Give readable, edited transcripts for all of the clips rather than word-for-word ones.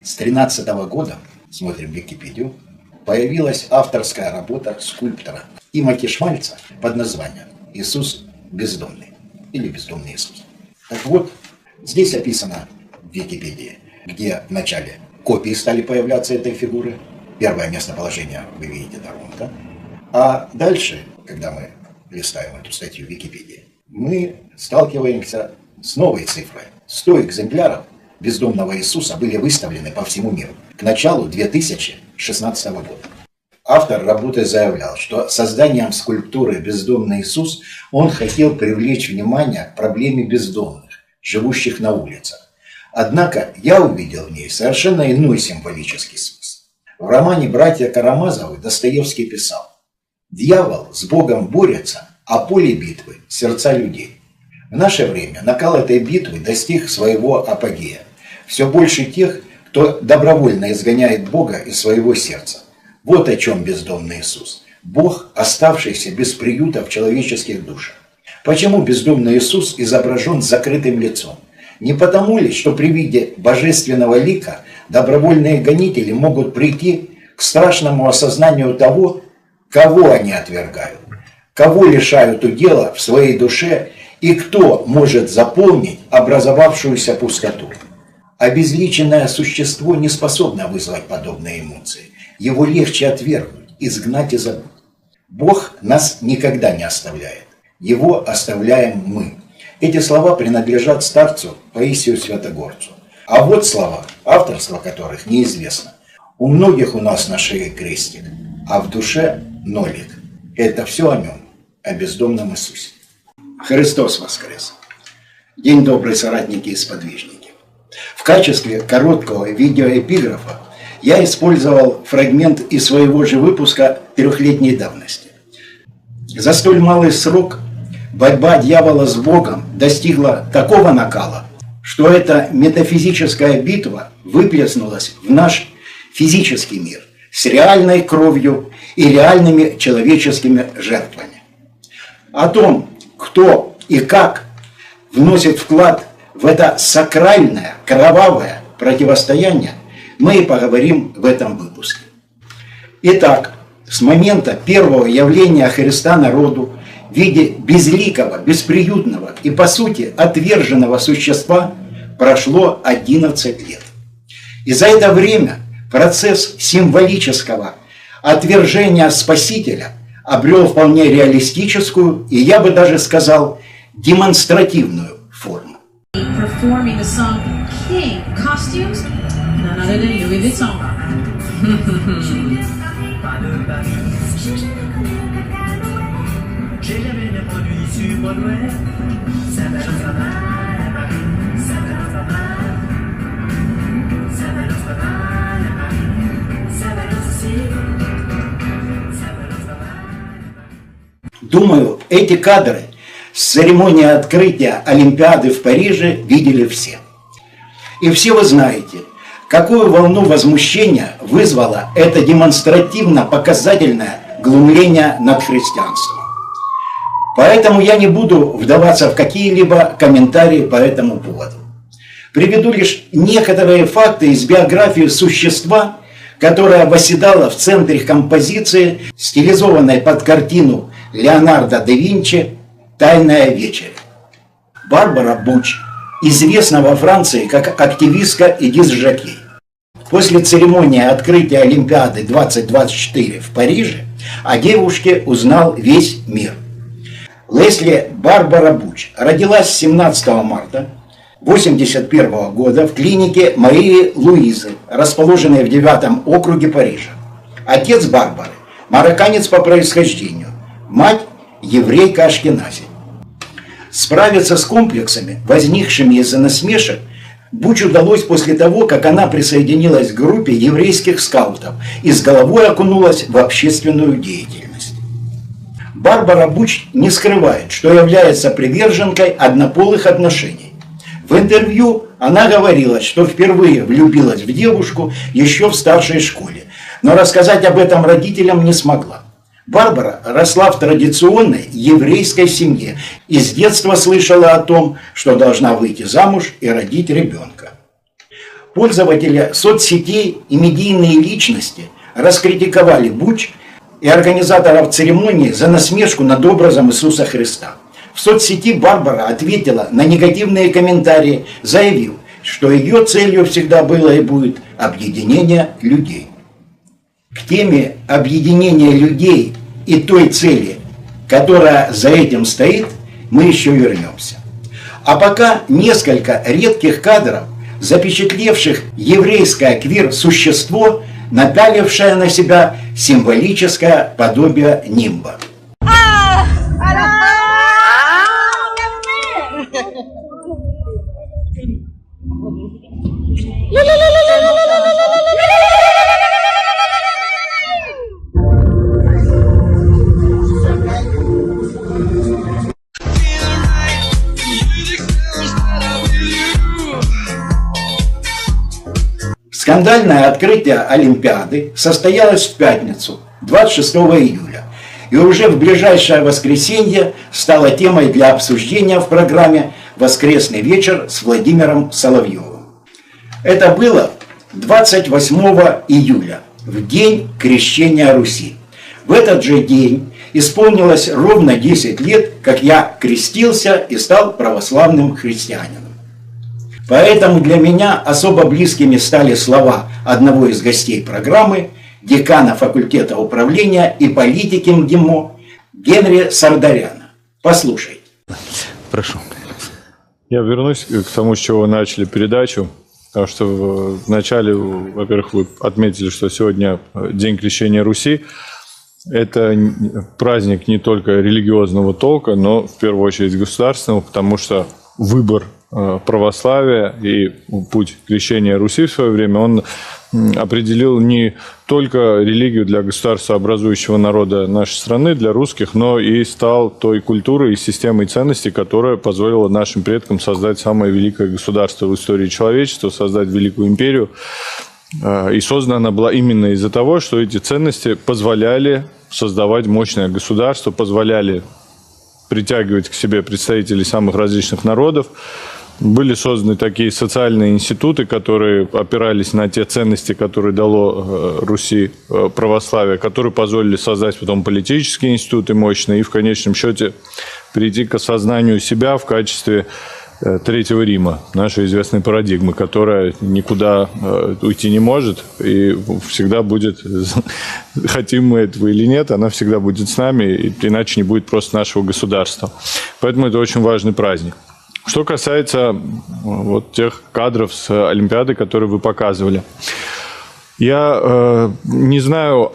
С 2013 года, смотрим Википедию, появилась авторская работа скульптора Тимоти Шмальца под названием «Иисус бездомный» или «Бездомный Иисус». Так вот, здесь описано в Википедии, где в начале копии стали появляться этой фигуры. Первое местоположение вы видите Торонто. А дальше, когда мы листаем эту статью в Википедии, мы сталкиваемся с новой цифрой. 100 экземпляров бездомного Иисуса были выставлены по всему миру к началу 2016 года. Автор работы заявлял, что созданием скульптуры «Бездомный Иисус» он хотел привлечь внимание к проблеме бездомных, живущих на улицах. Однако я увидел в ней совершенно иной символический смысл. В романе «Братья Карамазовы» Достоевский писал: «Дьявол с Богом борется, а поле битвы – сердца людей». В наше время накал этой битвы достиг своего апогея. Все больше тех, кто добровольно изгоняет Бога из своего сердца. Вот о чем бездомный Иисус. Бог, оставшийся без приюта в человеческих душах. Почему бездомный Иисус изображен с закрытым лицом? Не потому ли, что при виде божественного лика добровольные гонители могут прийти к страшному осознанию того, кого они отвергают, кого лишают удела в своей душе и кто может заполнить образовавшуюся пустоту? Обезличенное существо не способно вызвать подобные эмоции. Его легче отвергнуть, изгнать и забыть. Бог нас никогда не оставляет. Его оставляем мы. Эти слова принадлежат старцу Паисию Святогорцу. А вот слова, авторство которых неизвестно. У многих у нас на шее крестик, а в душе нолик. Это все о нем, о бездомном Иисусе. Христос воскрес! День добрый, соратники и сподвижники! В качестве короткого видеоэпиграфа я использовал фрагмент из своего же выпуска 3-летней давности. За столь малый срок борьба дьявола с Богом достигла такого накала, что эта метафизическая битва выплеснулась в наш физический мир с реальной кровью и реальными человеческими жертвами. О том, кто и как вносит вклад в это сакральное, кровавое противостояние, мы и поговорим в этом выпуске. Итак, с момента первого явления Христа народу в виде безликого, бесприютного и, по сути, отверженного существа прошло 11 лет. И за это время процесс символического отвержения Спасителя обрел вполне реалистическую и, я бы даже сказал, демонстративную форму. Performing the song King costumes, none other than Louis Vuitton. Думаю, эти кадры с церемонии открытия Олимпиады в Париже видели все. И все вы знаете, какую волну возмущения вызвало это демонстративно-показательное глумление над христианством. Поэтому я не буду вдаваться в какие-либо комментарии по этому поводу. Приведу лишь некоторые факты из биографии существа, которое восседало в центре композиции, стилизованной под картину Леонардо да Винчи «Тайная вечеря». Барбара Буч известна во Франции как активистка и диск-жокей. После церемонии открытия Олимпиады 2024 в Париже о девушке узнал весь мир. Лесли Барбара Буч родилась 17 марта 1981 года в клинике Марии Луизы, расположенной в 9 округе Парижа. Отец Барбары – марокканец по происхождению, мать – еврейка Ашкенази. Справиться с комплексами, возникшими из-за насмешек, Буч удалось после того, как она присоединилась к группе еврейских скаутов и с головой окунулась в общественную деятельность. Барбара Буч не скрывает, что является приверженкой однополых отношений. В интервью она говорила, что впервые влюбилась в девушку еще в старшей школе, но рассказать об этом родителям не смогла. Барбара росла в традиционной еврейской семье и с детства слышала о том, что должна выйти замуж и родить ребенка. Пользователи соцсетей и медийные личности раскритиковали Буч и организаторов церемонии за насмешку над образом Иисуса Христа. В соцсети Барбара ответила на негативные комментарии, заявив, что ее целью всегда было и будет объединение людей. К теме объединения людей и той цели, которая за этим стоит, мы еще вернемся. А пока несколько редких кадров, запечатлевших еврейское квир-существо, напялившее на себя символическое подобие нимба. Скандальное открытие Олимпиады состоялось в пятницу, 26 июля, и уже в ближайшее воскресенье стало темой для обсуждения в программе «Воскресный вечер» с Владимиром Соловьевым. Это было 28 июля, в день Крещения Руси. В этот же день исполнилось ровно 10 лет, как я крестился и стал православным христианином. Поэтому для меня особо близкими стали слова одного из гостей программы, декана факультета управления и политики МГИМО Генри Сардаряна. Послушайте. Прошу. Я вернусь к тому, с чего вы начали передачу. Потому что вначале, во-первых, вы отметили, что сегодня День Крещения Руси. Это праздник не только религиозного толка, но в первую очередь государственного, потому что выбор православия и путь крещения Руси в свое время, он определил не только религию для государствообразующего народа нашей страны, для русских, но и стал той культурой и системой ценностей, которая позволила нашим предкам создать самое великое государство в истории человечества, создать великую империю. И создана она была именно из-за того, что эти ценности позволяли создавать мощное государство, позволяли притягивать к себе представителей самых различных народов. Были созданы такие социальные институты, которые опирались на те ценности, которые дало Руси православие, которые позволили создать потом политические институты мощные и в конечном счете прийти к осознанию себя в качестве Третьего Рима, нашей известной парадигмы, которая никуда уйти не может и всегда будет, хотим мы этого или нет, она всегда будет с нами, иначе не будет просто нашего государства. Поэтому это очень важный праздник. Что касается вот тех кадров с Олимпиады, которые вы показывали. Я не знаю,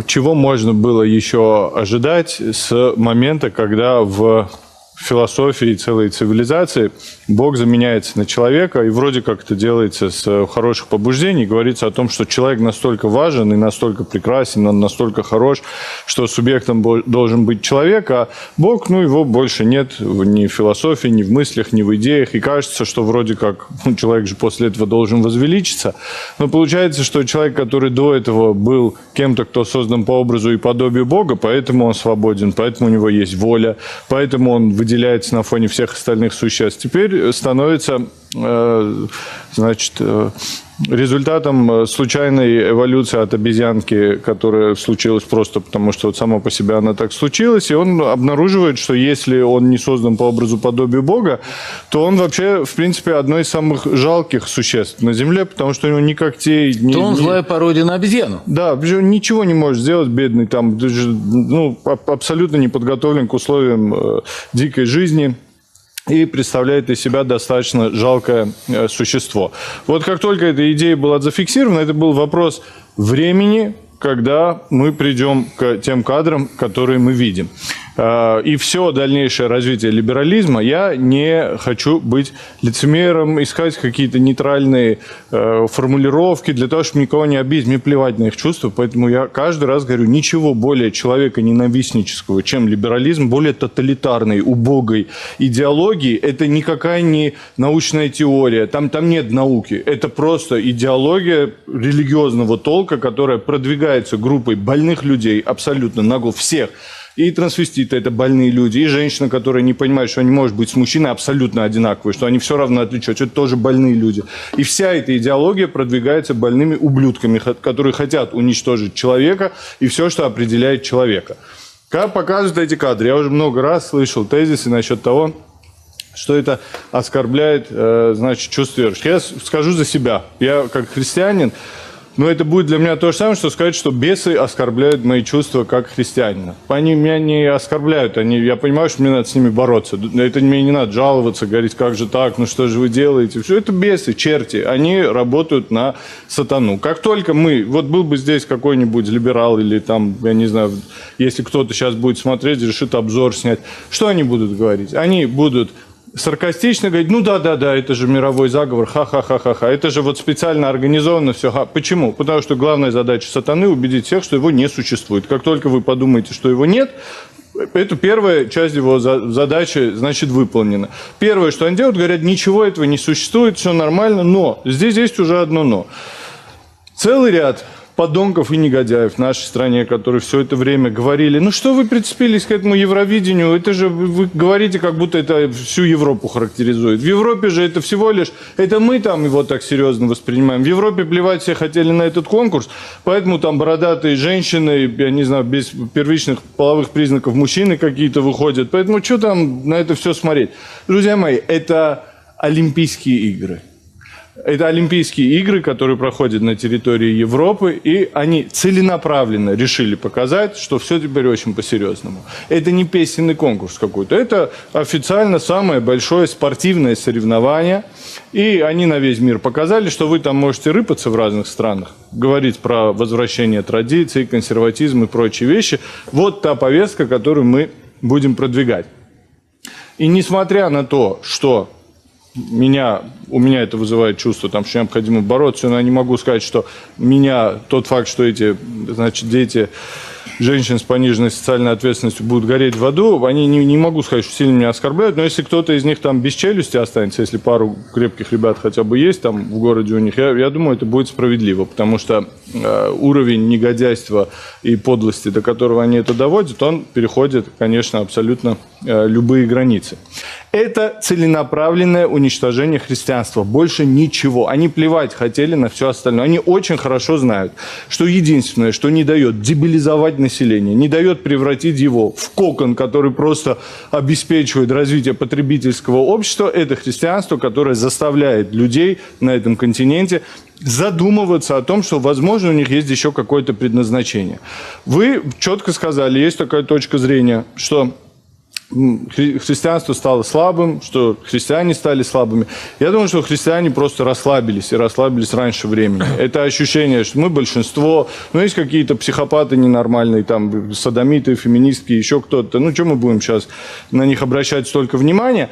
чего можно было еще ожидать с момента, когда в философии целой цивилизации Бог заменяется на человека, и вроде как это делается с хороших побуждений, говорится о том, что человек настолько важен и настолько прекрасен, он настолько хорош, что субъектом должен быть человек, а Бог, его больше нет ни в философии, ни в мыслях, ни в идеях, и кажется, что вроде как человек же после этого должен возвеличиться, но получается, что человек, который до этого был кем-то, кто создан по образу и подобию Бога, поэтому он свободен, поэтому у него есть воля, поэтому он выделяется на фоне всех остальных существ. Теперь становится, результатом случайной эволюции от обезьянки, которая случилась просто потому, что вот само по себе она так случилась, и он обнаруживает, что если он не создан по образу подобию Бога, то он вообще, в принципе, одно из самых жалких существ на Земле, потому что у него ни когтей... То он злая пародия на обезьяну. Да, ничего не может сделать, бедный, там, абсолютно не подготовлен к условиям дикой жизни. И представляет из себя достаточно жалкое существо. Вот как только эта идея была зафиксирована, это был вопрос времени, когда мы придем к тем кадрам, которые мы видим. И все дальнейшее развитие либерализма, я не хочу быть лицемером, искать какие-то нейтральные формулировки для того, чтобы никого не обидеть. Мне плевать на их чувства, поэтому я каждый раз говорю, ничего более человеконенавистнического, чем либерализм, более тоталитарной, убогой идеологии. Это никакая не научная теория, там нет науки. Это просто идеология религиозного толка, которая продвигается группой больных людей, абсолютно нагло всех. И трансвеститы – это больные люди, и женщина, которая не понимает, что не может быть с мужчиной абсолютно одинаковой, что они все равно отличаются, это тоже больные люди. И вся эта идеология продвигается больными ублюдками, которые хотят уничтожить человека и все, что определяет человека. Как показывают эти кадры, я уже много раз слышал тезисы насчет того, что это оскорбляет, значит, чувство верующих. Я скажу за себя. Я как христианин, но это будет для меня то же самое, что сказать, что бесы оскорбляют мои чувства как христианина. Они меня не оскорбляют, я понимаю, что мне надо с ними бороться. Это мне не надо жаловаться, говорить, как же так, ну что же вы делаете. Все это бесы, черти, они работают на сатану. Как только вот был бы здесь какой-нибудь либерал или там, я не знаю, если кто-то сейчас будет смотреть, решит обзор снять, что они будут говорить? Они будут саркастично говорить, ну да, это же мировой заговор, ха-ха-ха-ха-ха, это же вот специально организовано все. Почему? Потому что главная задача сатаны убедить всех, что его не существует. Как только вы подумаете, что его нет, это первая часть его задачи, значит, выполнена. Первое, что они делают, говорят, ничего этого не существует, все нормально, но здесь есть уже одно но. Целый ряд подонков и негодяев в нашей стране, которые все это время говорили, ну что вы прицепились к этому Евровидению, это же вы говорите, как будто это всю Европу характеризует. В Европе же это всего лишь, это мы там его так серьезно воспринимаем. В Европе плевать все хотели на этот конкурс, поэтому там бородатые женщины, я не знаю, без первичных половых признаков мужчины какие-то выходят, поэтому что там на это все смотреть? Друзья мои, это Олимпийские игры. Это Олимпийские игры, которые проходят на территории Европы, и они целенаправленно решили показать, что все теперь очень по-серьезному. Это не песенный конкурс какой-то, это официально самое большое спортивное соревнование, и они на весь мир показали, что вы там можете рыпаться в разных странах, говорить про возвращение традиций, консерватизм и прочие вещи. Вот та повестка, которую мы будем продвигать. И несмотря на то, что у меня это вызывает чувство, что необходимо бороться, но я не могу сказать, что тот факт, что эти, значит, дети женщин с пониженной социальной ответственностью будут гореть в аду, они не могу сказать, что сильно меня оскорбляют, но если кто-то из них там без челюсти останется, если пару крепких ребят хотя бы есть там в городе у них, я думаю, это будет справедливо, потому что уровень негодяйства и подлости, до которого они это доводят, он переходит, конечно, абсолютно любые границы. Это целенаправленное уничтожение христианства. Больше ничего. Они плевать хотели на все остальное. Они очень хорошо знают, что единственное, что не дает дебилизовать население, не дает превратить его в кокон, который просто обеспечивает развитие потребительского общества, это христианство, которое заставляет людей на этом континенте задумываться о том, что, возможно, у них есть еще какое-то предназначение. Вы четко сказали, есть такая точка зрения, что христианство стало слабым, что христиане стали слабыми. Я думаю, что христиане просто расслабились, и расслабились раньше времени. Это ощущение, что мы большинство, но есть какие-то психопаты ненормальные, там, содомиты, феминистки, еще кто-то. Ну, что мы будем сейчас на них обращать столько внимания?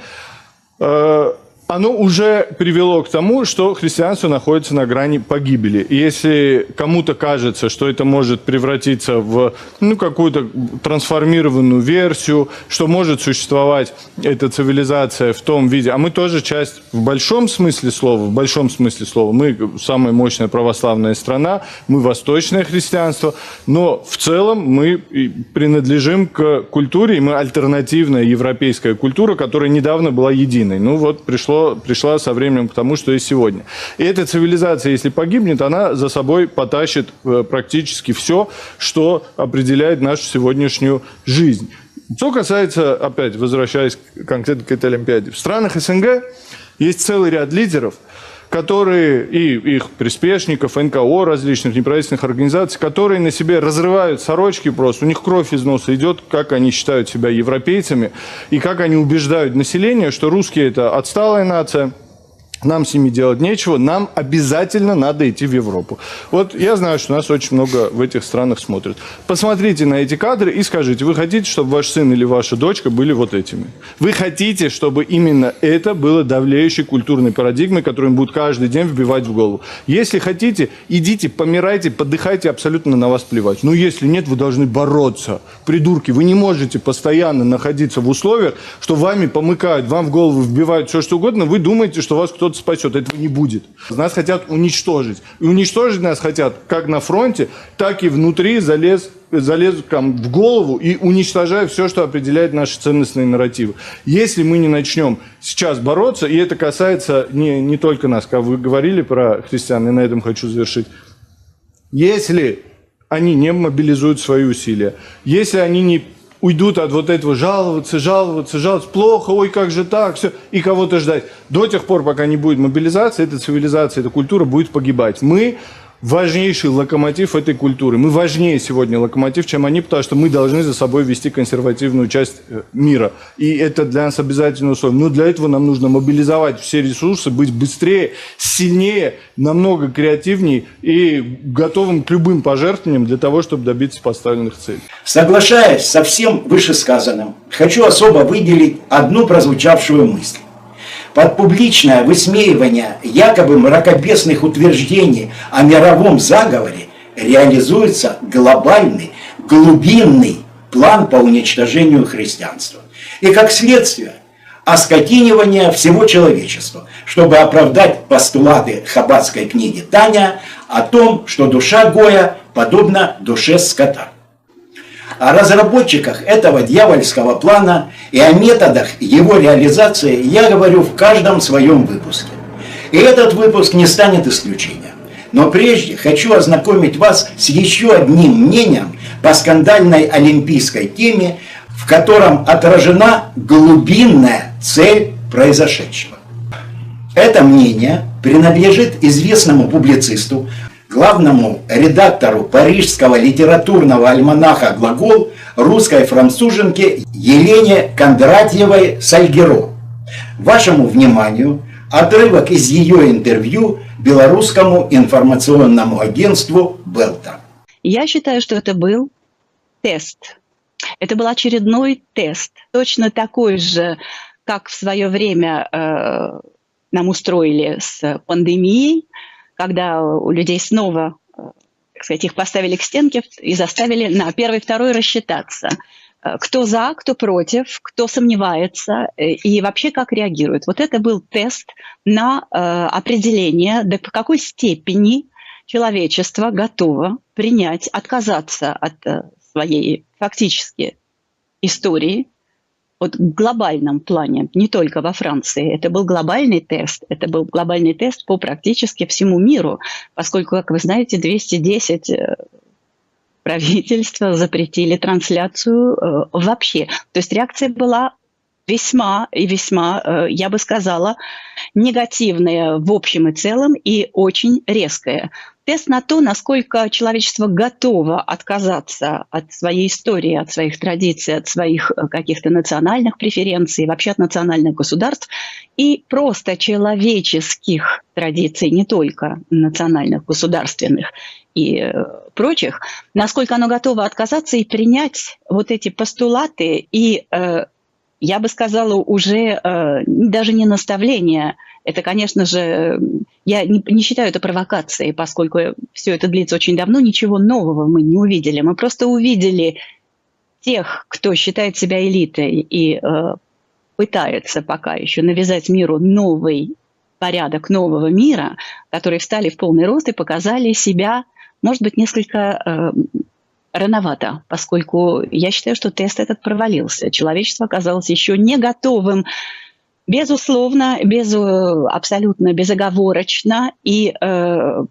Оно уже привело к тому, что христианство находится на грани погибели. И если кому-то кажется, что это может превратиться в какую-то трансформированную версию, что может существовать эта цивилизация в том виде, а мы тоже часть в большом смысле слова, мы самая мощная православная страна, мы восточное христианство, но в целом мы принадлежим к культуре, и мы альтернативная европейская культура, которая недавно была единой. Пришла со временем к тому, что есть сегодня. И эта цивилизация, если погибнет, она за собой потащит практически все, что определяет нашу сегодняшнюю жизнь. Что касается, опять возвращаясь конкретно к этой Олимпиаде, в странах СНГ есть целый ряд лидеров, которые, и их приспешников, НКО различных неправительственных организаций, которые на себе разрывают сорочки просто, у них кровь из носа идет, как они считают себя европейцами, и как они убеждают население, что русские – это отсталая нация, нам с ними делать нечего, нам обязательно надо идти в Европу. Вот я знаю, что нас очень много в этих странах смотрят. Посмотрите на эти кадры и скажите, вы хотите, чтобы ваш сын или ваша дочка были вот этими? Вы хотите, чтобы именно это было давлеющей культурной парадигмой, которую им будут каждый день вбивать в голову? Если хотите, идите, помирайте, подыхайте, абсолютно на вас плевать. Но если нет, вы должны бороться. Придурки, вы не можете постоянно находиться в условиях, что вами помыкают, вам в голову вбивают все, что угодно, вы думаете, что вас кто-то что-то спасет. Этого не будет. Нас хотят уничтожить. И уничтожить нас хотят как на фронте, так и внутри, залез там, в голову и уничтожая все, что определяет наши ценностные нарративы. Если мы не начнем сейчас бороться, и это касается не только нас, как вы говорили про христиан, и на этом хочу завершить. Если они не мобилизуют свои усилия, если они не уйдут от вот этого жаловаться, плохо, ой, как же так, все, и кого-то ждать. До тех пор, пока не будет мобилизации, эта цивилизация, эта культура будет погибать. Мы важнейший локомотив этой культуры. Мы важнее сегодня локомотив, чем они, потому что мы должны за собой вести консервативную часть мира. И это для нас обязательное условие. Но для этого нам нужно мобилизовать все ресурсы, быть быстрее, сильнее, намного креативнее и готовым к любым пожертвованиям для того, чтобы добиться поставленных целей. Соглашаясь со всем вышесказанным, хочу особо выделить одну прозвучавшую мысль. Под публичное высмеивание якобы мракобесных утверждений о мировом заговоре реализуется глобальный, глубинный план по уничтожению христианства. И как следствие, оскотинивание всего человечества, чтобы оправдать постулаты хаббатской книги Таня о том, что душа Гоя подобна душе скота. О разработчиках этого дьявольского плана и о методах его реализации я говорю в каждом своем выпуске. И этот выпуск не станет исключением. Но прежде хочу ознакомить вас с еще одним мнением по скандальной олимпийской теме, в котором отражена глубинная цель произошедшего. Это мнение принадлежит известному публицисту, главному редактору парижского литературного альманаха «Глагол» русской француженке Елене Кондратьевой-Сальгеро. Вашему вниманию отрывок из ее интервью белорусскому информационному агентству «Белта». Я считаю, что это был тест. Это был очередной тест, точно такой же, как в свое время нам устроили с пандемией, когда у людей снова, так сказать, их поставили к стенке и заставили на первый, второй рассчитаться. Кто за, кто против, кто сомневается и вообще как реагирует. Вот это был тест на определение, до какой степени человечество готово принять, отказаться от своей фактически истории, вот в глобальном плане, не только во Франции. Это был глобальный тест. Это был глобальный тест по практически всему миру, поскольку, как вы знаете, 210 правительства запретили трансляцию вообще. То есть реакция была весьма и весьма, я бы сказала, негативная в общем и целом и очень резкая. Тест на то, насколько человечество готово отказаться от своей истории, от своих традиций, от своих каких-то национальных преференций, вообще от национальных государств и просто человеческих традиций, не только национальных, государственных и прочих, насколько оно готово отказаться и принять вот эти постулаты и, я бы сказала, уже даже не наставления. Это, конечно же, я не считаю это провокацией, поскольку все это длится очень давно, ничего нового мы не увидели. Мы просто увидели тех, кто считает себя элитой и пытается пока еще навязать миру новый порядок нового мира, которые встали в полный рост и показали себя, может быть, несколько рановато, поскольку я считаю, что тест этот провалился. Человечество оказалось еще не готовым, безусловно, абсолютно безоговорочно и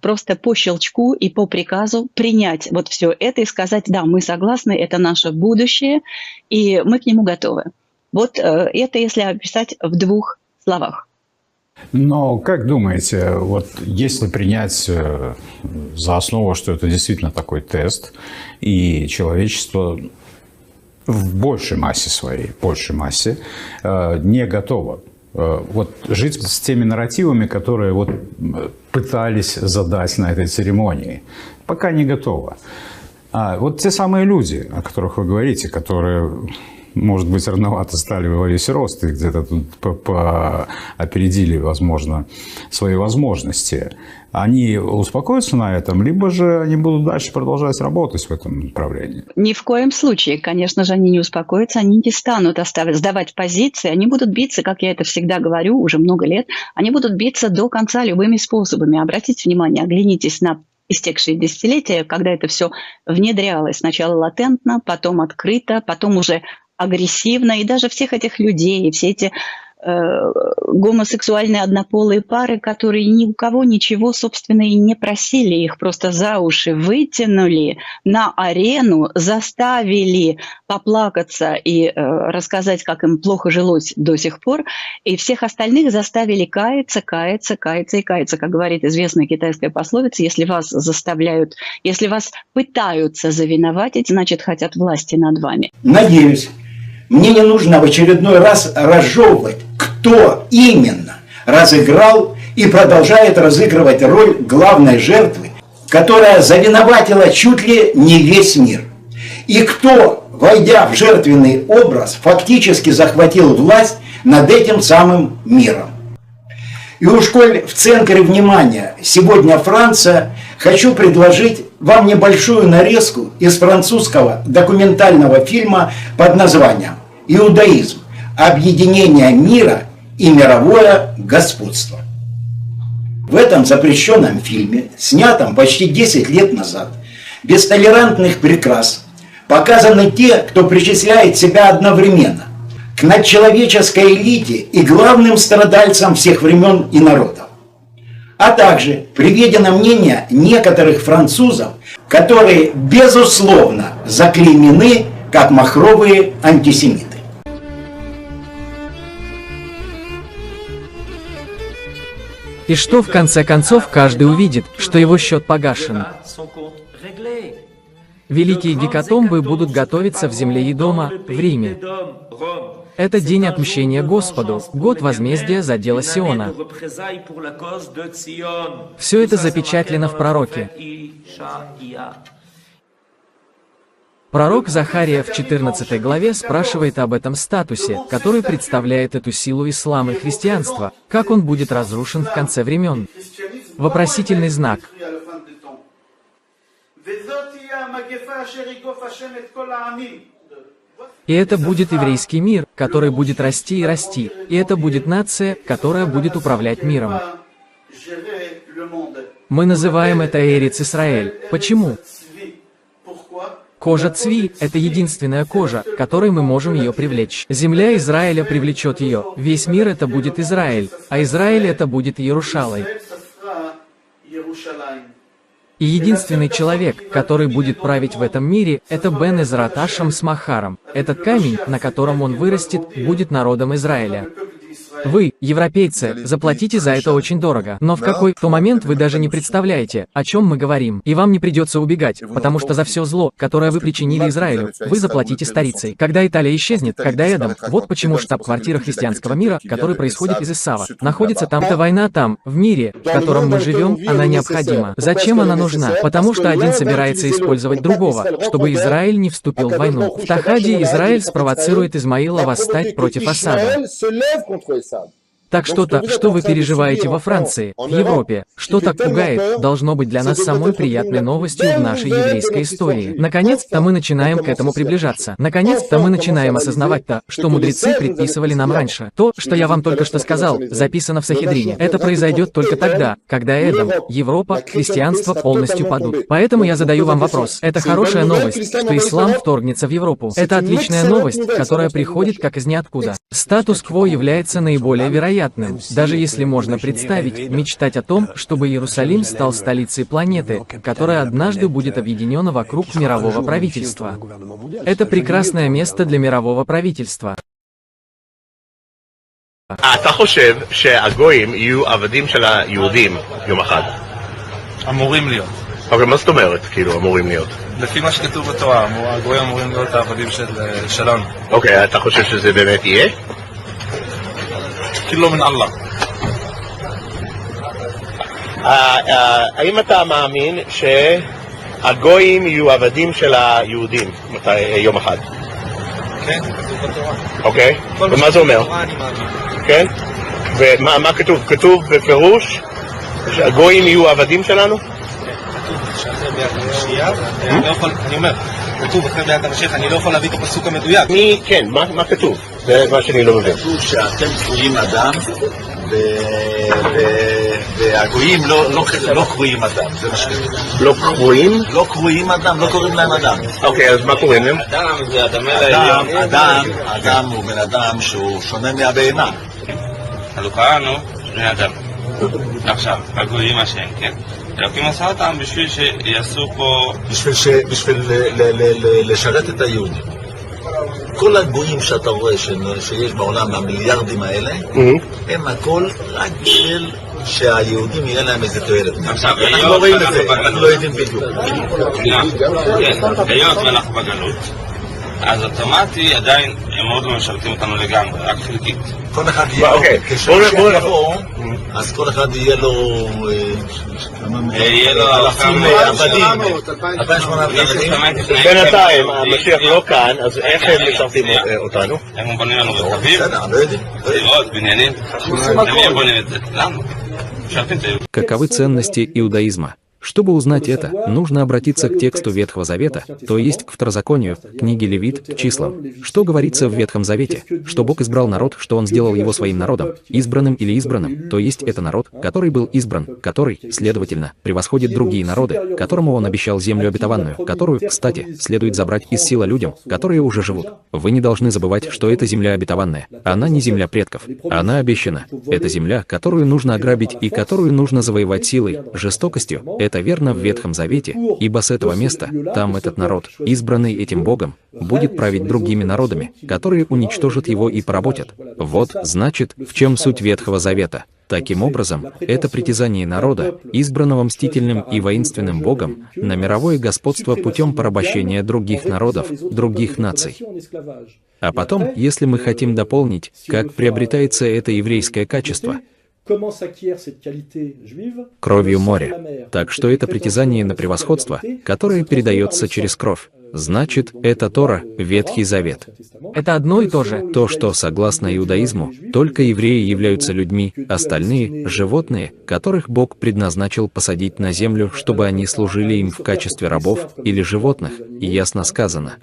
просто по щелчку и по приказу принять вот все это и сказать: да, мы согласны, это наше будущее, и мы к нему готовы. Вот это если описать в двух словах. Но как думаете, вот если принять за основу, что это действительно такой тест, и человечество в большей массе не готово вот жить с теми нарративами, которые вот пытались задать на этой церемонии, пока не готово. Вот те самые люди, о которых вы говорите, которые может быть, рановато стали во весь рост и где-то тут опередили, возможно, свои возможности. Они успокоятся на этом, либо же они будут дальше продолжать работать в этом направлении? Ни в коем случае, конечно же, они не успокоятся, они не станут сдавать позиции, они будут биться, как я это всегда говорю уже много лет, они будут биться до конца любыми способами. Обратите внимание, оглянитесь на истекшие десятилетия, когда это все внедрялось. Сначала латентно, потом открыто, потом уже агрессивно. И даже всех этих людей, все эти гомосексуальные однополые пары, которые ни у кого ничего, собственно, и не просили, их просто за уши вытянули на арену, заставили поплакаться и рассказать, как им плохо жилось до сих пор, и всех остальных заставили каяться, как говорит известная китайская пословица, если вас заставляют, если вас пытаются завиноватить, значит, хотят власти над вами. Надеюсь, мне не нужно в очередной раз разжевывать, кто именно разыграл и продолжает разыгрывать роль главной жертвы, которая завиноватила чуть ли не весь мир. И кто, войдя в жертвенный образ, фактически захватил власть над этим самым миром. И уж коль в центре внимания сегодня Франция, хочу предложить вам небольшую нарезку из французского документального фильма под названием «Иудаизм. Объединение мира и мировое господство». В этом запрещенном фильме, снятом почти 10 лет назад, без толерантных прикрас, показаны те, кто причисляет себя одновременно к надчеловеческой элите и главным страдальцам всех времен и народов. А также приведено мнение некоторых французов, которые, безусловно, заклеймены как махровые антисемиты. И что в конце концов каждый увидит, что его счет погашен. Великие гекатомбы будут готовиться в земле Едома, в Риме. Это день отмщения Господу, год возмездия за дело Сиона. Все это запечатлено в пророке. Пророк Захария в 14 главе спрашивает об этом статусе, который представляет эту силу ислама и христианства, как он будет разрушен в конце времен. Вопросительный знак. И это будет еврейский мир, который будет расти и расти. И это будет нация, которая будет управлять миром. Мы называем это Эрец Исраэль. Почему? Кожа Цви – это единственная кожа, которой мы можем ее привлечь. Земля Израиля привлечет ее. Весь мир – это будет Израиль, а Израиль – это будет Иерушалай. И единственный человек, который будет править в этом мире, это Бен Эзрат Ашем с Махаром. Этот камень, на котором он вырастет, будет народом Израиля. Вы, европейцы, заплатите за это очень дорого. Но в какой-то момент вы даже не представляете, о чем мы говорим. И вам не придется убегать, потому что за все зло, которое вы причинили Израилю, вы заплатите старицей. Когда Италия исчезнет, когда Эдом, вот почему штаб-квартира христианского мира, который происходит из Исава, находится там-то война там, в мире, в котором мы живем, она необходима. Зачем она нужна? Потому что один собирается использовать другого, чтобы Израиль не вступил в войну. В Тахаде Израиль спровоцирует Измаила восстать против Асада. Так что-то, что вы переживаете во Франции, в Европе, что так пугает, должно быть для нас самой приятной новостью в нашей еврейской истории. Наконец-то мы начинаем к этому приближаться. Наконец-то мы начинаем осознавать то, что мудрецы предписывали нам раньше. То, что я вам только что сказал, записано в Сахедрине. Это произойдет только тогда, когда Эдом, Европа, христианство полностью падут. Поэтому я задаю вам вопрос. Это хорошая новость, что ислам вторгнется в Европу. Это отличная новость, которая приходит как из ниоткуда. Статус-кво является наиболее вероятным. Даже если можно представить, мечтать о том, чтобы Иерусалим стал столицей планеты, которая однажды будет объединена вокруг мирового правительства. Это прекрасное место для мирового правительства. אתה חושב שהגויים יהיו עבדים של היהודים יום אחד? אמורים להיות. אבל מה זאת אומרת, כאילו, אמורים להיות? לפי מה שכתוב בתורה, הגויים אמורים להיות העבדים שלנו. אוקיי, אתה חושב שזה באמת יהיה? כאילו מן אללה. האם אתה מאמין שהגויים יהיו עבדים של היהודים יום אחד? כן, כתוב בתורה. אוקיי, כל ומה זה אומר? בתורה אני מאמין. כן? ומה כתוב? כתוב בפירוש שהגויים יהיו עבדים שלנו? כתוב שאחרי ביאת המשיח, אני לא יכול, אני אומר, כתוב אחרי ביאת המשיח, אני לא יכול להביא את הפסוק המדויק. כן, מה כתוב? זה מה שאני לא מבין. כתוב שאתם קרויים אדם, והגויים לא קרויים אדם, זה מה שכתוב. לא קרויים? לא קרויים אדם, לא קוראים להם אדם. אוקיי, אז מה קוראים להם? אדם זה אדם אל העליון. אדם הוא בן אדם שהוא שונה מהבהמה. חלוקה, נו, בני אדם. עכשיו, הגויים השם, כן? אלוקים עשה אותם בשביל שיעשו פה... בשביל לשרת את היהודים. כל הגויים שאתה רואה שיש בעולם, המיליארדים האלה, הם הכל רק בשביל שהיהודים יהיה להם איזה תועלת. עכשיו, אנחנו לא רואים את זה, אנחנו לא יודעים בדיוק. היות ואנחנו בגלות, אז אוטומטי עדיין הם מאוד לא משרתים אותנו לגמרי, רק חלקית. כל אחד יהיה לו, כשמשיח יבוא, אז כל אחד יהיה לו... יהיה לו... אלפים עבדים. 2,800 עבדים. בינתיים, המשיח לא כאן, אז איך הם משרתים אותנו? הם בונים לנו רכבים, בסדר, לא יודעים. דירות, בניינים. הם בונים את זה. למה? משרתים את זה. Каковы ценности иудаизма? Чтобы узнать это, нужно обратиться к тексту Ветхого Завета, то есть к Второзаконию, книге Левит, числам. Что говорится в Ветхом Завете? Что Бог избрал народ, что Он сделал его своим народом, избранным или избранным, то есть это народ, который был избран, который, следовательно, превосходит другие народы, которому Он обещал землю обетованную, которую, кстати, следует забрать из сила людям, которые уже живут. Вы не должны забывать, что это земля обетованная. Она не земля предков. Она обещана. Это земля, которую нужно ограбить и которую нужно завоевать силой, жестокостью. Это верно в Ветхом Завете, ибо с этого места, там этот народ, избранный этим Богом, будет править другими народами, которые уничтожат его и поработят. Вот, значит, в чем суть Ветхого Завета. Таким образом, это притязание народа, избранного мстительным и воинственным Богом, на мировое господство путем порабощения других народов, других наций. А потом, если мы хотим дополнить, как приобретается это еврейское качество, кровью моря. Так что это притязание на превосходство, которое передается через кровь. Значит, это Тора, Ветхий Завет. Это одно и то же. То, что, согласно иудаизму, только евреи являются людьми, остальные — животные, которых Бог предназначил посадить на землю, чтобы они служили им в качестве рабов или животных, ясно сказано.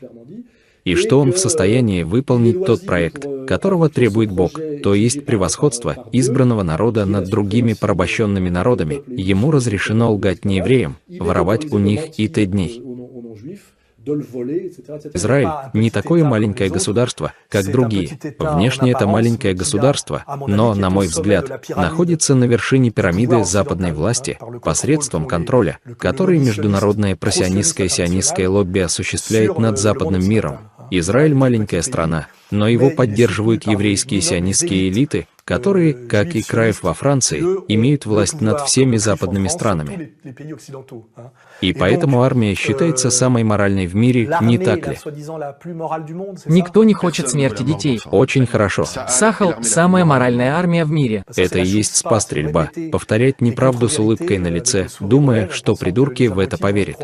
И что он в состоянии выполнить тот проект, которого требует Бог, то есть превосходство избранного народа над другими порабощенными народами. Ему разрешено лгать неевреям, воровать у них и т.д. Израиль не такое маленькое государство, как другие. Внешне это маленькое государство, но, на мой взгляд, находится на вершине пирамиды западной власти посредством контроля, который международное просионистское лобби осуществляет над западным миром. Израиль маленькая страна, но его поддерживают еврейские сионистские элиты, которые, как и Краев во Франции, имеют власть над всеми западными странами. И поэтому армия считается самой моральной в мире, не так ли? Никто не хочет смерти детей. Очень хорошо. Сахал – самая моральная армия в мире. Это и есть спас-стрельба. Повторять неправду с улыбкой на лице, думая, что придурки в это поверят.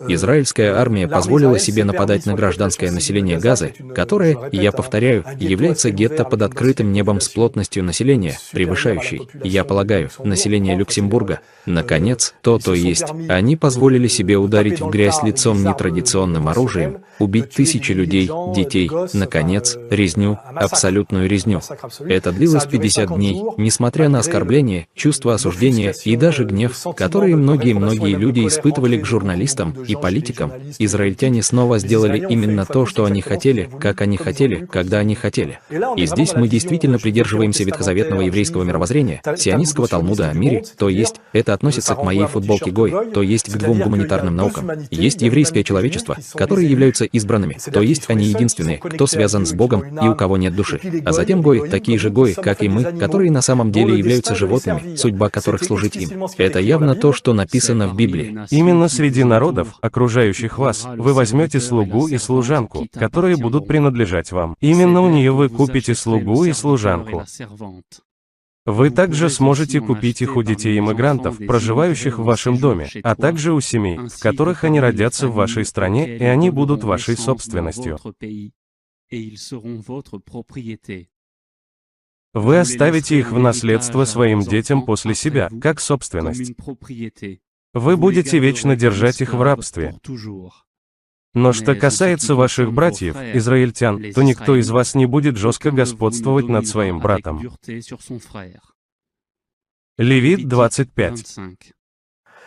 Израильская армия позволила себе нападать на гражданское население Газы, которое, я повторяю, является гетто под открытым небом с плотностью населения, превышающей, я полагаю, население Люксембурга. Наконец, то есть, они позволили себе ударить в грязь лицом нетрадиционным оружием, убить тысячи людей, детей, наконец, резню, абсолютную резню. Это длилось 50 дней, несмотря на оскорбления, чувство осуждения и даже гнев, которые многие люди испытывали к журналистам и политикам. Израильтяне снова сделали именно то, что они хотели, как они хотели, когда они хотели. И здесь мы действительно придерживаемся ветхозаветного еврейского мировоззрения, сионистского Талмуда о мире, то есть, это относится к моей футболке Гой, то есть к двум гуманитарным наукам. Есть еврейское человечество, которые являются избранными, то есть они единственные, кто связан с Богом и у кого нет души. А затем Гои, такие же Гои, как и мы, которые на самом деле являются животными, судьба которых служить им. Это явно то, что написано в Библии. Именно среди народов, окружающих вас, вы возьмете слугу и служанку, которые будут принадлежать вам. Именно у нее вы купите слугу и служанку. Вы также сможете купить их у детей иммигрантов, проживающих в вашем доме, а также у семей, в которых они родятся в вашей стране, и они будут вашей собственностью. Вы оставите их в наследство своим детям после себя, как собственность. Вы будете вечно держать их в рабстве. Но что касается ваших братьев, израильтян, то никто из вас не будет жестко господствовать над своим братом. Левит 25.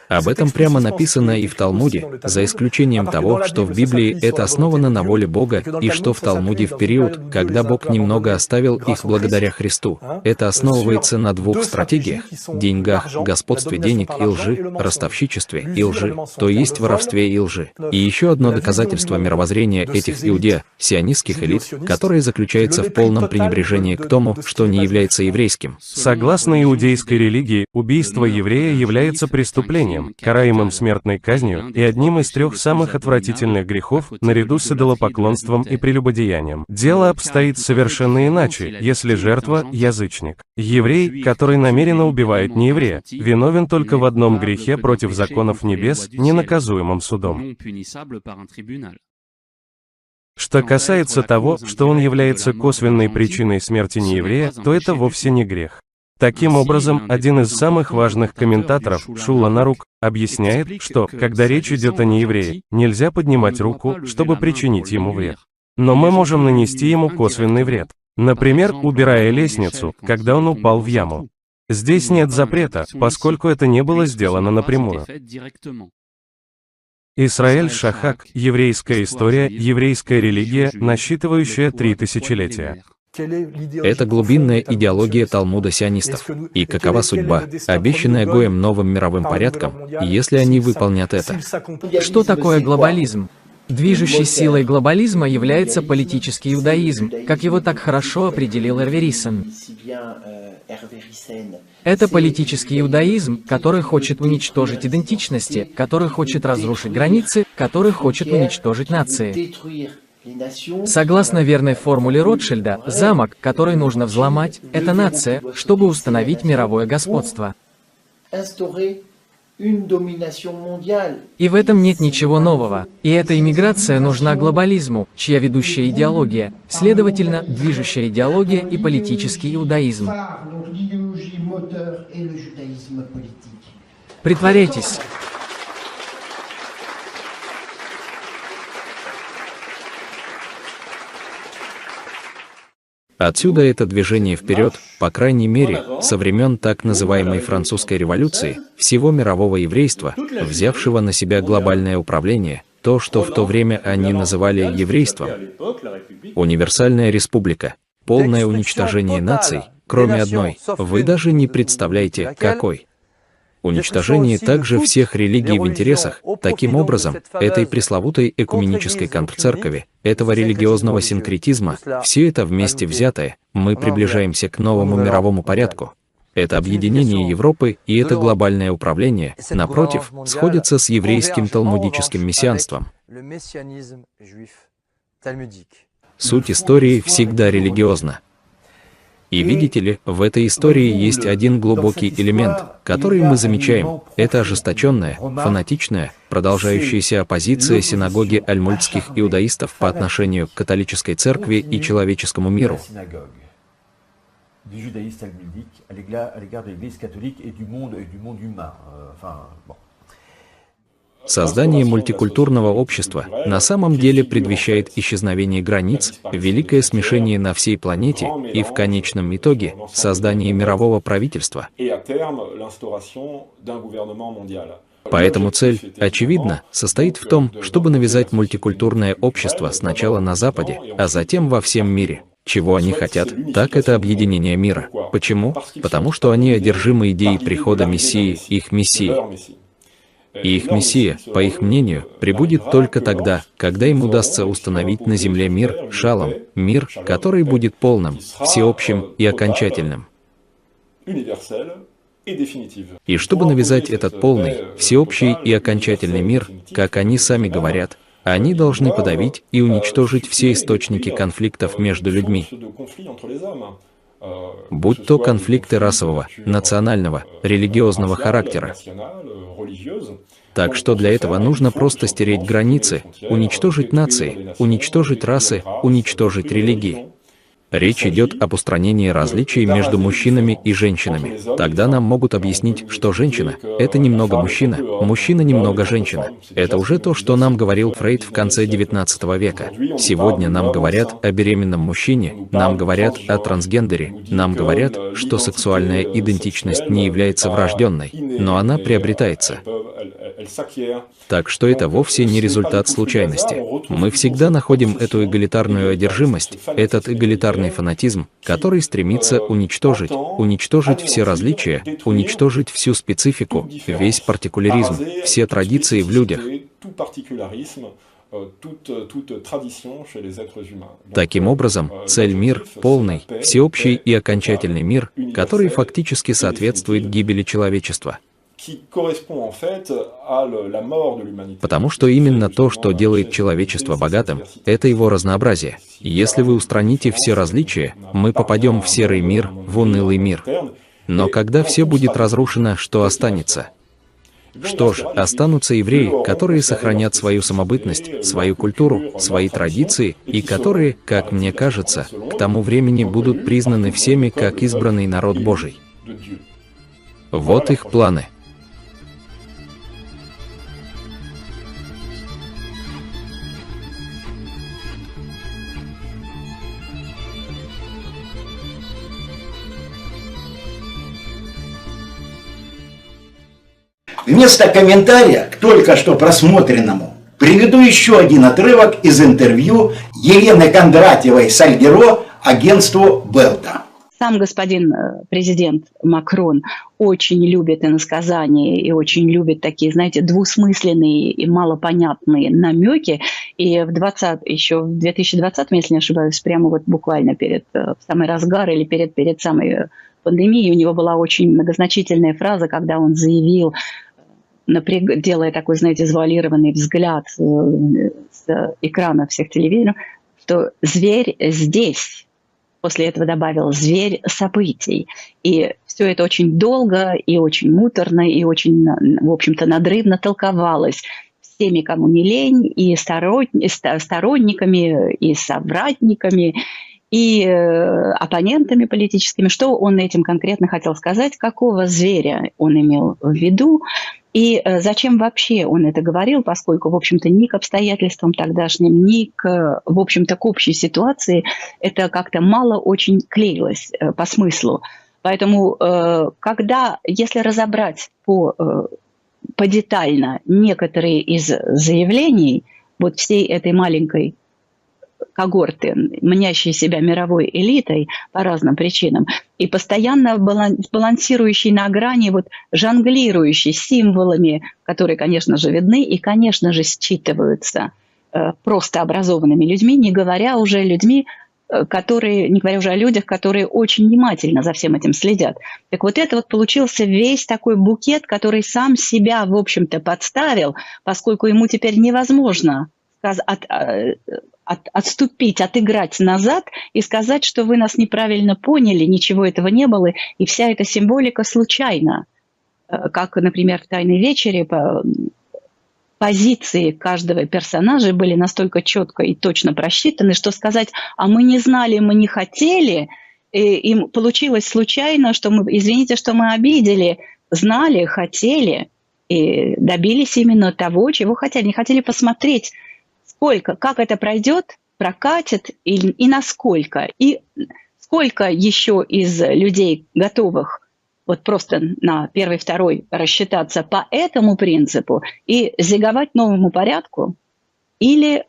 Об этом прямо написано и в Талмуде, за исключением того, что в Библии это основано на воле Бога, и что в Талмуде в период, когда Бог немного оставил их благодаря Христу. Это основывается на двух стратегиях – деньгах, господстве денег и лжи, ростовщичестве и лжи, то есть воровстве и лжи. И еще одно доказательство мировоззрения этих сионистских элит, которое заключается в полном пренебрежении к тому, что не является еврейским. Согласно иудейской религии, убийство еврея является преступлением, караемым смертной казнью и одним из 3 самых отвратительных грехов, наряду с идолопоклонством и прелюбодеянием. Дело обстоит совершенно иначе, если жертва – язычник. Еврей, который намеренно убивает нееврея, виновен только в одном грехе против законов небес, ненаказуемым судом. Что касается того, что он является косвенной причиной смерти нееврея, то это вовсе не грех. Таким образом, один из самых важных комментаторов, Шулан Арух, объясняет, что, когда речь идет о нееврее, нельзя поднимать руку, чтобы причинить ему вред. Но мы можем нанести ему косвенный вред. Например, убирая лестницу, когда он упал в яму. Здесь нет запрета, поскольку это не было сделано напрямую. Исраэль Шахак, еврейская история, еврейская религия, насчитывающая 3 тысячелетия. Это глубинная идеология Талмуда сионистов. И какова судьба, обещанная Гоем новым мировым порядком, если они выполнят это? Что такое глобализм? Движущей силой глобализма является политический иудаизм, как его так хорошо определил Эрверисон. Это политический иудаизм, который хочет уничтожить идентичности, который хочет разрушить границы, который хочет уничтожить нации. Согласно верной формуле Ротшильда, замок, который нужно взломать, это нация, чтобы установить мировое господство. И в этом нет ничего нового. И эта иммиграция нужна глобализму, чья ведущая идеология, следовательно, движущая идеология и политический иудаизм. Притворяйтесь. Отсюда это движение вперед, по крайней мере, со времен так называемой французской революции, всего мирового еврейства, взявшего на себя глобальное управление, то, что в то время они называли еврейством. Универсальная республика, полное уничтожение наций, кроме одной, вы даже не представляете, какой. Уничтожение также всех религий в интересах, таким образом, этой пресловутой экуменической контрцеркови, этого религиозного синкретизма, все это вместе взятое, мы приближаемся к новому мировому порядку. Это объединение Европы и это глобальное управление, напротив, сходятся с еврейским талмудическим мессианством. Суть истории всегда религиозна. И видите ли, в этой истории есть один глубокий элемент, который мы замечаем. Это ожесточенная, фанатичная, продолжающаяся оппозиция синагоги альмульдских иудаистов по отношению к католической церкви и человеческому миру. Создание мультикультурного общества на самом деле предвещает исчезновение границ, великое смешение на всей планете и, в конечном итоге, создание мирового правительства. Поэтому цель, очевидно, состоит в том, чтобы навязать мультикультурное общество сначала на Западе, а затем во всем мире. Чего они хотят, так это объединение мира. Почему? Потому что они одержимы идеей прихода Мессии, их Мессии. И их Мессия, по их мнению, прибудет только тогда, когда им удастся установить на земле мир, шалом, мир, который будет полным, всеобщим и окончательным. И чтобы навязать этот полный, всеобщий и окончательный мир, как они сами говорят, они должны подавить и уничтожить все источники конфликтов между людьми. будь то конфликты расового, национального, религиозного характера. Так что для этого нужно просто стереть границы, уничтожить нации, уничтожить расы, уничтожить религии. Речь идет об устранении различий между мужчинами и женщинами. Тогда нам могут объяснить, что женщина — это немного мужчина, мужчина немного женщина. Это уже то, что нам говорил Фрейд в конце XIX века. Сегодня нам говорят о беременном мужчине, нам говорят о трансгендере, нам говорят, что сексуальная идентичность не является врожденной, но она приобретается. Так что это вовсе не результат случайности. Мы всегда находим эту эгалитарную одержимость, этот эгалитарный фанатизм, который стремится уничтожить все различия, уничтожить всю специфику, весь партикуляризм, все традиции в людях. Таким образом, цель — мир, полный, всеобщий и окончательный мир, который фактически соответствует гибели человечества. Потому что именно то, что делает человечество богатым, это его разнообразие. Если вы устраните все различия, мы попадем в серый мир, в унылый мир. Но когда все будет разрушено, что останется? Что ж, останутся евреи, которые сохранят свою самобытность, свою культуру, свои традиции, и которые, как мне кажется, к тому времени будут признаны всеми как избранный народ Божий. Вот их планы. Вместо комментария к только что просмотренному приведу еще один отрывок из интервью Елены Кондратьевой-Сальгеро агентству Белта. Сам господин президент Макрон очень любит иносказания и очень любит такие, знаете, двусмысленные и малопонятные намеки. И еще в 2020, если не ошибаюсь, прямо вот буквально перед самый разгар или перед самой пандемией, у него была очень многозначительная фраза, когда он заявил, делая такой, знаете, завуалированный взгляд с экрана всех телевизоров, что «зверь здесь». После этого добавил «зверь событий». И все это очень долго и очень муторно, и очень, в общем-то, надрывно толковалось всеми, кому не лень, и сторонниками, и совратниками, и оппонентами политическими. Что он этим конкретно хотел сказать, какого зверя он имел в виду, и зачем вообще он это говорил, поскольку, в общем-то, ни к обстоятельствам тогдашним, ни к, в общем-то, к общей ситуации это как-то мало очень клеилось по смыслу. Поэтому, если разобрать подетально некоторые из заявлений вот всей этой маленькой когорты, мнящей себя мировой элитой по разным причинам, и постоянно балансирующей на грани, вот жонглирующей символами, которые, конечно же, видны и, конечно же, считываются просто образованными людьми, не говоря уже о людях, которые очень внимательно за всем этим следят. Так вот это вот получился весь такой букет, который сам себя, в общем-то, подставил, поскольку ему теперь невозможно отступить, отыграть назад и сказать, что вы нас неправильно поняли, ничего этого не было, и вся эта символика случайна. Как, например, в «Тайной вечере» позиции каждого персонажа были настолько четко и точно просчитаны, что сказать «а мы не знали, мы не хотели», и получилось случайно, что мы, извините, что мы обидели, знали, хотели и добились именно того, чего хотели. Не хотели посмотреть, как это пройдет, прокатит и насколько. И сколько еще из людей готовых вот просто на первый, второй рассчитаться по этому принципу и зиговать новому порядку, или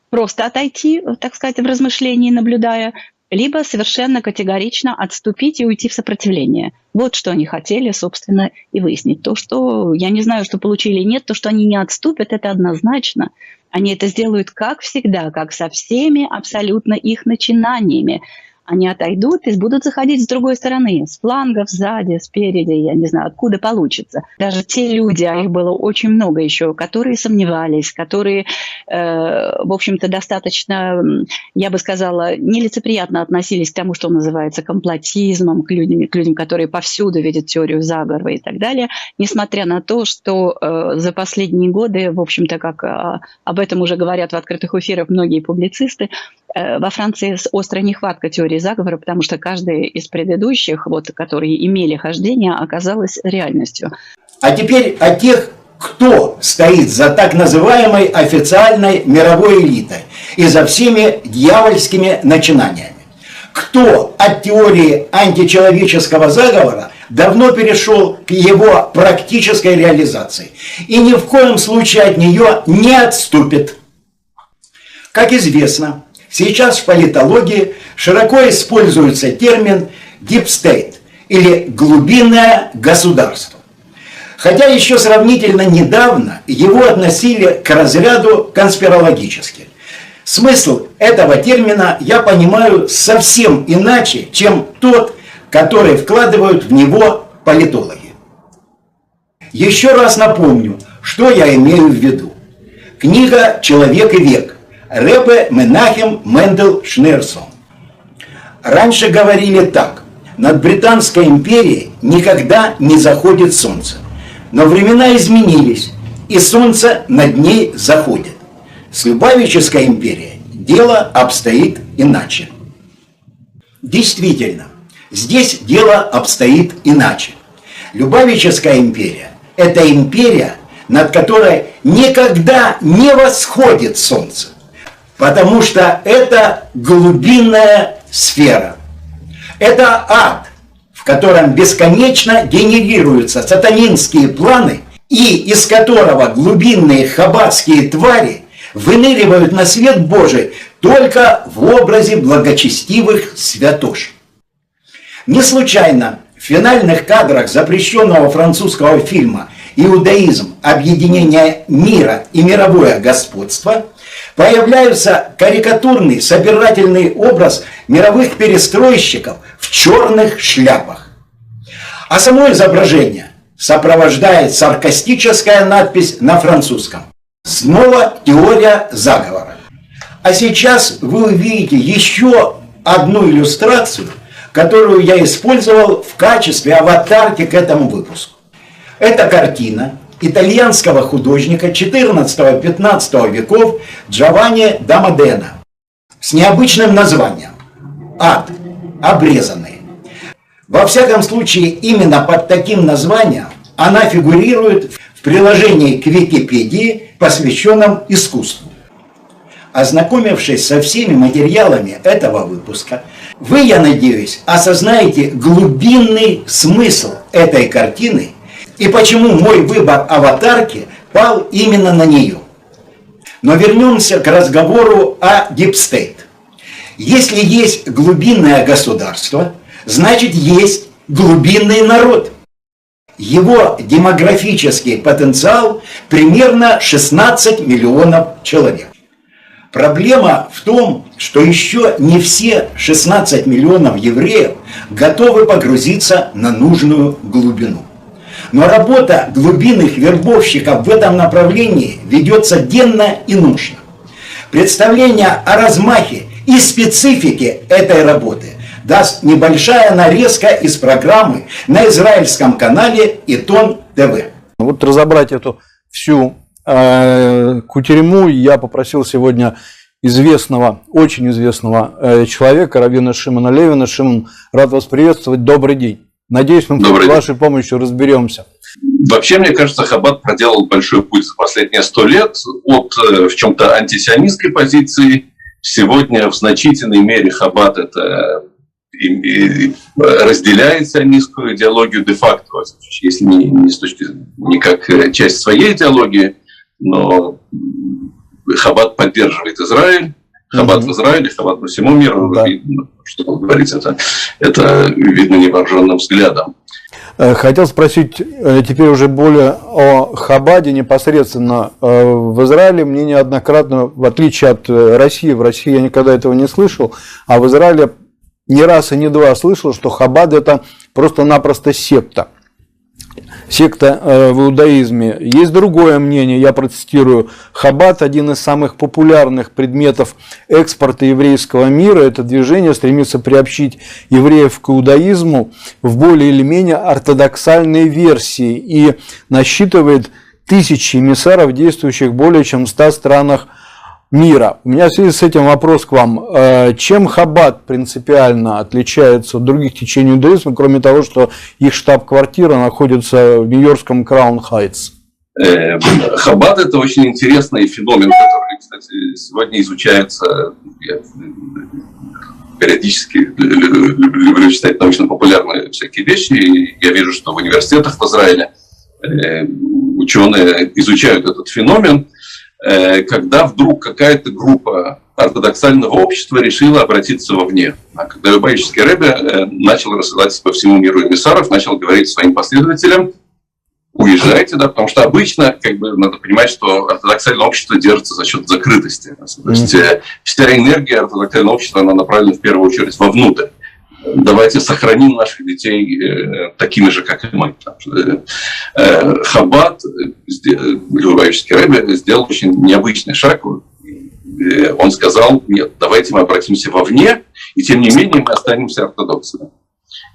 просто отойти, так сказать, в размышлении, наблюдая, либо совершенно категорично отступить и уйти в сопротивление. Вот что они хотели, собственно, и выяснить. То, что, я не знаю, что получили или нет, то, что они не отступят, это однозначно. Они это сделают, как всегда, как со всеми абсолютно их начинаниями. они отойдут и будут заходить с другой стороны, с флангов, сзади, спереди, я не знаю, откуда получится. Даже те люди, а их было очень много еще, которые сомневались, которые, в общем-то, достаточно, я бы сказала, нелицеприятно относились к тому, что называется комплотизмом, к людям, которые повсюду видят теорию заговора и так далее, несмотря на то, что за последние годы, в общем-то, как об этом уже говорят в открытых эфирах многие публицисты, во Франции острая нехватка теории заговора, потому что каждая из предыдущих, вот, которые имели хождение, оказалась реальностью. А теперь о тех, кто стоит за так называемой официальной мировой элитой и за всеми дьявольскими начинаниями. Кто от теории античеловеческого заговора давно перешел к его практической реализации и ни в коем случае от нее не отступит. Как известно, сейчас в политологии широко используется термин «deep state» или «глубинное государство». Хотя еще сравнительно недавно его относили к разряду конспирологических. Смысл этого термина я понимаю совсем иначе, чем тот, который вкладывают в него политологи. Еще раз напомню, что я имею в виду. Книга «Человек и век». Ребе Менахем Мендел Шнейрсон. Раньше говорили так: над Британской империей никогда не заходит солнце. Но времена изменились, и солнце над ней заходит. С Любавической империей дело обстоит иначе. Действительно, здесь дело обстоит иначе. Любавическая империя – это империя, над которой никогда не восходит солнце. Потому что это глубинная сфера. Это ад, в котором бесконечно генерируются сатанинские планы, и из которого глубинные хаббатские твари выныривают на свет Божий только в образе благочестивых святош. Не случайно в финальных кадрах запрещенного французского фильма «Иудаизм. Объединение мира и мировое господство» появляется карикатурный собирательный образ мировых перестройщиков в черных шляпах. А само изображение сопровождает саркастическая надпись на французском: «Снова теория заговора». А сейчас вы увидите еще одну иллюстрацию, которую я использовал в качестве аватарки к этому выпуску. Это картина итальянского художника XIV-XV веков Джованни да Модена с необычным названием «Ад. Обрезанные». Во всяком случае, именно под таким названием она фигурирует в приложении к Википедии, посвященном искусству. Ознакомившись со всеми материалами этого выпуска, вы, я надеюсь, осознаете глубинный смысл этой картины и почему мой выбор аватарки пал именно на нее. Но вернемся к разговору о Deep State. Если есть глубинное государство, значит есть глубинный народ. Его демографический потенциал примерно 16 миллионов человек. Проблема в том, что еще не все 16 миллионов евреев готовы погрузиться на нужную глубину. Но работа глубинных вербовщиков в этом направлении ведется денно и ночно. Представление о размахе и специфике этой работы даст небольшая нарезка из программы на израильском канале Итон ТВ. Вот разобрать эту всю кутерьму я попросил сегодня известного, очень известного человека, раввина Шимона Левина. Шимон, рад вас приветствовать. Добрый день. Надеюсь, мы с вашей помощью разберемся. Вообще, мне кажется, Хаббат проделал большой путь за последние 100 лет от в чем-то антисионистской позиции. Сегодня в значительной мере Хаббат это разделяет сионистскую идеологию де-факто, если не с точки не как часть своей идеологии, но Хаббат поддерживает Израиль. Хаббат в Израиле, Хаббат по всему миру, да. Что говорить, это видно невооруженным взглядом. Хотел спросить теперь уже более о Хаббаде непосредственно в Израиле. Мне неоднократно, в отличие от России, в России я никогда этого не слышал, а в Израиле не раз и не два слышал, что Хаббат – это просто-напросто секта. Секта в иудаизме. Есть другое мнение, я процитирую. Хаббат – один из самых популярных предметов экспорта еврейского мира. Это движение стремится приобщить евреев к иудаизму в более или менее ортодоксальной версии и насчитывает тысячи эмиссаров, действующих в более чем 100 странах мира. У меня в связи с этим вопрос к вам. Чем Хаббат принципиально отличается от других течений иудаизма, кроме того, что их штаб-квартира находится в нью-йоркском Краун-Хайтс? Хаббат – это очень интересный феномен, который, кстати, сегодня изучается. Я периодически люблю читать научно-популярные всякие вещи, и я вижу, что в университетах в Израиле ученые изучают этот феномен, когда вдруг какая-то группа ортодоксального общества решила обратиться вовне. А когда Любавический Ребе начал рассылать по всему миру эмиссаров, начал говорить своим последователям: уезжайте, да, потому что обычно, надо понимать, что ортодоксальное общество держится за счет закрытости. То есть вся энергия ортодоксального общества, она направлена в первую очередь вовнутрь. Давайте сохраним наших детей такими же, как и мы. Хаббат, Любавический Ребе, сделал очень необычный шаг. Он сказал: нет, давайте мы обратимся вовне, и тем не менее мы останемся ортодоксами.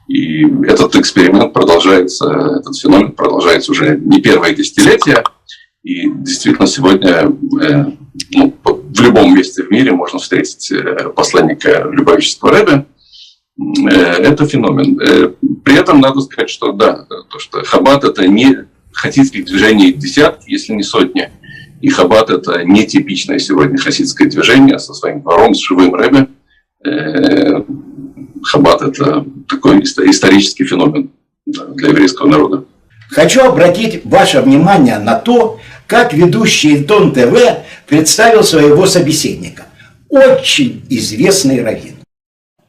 И этот эксперимент продолжается, этот феномен продолжается уже не первое десятилетие. И действительно сегодня в любом месте в мире можно встретить посланника Любавического Ребе. Это феномен. При этом надо сказать, что да, то, что Хаббат – это не хасидских движений десятки, если не сотни. И Хаббат – это не типичное сегодня хасидское движение со своим двором, с живым Ребе. Хаббат – это такой исторический феномен для еврейского народа. Хочу обратить ваше внимание на то, как ведущий Илтон ТВ представил своего собеседника. Очень известный раввин.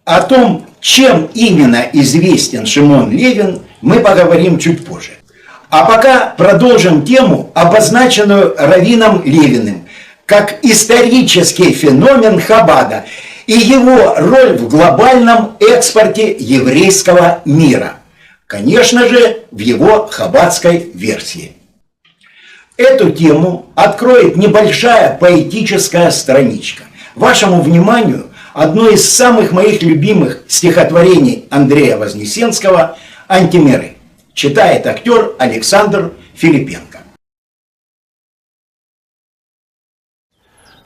О том, чем именно известен Шимон Левин, мы поговорим чуть позже. А пока продолжим тему, обозначенную раввином Левиным, как исторический феномен Хаббата и его роль в глобальном экспорте еврейского мира. Конечно же, в его хаббатской версии. Эту тему откроет небольшая поэтическая страничка. Вашему вниманию одно из самых моих любимых стихотворений Андрея Вознесенского «Антимиры». Читает актер Александр Филипенко.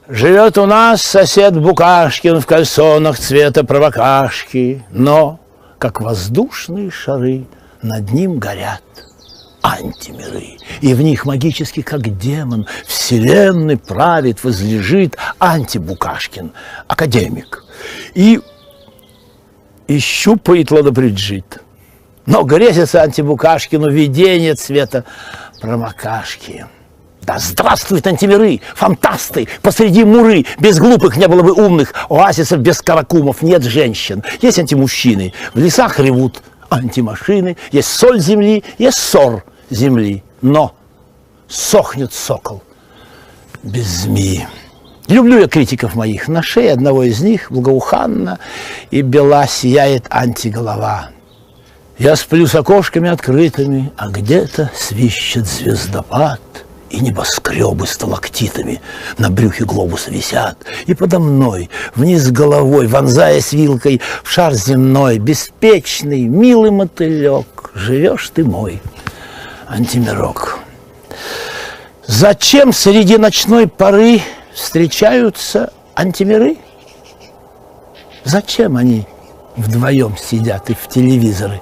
Живет у нас сосед Букашкин в кальсонах цвета провокашки, но, как воздушные шары, над ним горят антимиры. И в них магически, как демон, вселенной правит, возлежит антибукашкин, академик. И щупает ладобриджит. Но грезится антибукашкину видение цвета промокашки. Да здравствуют антимиры, фантасты, посреди муры, без глупых не было бы умных, оазисов без каракумов нет женщин, есть антимужчины, в лесах ревут антимашины, есть соль земли, есть ссор земли, но сохнет сокол без змеи. Люблю я критиков моих, на шее одного из них благоуханно и бела сияет антиголова. Я сплю с окошками открытыми, а где-то свищет звездопад, и небоскребы сталактитами на брюхе глобуса висят, и подо мной, вниз головой, вонзаясь вилкой в шар земной, беспечный, милый мотылек, живешь ты мой, антимирок. Зачем среди ночной поры встречаются антимиры? Зачем они вдвоем сидят и в телевизоры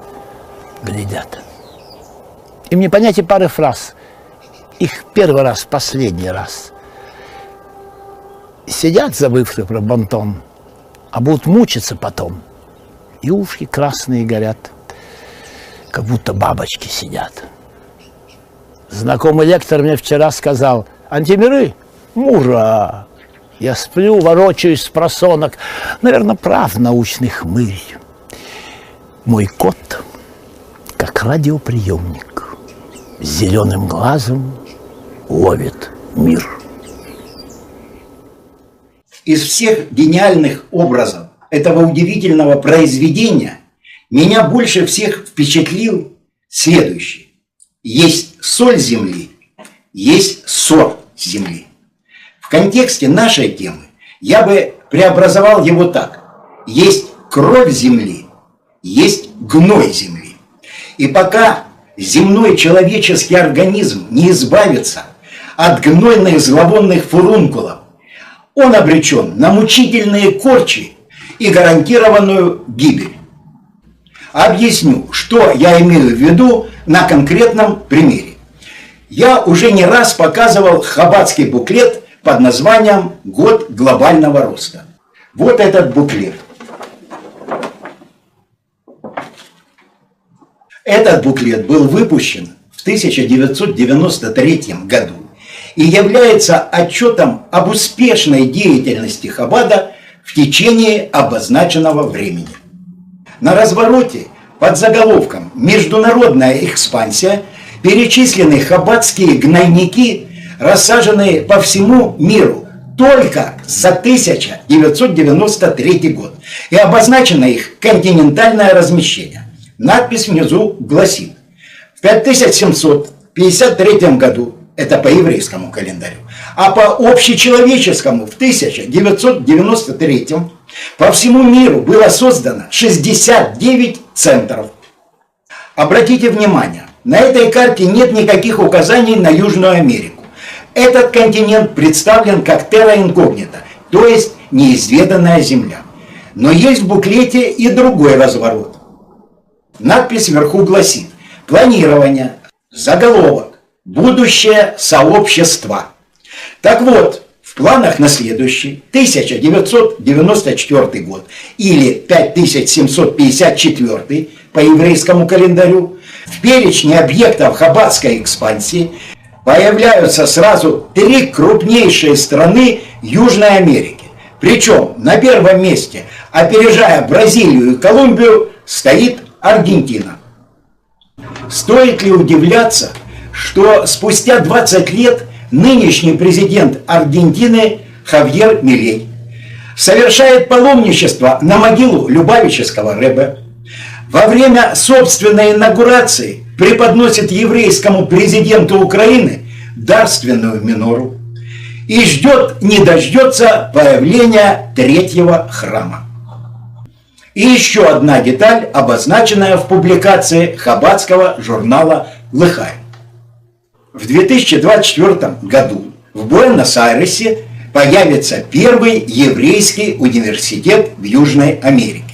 глядят? Им не понять и пары фраз. Их первый раз, последний раз. Сидят, забывшие про бонтон, а будут мучиться потом. И ушки красные горят, как будто бабочки сидят. Знакомый лектор мне вчера сказал: антимиры, мура. Я сплю, ворочаюсь с просонок. Наверное, прав научный хмырь. Мой кот, как радиоприемник, зеленым глазом ловит мир. Из всех гениальных образов этого удивительного произведения меня больше всех впечатлил следующий. Есть соль земли, есть сор земли. В контексте нашей темы я бы преобразовал его так. Есть кровь земли, есть гной земли. И пока земной человеческий организм не избавится от гнойных зловонных фурункулов, он обречен на мучительные корчи и гарантированную гибель. Объясню, что я имею в виду на конкретном примере. Я уже не раз показывал хаббатский буклет под названием «Год глобального роста». Вот этот буклет. Этот буклет был выпущен в 1993 году и является отчетом об успешной деятельности Хаббата в течение обозначенного времени. На развороте под заголовком «Международная экспансия» перечислены хаббатские гнойники, рассаженные по всему миру только за 1993 год, и обозначено их континентальное размещение. Надпись внизу гласит: в 5753 году, это по еврейскому календарю, а по общечеловеческому в 1993 по всему миру было создано 69 центров. Обратите внимание, на этой карте нет никаких указаний на Южную Америку. Этот континент представлен как терра инкогнита, то есть неизведанная земля. Но есть в буклете и другой разворот. Надпись вверху гласит: планирование, заголовок, будущее сообщества. Так вот, в планах на следующий 1994 год или 5754 по еврейскому календарю в перечне объектов хаббатской экспансии появляются сразу 3 крупнейшие страны Южной Америки. Причем на первом месте, опережая Бразилию и Колумбию, стоит Аргентина. Стоит ли удивляться, что спустя 20 лет нынешний президент Аргентины Хавьер Милей совершает паломничество на могилу Любавического рэбе, во время собственной инаугурации преподносит еврейскому президенту Украины дарственную минору и ждет, не дождется появления 3-го храма. И еще одна деталь, обозначенная в публикации хаббатского журнала «Лыхай». В 2024 году в Буэнос-Айресе появится первый еврейский университет в Южной Америке.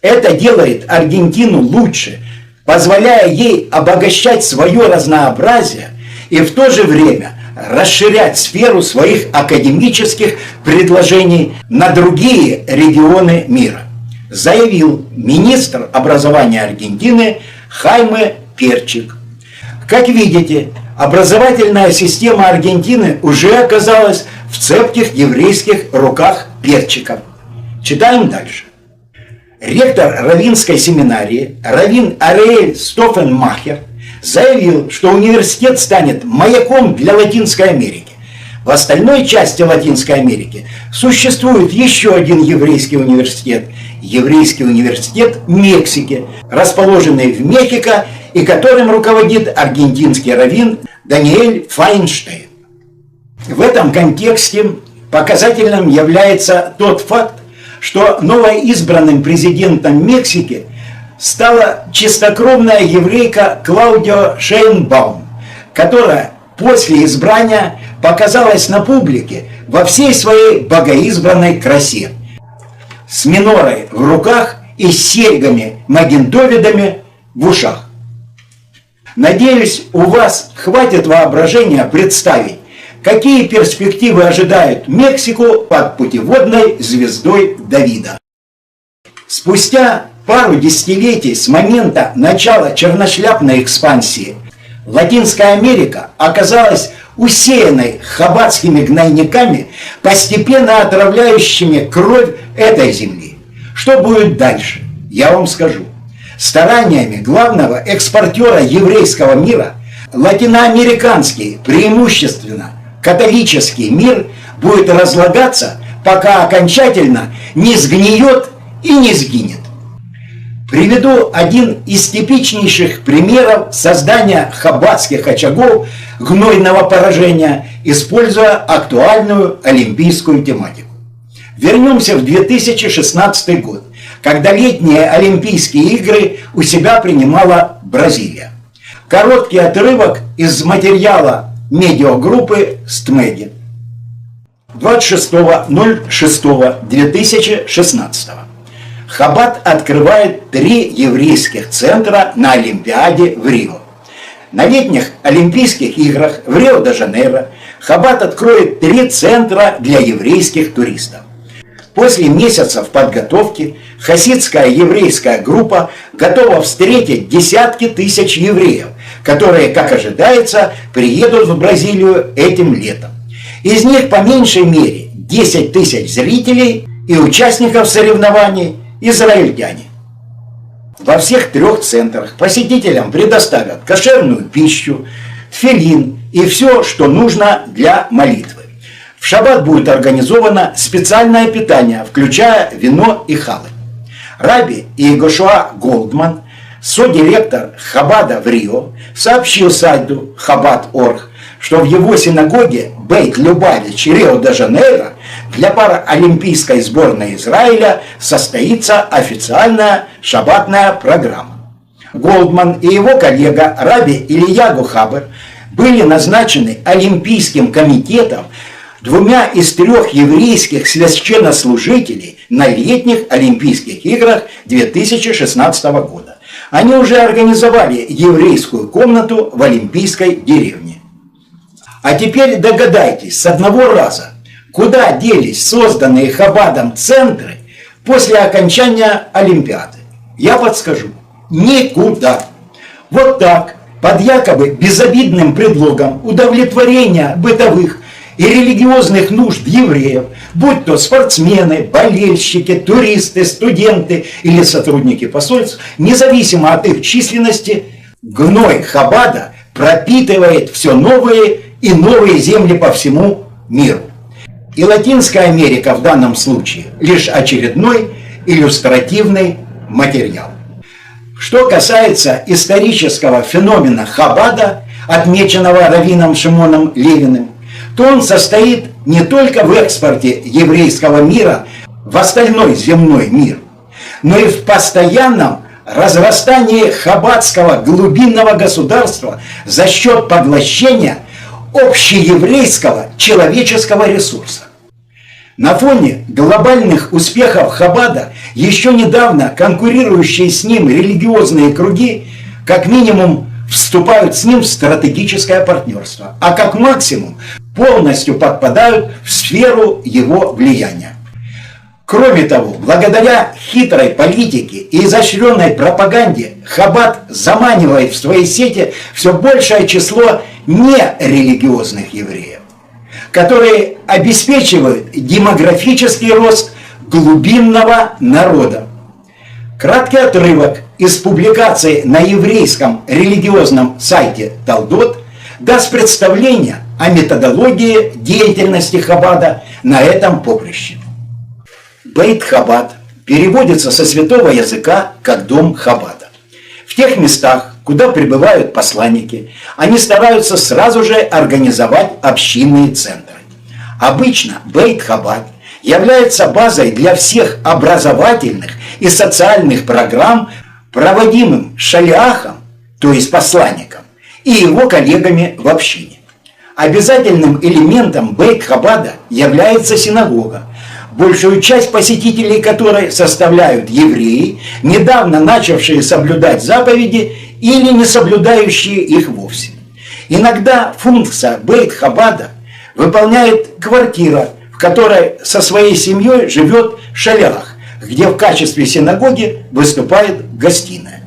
Это делает Аргентину лучше, позволяя ей обогащать свое разнообразие и в то же время расширять сферу своих академических предложений на другие регионы мира, заявил министр образования Аргентины Хайме Перчик. Как видите, образовательная система Аргентины уже оказалась в цепких еврейских руках Перчиков. Читаем дальше. Ректор Равинской семинарии раввин Ариэль Стофенмахер заявил, что университет станет маяком для Латинской Америки. В остальной части Латинской Америки существует еще один еврейский университет Мексики, расположенный в Мехико и которым руководит аргентинский раввин Даниэль Файнштейн. В этом контексте показательным является тот факт, что новоизбранным президентом Мексики стала чистокровная еврейка Клаудио Шейнбаум, которая после избрания показалась на публике во всей своей богоизбранной красе, с минорой в руках и с серьгами Маген-Довидами в ушах. Надеюсь, у вас хватит воображения представить, какие перспективы ожидают Мексику под путеводной звездой Давида. Спустя пару десятилетий с момента начала черношляпной экспансии Латинская Америка оказалась усеянной хаббатскими гнойниками, постепенно отравляющими кровь этой земли. Что будет дальше, я вам скажу. Стараниями главного экспортера еврейского мира латиноамериканский, преимущественно католический мир будет разлагаться пока окончательно не сгниет и не сгинет. Приведу один из типичнейших примеров создания хаббатских очагов гнойного поражения, используя актуальную олимпийскую тематику. Вернемся в 2016 год, когда летние Олимпийские игры у себя принимала Бразилия. Короткий отрывок из материала медиагруппы «Стмеди» 26.06.2016. Хаббат открывает 3 еврейских центра на Олимпиаде в Рио. На летних Олимпийских играх в Рио-де-Жанейро Хаббат откроет 3 центра для еврейских туристов. После месяцев подготовки хасидская еврейская группа готова встретить десятки тысяч евреев, которые, как ожидается, приедут в Бразилию этим летом. Из них по меньшей мере 10 тысяч зрителей и участников соревнований израильтяне. Во всех 3 центрах посетителям предоставят кошерную пищу, тфилин и все, что нужно для молитвы. В шаббат будет организовано специальное питание, включая вино и халы. Раби Иегошуа Голдман, содиректор Хаббада в Рио, сообщил сайту Хаббат.орг, что в его синагоге Бейт-Любавич, Рио-де-Жанейро, для паралимпийской сборной Израиля состоится официальная шаббатная программа. Голдман и его коллега Раби Ильягу Хабер были назначены Олимпийским комитетом 2 из 3 еврейских священнослужителей на летних Олимпийских играх 2016 года. Они уже организовали еврейскую комнату в Олимпийской деревне. А теперь догадайтесь с одного раза, куда делись созданные Хаббадом центры после окончания Олимпиады. Я подскажу. Никуда. Вот так, под якобы безобидным предлогом удовлетворения бытовых и религиозных нужд евреев, будь то спортсмены, болельщики, туристы, студенты или сотрудники посольств, независимо от их численности, гной Хаббада пропитывает все новые и новые земли по всему миру. И Латинская Америка в данном случае лишь очередной иллюстративный материал. Что касается исторического феномена Хаббада, отмеченного раввином Шимоном Левиным, то он состоит не только в экспорте еврейского мира в остальной земной мир, но и в постоянном разрастании хаббатского глубинного государства за счет поглощения общееврейского человеческого ресурса. На фоне глобальных успехов Хаббада еще недавно конкурирующие с ним религиозные круги как минимум вступают с ним в стратегическое партнерство, а как максимум полностью подпадают в сферу его влияния. Кроме того, благодаря хитрой политике и изощренной пропаганде Хаббат заманивает в свои сети все большее число нерелигиозных евреев, которые обеспечивают демографический рост глубинного народа. Краткий отрывок из публикации на еврейском религиозном сайте Талдот даст представление о методологии деятельности Хаббада на этом поприще. Бейт-Хаббад переводится со святого языка как «дом Хаббада». В тех местах, куда прибывают посланники, они стараются сразу же организовать общинные центры. Обычно Бейт-Хаббад является базой для всех образовательных и социальных программ, проводимым шалиахом, то есть посланником, и его коллегами в общине. Обязательным элементом Бейт-Хаббада является синагога, большую часть посетителей которой составляют евреи, недавно начавшие соблюдать заповеди или не соблюдающие их вовсе. Иногда функция Бейт-Хаббада выполняет квартира, в которой со своей семьей живет шалиах, где в качестве синагоги выступает гостиная.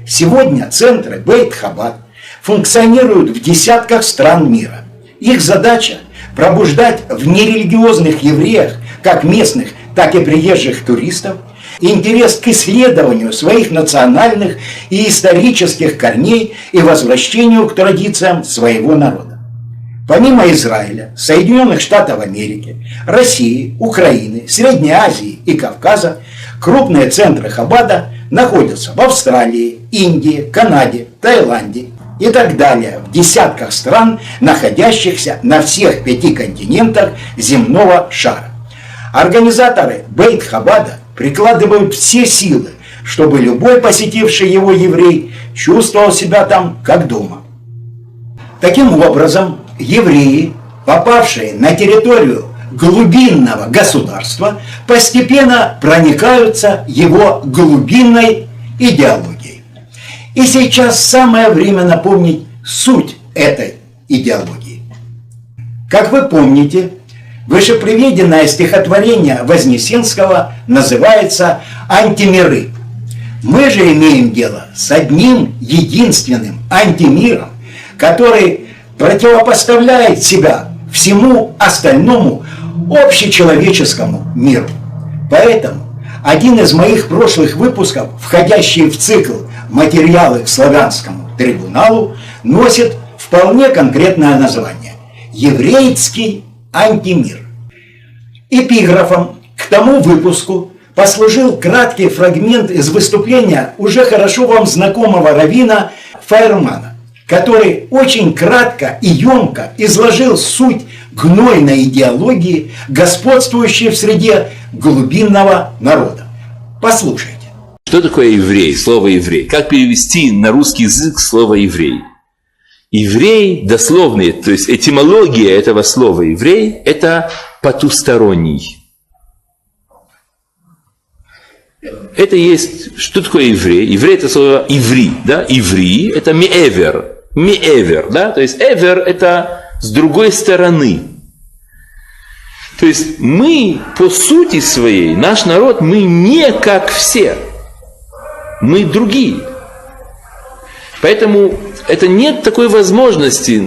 Сегодня центры Бейт-Хаббад функционируют в десятках стран мира. Их задача – пробуждать в нерелигиозных евреях, как местных, так и приезжих туристов, интерес к исследованию своих национальных и исторических корней и возвращению к традициям своего народа. Помимо Израиля, Соединенных Штатов Америки, России, Украины, Средней Азии и Кавказа, крупные центры Хаббада находятся в Австралии, Индии, Канаде, Таиланде и так далее, в десятках стран, находящихся на всех 5 континентах земного шара. Организаторы Бейт Хаббада прикладывают все силы, чтобы любой посетивший его еврей чувствовал себя там как дома. Таким образом, евреи, попавшие на территорию глубинного государства, постепенно проникаются его глубинной идеологией. И сейчас самое время напомнить суть этой идеологии. Как вы помните, вышеприведенное стихотворение Вознесенского называется «Антимиры». Мы же имеем дело с одним единственным антимиром, который противопоставляет себя всему остальному общечеловеческому миру. Поэтому один из моих прошлых выпусков, входящий в цикл «Материалы к славянскому трибуналу», носит вполне конкретное название «Еврейский антимир». Эпиграфом к тому выпуску послужил краткий фрагмент из выступления уже хорошо вам знакомого раввина Фейермана, который очень кратко и емко изложил суть гнойной идеологии, господствующей в среде глубинного народа. Послушайте. Что такое еврей, слово еврей? Как перевести на русский язык слово еврей? Еврей дословный, то есть этимология этого слова еврей – это потусторонний. Это есть, что такое еврей? Еврей – это слово иври, да? Иври – это миэвер, да? То есть эвер – это с другой стороны. То есть мы по сути своей, наш народ, мы не как все, мы другие. Поэтому это нет такой возможности,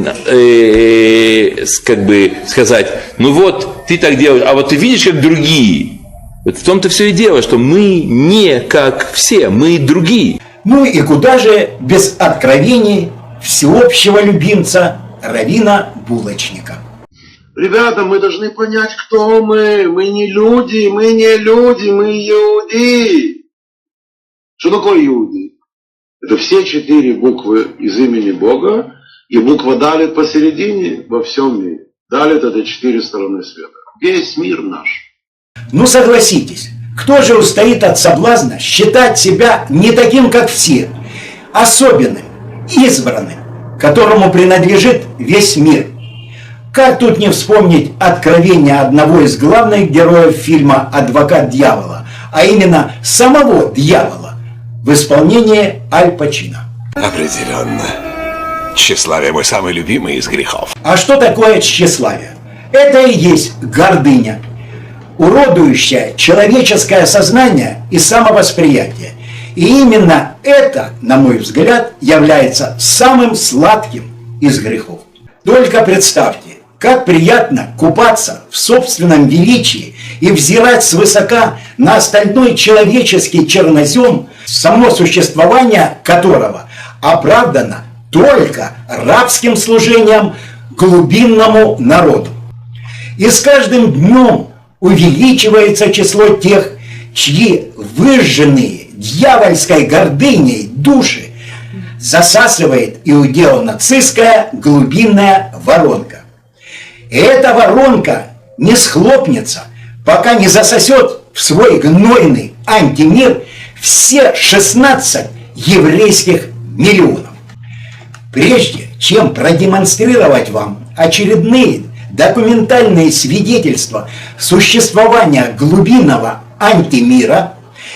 как бы сказать, ну вот ты так делаешь, а вот ты видишь, как другие. Вот в том-то все и дело, что мы не как все, мы другие. Ну и куда же без откровений всеобщего любимца раввина Булочника. Ребята, мы должны понять, кто мы. Мы не люди, мы иуды. Что такое иуды? Это все 4 буквы из имени Бога и буква Далет посередине во всем мире. Далет – это 4 стороны света. Весь мир наш. Ну согласитесь, кто же устоит от соблазна считать себя не таким, как все, особенным, избранным, которому принадлежит весь мир? Как тут не вспомнить откровение одного из главных героев фильма «Адвокат дьявола», а именно самого дьявола в исполнении Аль Пачино? Определенно. Тщеславие мой самый любимый из грехов. А что такое тщеславие? Это и есть гордыня, уродующая человеческое сознание и самовосприятие. И именно это, на мой взгляд, является самым сладким из грехов. Только представьте, как приятно купаться в собственном величии и взирать свысока на остальной человеческий чернозем, само существование которого оправдано только рабским служением глубинному народу. И с каждым днем увеличивается число тех, чьи выжженные дьявольской гордыней души засасывает иудео-нацистская глубинная воронка. И эта воронка не схлопнется, пока не засосет в свой гнойный антимир все 16 еврейских миллионов. Прежде чем продемонстрировать вам очередные документальные свидетельства существования глубинного антимира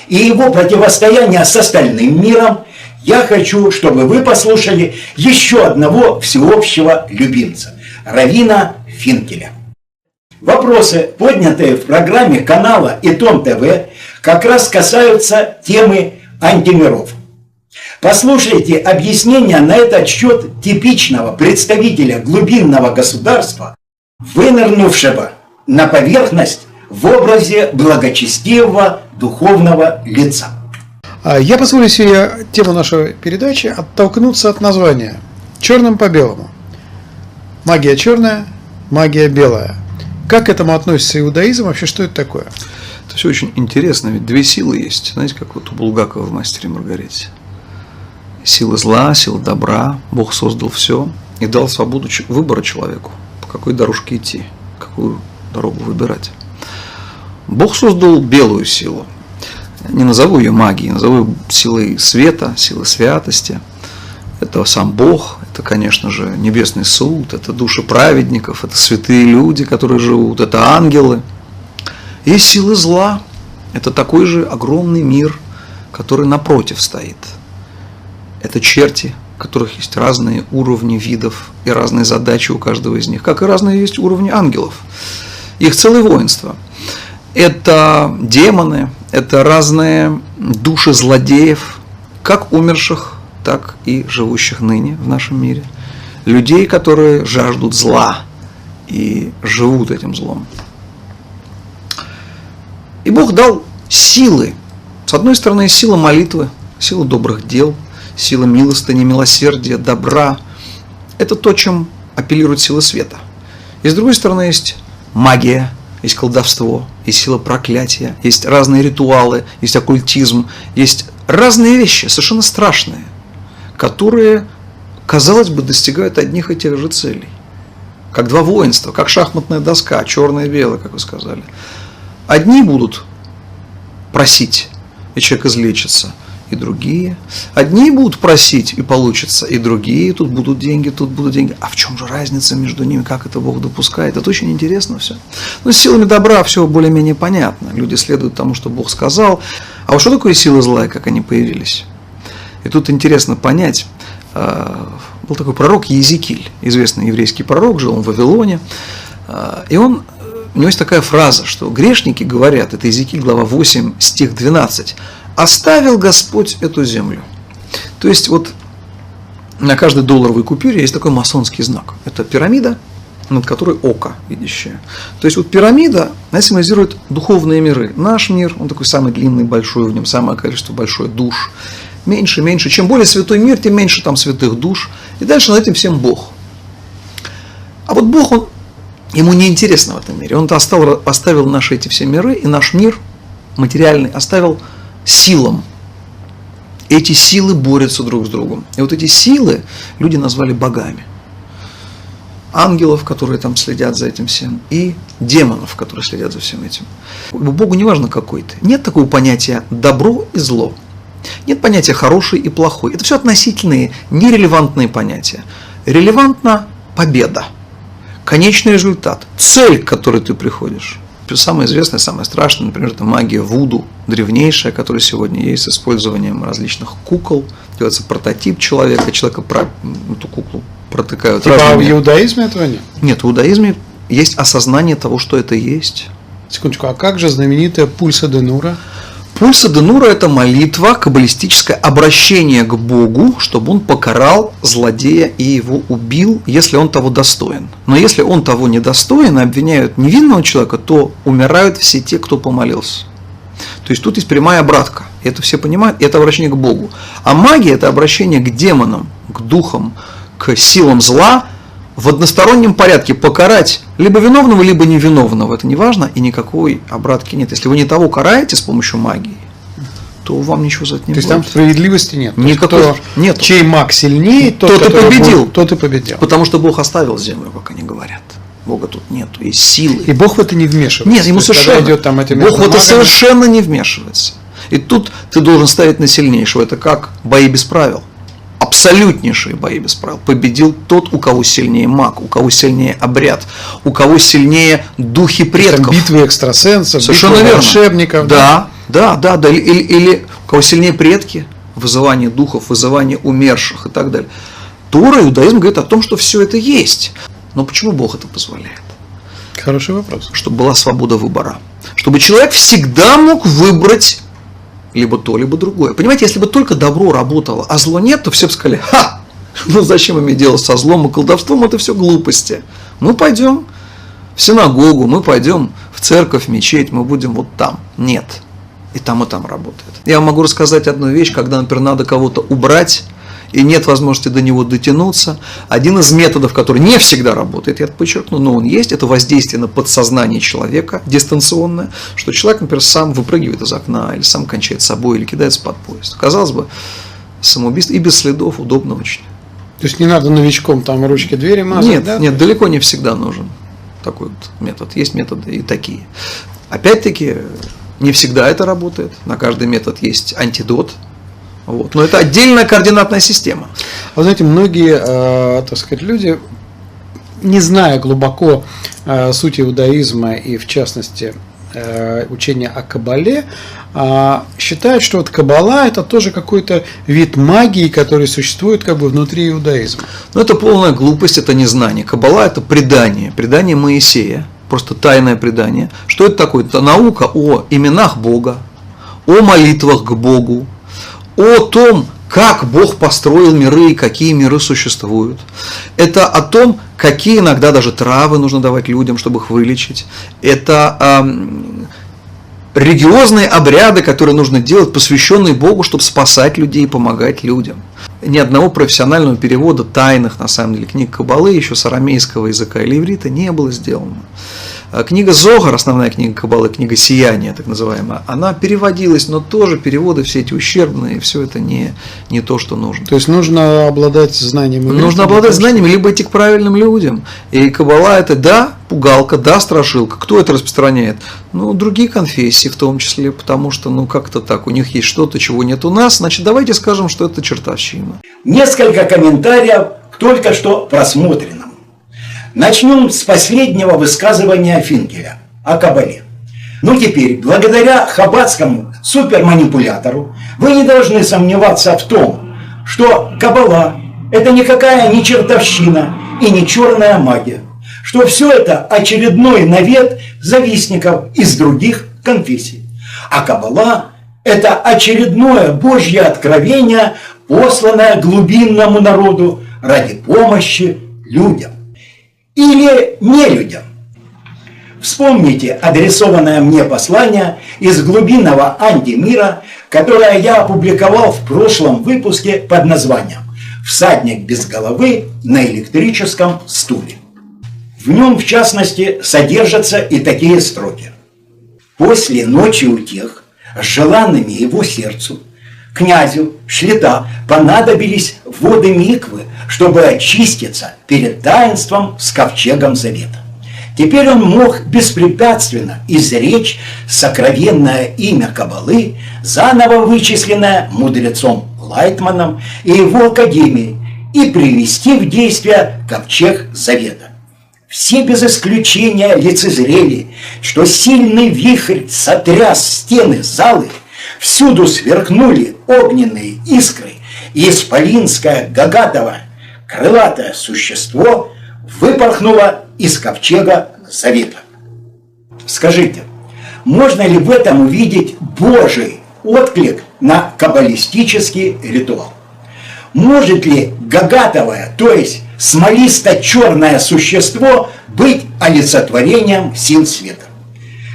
и его противостояния с остальным миром, я хочу, чтобы вы послушали еще одного всеобщего любимца – раввина Финкеля. Вопросы, поднятые в программе канала Итон ТВ, как раз касаются темы антимиров. Послушайте объяснения на этот счет типичного представителя глубинного государства, вынырнувшего на поверхность в образе благочестивого духовного лица. Я позволю себе тему нашей передачи оттолкнуться от названия «Черным по белому». Магия черная, магия белая. Как к этому относится иудаизм? Вообще, что это такое? Это все очень интересно, ведь две силы есть. Знаете, как вот у Булгакова в «Мастере и Маргарите». Сила зла, сила добра. Бог создал все и дал свободу выбора человеку, по какой дорожке идти, какую дорогу выбирать. Бог создал белую силу. Не назову ее магией, назову ее силой света, силой святости. Это сам Бог, это, конечно же, небесный суд, это души праведников, это святые люди, которые живут, это ангелы. Есть силы зла, это такой же огромный мир, который напротив стоит. Это черти, у которых есть разные уровни видов и разные задачи у каждого из них, как и разные есть уровни ангелов. Их целое воинство. Это демоны, это разные души злодеев, как умерших, так и живущих ныне в нашем мире. Людей, которые жаждут зла и живут этим злом. И Бог дал силы. С одной стороны, сила молитвы, сила добрых дел, сила милостыни, милосердия, добра. Это то, чем апеллирует сила света. И с другой стороны, есть магия, есть колдовство, есть сила проклятия, есть разные ритуалы, есть оккультизм, есть разные вещи, совершенно страшные, которые, казалось бы, достигают одних и тех же целей. Как два воинства, как шахматная доска, черное и белое, как вы сказали. Одни будут просить, и человек излечится, и другие. Одни будут просить, и получится, и другие. Тут будут деньги. А в чем же разница между ними, как это Бог допускает? Это очень интересно все. Но с силами добра все более-менее понятно. Люди следуют тому, что Бог сказал. А вот что такое силы зла, и как они появились? И тут интересно понять. Был такой пророк Иезекииль, известный еврейский пророк, жил он в Вавилоне. И у него есть такая фраза, что грешники говорят, это Иезекииль, глава 8, стих 12, «Оставил Господь эту землю». То есть вот на каждой долларовой купюре есть такой масонский знак. Это пирамида, над которой око видящее. То есть вот пирамида, она символизирует духовные миры. Наш мир, он такой самый длинный, большой, в нем самое количество большое душ. Меньше. Чем более святой мир, тем меньше там святых душ. И дальше над этим всем Бог. А вот Бог, ему не интересно в этом мире. Он оставил наши эти все миры, и наш мир материальный оставил силам. Эти силы борются друг с другом. И вот эти силы люди назвали богами. Ангелов, которые там следят за этим всем, и демонов, которые следят за всем этим. Богу не важно какой ты. Нет такого понятия добро и зло. Нет понятия хороший и плохой. Это все относительные, нерелевантные понятия. Релевантна победа, конечный результат, цель, к которой ты приходишь. Самое известное, самое страшное, например, это магия вуду, древнейшая, которая сегодня есть с использованием различных кукол. Делается прототип человека эту куклу протыкают. Типа в иудаизме этого нет? Нет, в иудаизме есть осознание того, что это есть. Секундочку, а как же знаменитая Пульса де Нура? Пульса де Нура – это молитва, каббалистическое обращение к Богу, чтобы он покарал злодея и его убил, если он того достоин. Но если он того не достоин, обвиняют невинного человека, то умирают все те, кто помолился. То есть тут есть прямая обратка. Это все понимают, и это обращение к Богу. А магия – это обращение к демонам, к духам, к силам зла, в одностороннем порядке покарать либо виновного, либо невиновного. Это не важно, и никакой обратки нет. Если вы не того караете с помощью магии, то вам ничего за это не будет. То есть там справедливости нет? Никакой нет. Чей маг сильнее, тот и победил. Тот и победил. Потому что Бог оставил землю, как они говорят. Бога тут нету, есть силы. И Бог в это не вмешивается. Нет, ему совершенно. Бог в это совершенно не вмешивается. И тут ты должен ставить на сильнейшего. Это как бои без правил. Абсолютнейшие бои без правил. Победил тот, у кого сильнее маг, у кого сильнее обряд, у кого сильнее духи предков. Там битвы экстрасенсов, совершенно битвы верно. волшебников. Да. Или у кого сильнее предки, вызывание духов, вызывание умерших и так далее. Тора, иудаизм говорит о том, что все это есть. Но почему Бог это позволяет? Хороший вопрос. Чтобы была свобода выбора. Чтобы человек всегда мог выбрать либо то, либо другое. Понимаете, если бы только добро работало, а зло нет, то все бы сказали: ха! Ну зачем иметь дело со злом и колдовством, это все глупости. Мы пойдем в синагогу, мы пойдем в церковь, в мечеть, мы будем вот там. Нет. И там работает. Я вам могу рассказать одну вещь, когда, например, надо кого-то убрать, и нет возможности до него дотянуться. Один из методов, который не всегда работает, я это подчеркну, но он есть, это воздействие на подсознание человека, дистанционное, что человек, например, сам выпрыгивает из окна, или сам кончает собой, или кидается под поезд. Казалось бы, самоубийство и без следов, удобно очень. То есть не надо новичком там ручки двери мазать? Нет, да? нет, далеко не всегда нужен такой вот метод. Есть методы и такие. Опять-таки, не всегда это работает. На каждый метод есть антидот. Вот. Но это отдельная координатная система. Вы знаете, многие, так сказать, люди, не зная глубоко сути иудаизма и, в частности, учения о Кабале, считают, что вот Кабала – это тоже какой-то вид магии, который существует как бы внутри иудаизма. Но это полная глупость, это незнание. Кабала – это предание Моисея, просто тайное предание. Что это такое? Это наука о именах Бога, о молитвах к Богу, о том, как Бог построил миры и какие миры существуют. Это о том, какие иногда даже травы нужно давать людям, чтобы их вылечить. Это религиозные обряды, которые нужно делать, посвященные Богу, чтобы спасать людей и помогать людям. Ни одного профессионального перевода тайных, на самом деле, книг Кабалы еще с арамейского языка или иврита не было сделано. Книга Зогар, основная книга Кабалы, книга Сияния, так называемая, она переводилась, но тоже переводы все эти ущербные, все это не то, что нужно. То есть нужно обладать знаниями. Нужно обладать знаниями, либо идти к правильным людям. И Кабала это да, пугалка, да, страшилка. Кто это распространяет? Ну, другие конфессии в том числе, потому что, ну, как-то так, у них есть что-то, чего нет у нас, значит, давайте скажем, что это чертовщина. Несколько комментариев к только что просмотренному. Начнем с последнего высказывания Финкеля о Кабале. Ну теперь, благодаря хаббатскому суперманипулятору, вы не должны сомневаться в том, что Кабала – это никакая не чертовщина и не черная магия, что все это очередной навет завистников из других конфессий. А Кабала – это очередное Божье откровение, посланное глубинному народу ради помощи людям. Или не людям. Вспомните адресованное мне послание из глубинного антимира, которое я опубликовал в прошлом выпуске под названием «Всадник без головы на электрическом стуле». В нем, в частности, содержатся и такие строки. «После ночи утех, с желанными его сердцу, князю Шлита понадобились воды миквы, чтобы очиститься перед таинством с ковчегом завета. Теперь он мог беспрепятственно изречь сокровенное имя Кабалы, заново вычисленное мудрецом Лайтманом и его академией, и привести в действие ковчег завета. Все без исключения лицезрели, что сильный вихрь сотряс стены залы, всюду сверкнули огненные искры, и исполинское гагатово крылатое существо выпорхнуло из ковчега завета. Скажите, можно ли в этом увидеть Божий отклик на каббалистический ритуал? Может ли гагатовое, то есть смолисто-черное существо быть олицетворением сил света?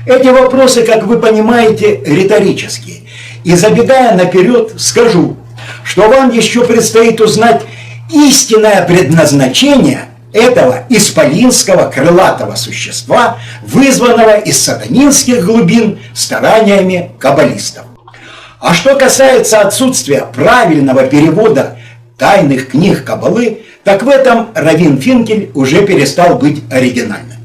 Эти вопросы, как вы понимаете, риторические. И забегая наперед, скажу, что вам еще предстоит узнать истинное предназначение этого исполинского крылатого существа, вызванного из сатанинских глубин стараниями каббалистов. А что касается отсутствия правильного перевода тайных книг Каббалы, так в этом раввин Финкель уже перестал быть оригинальным.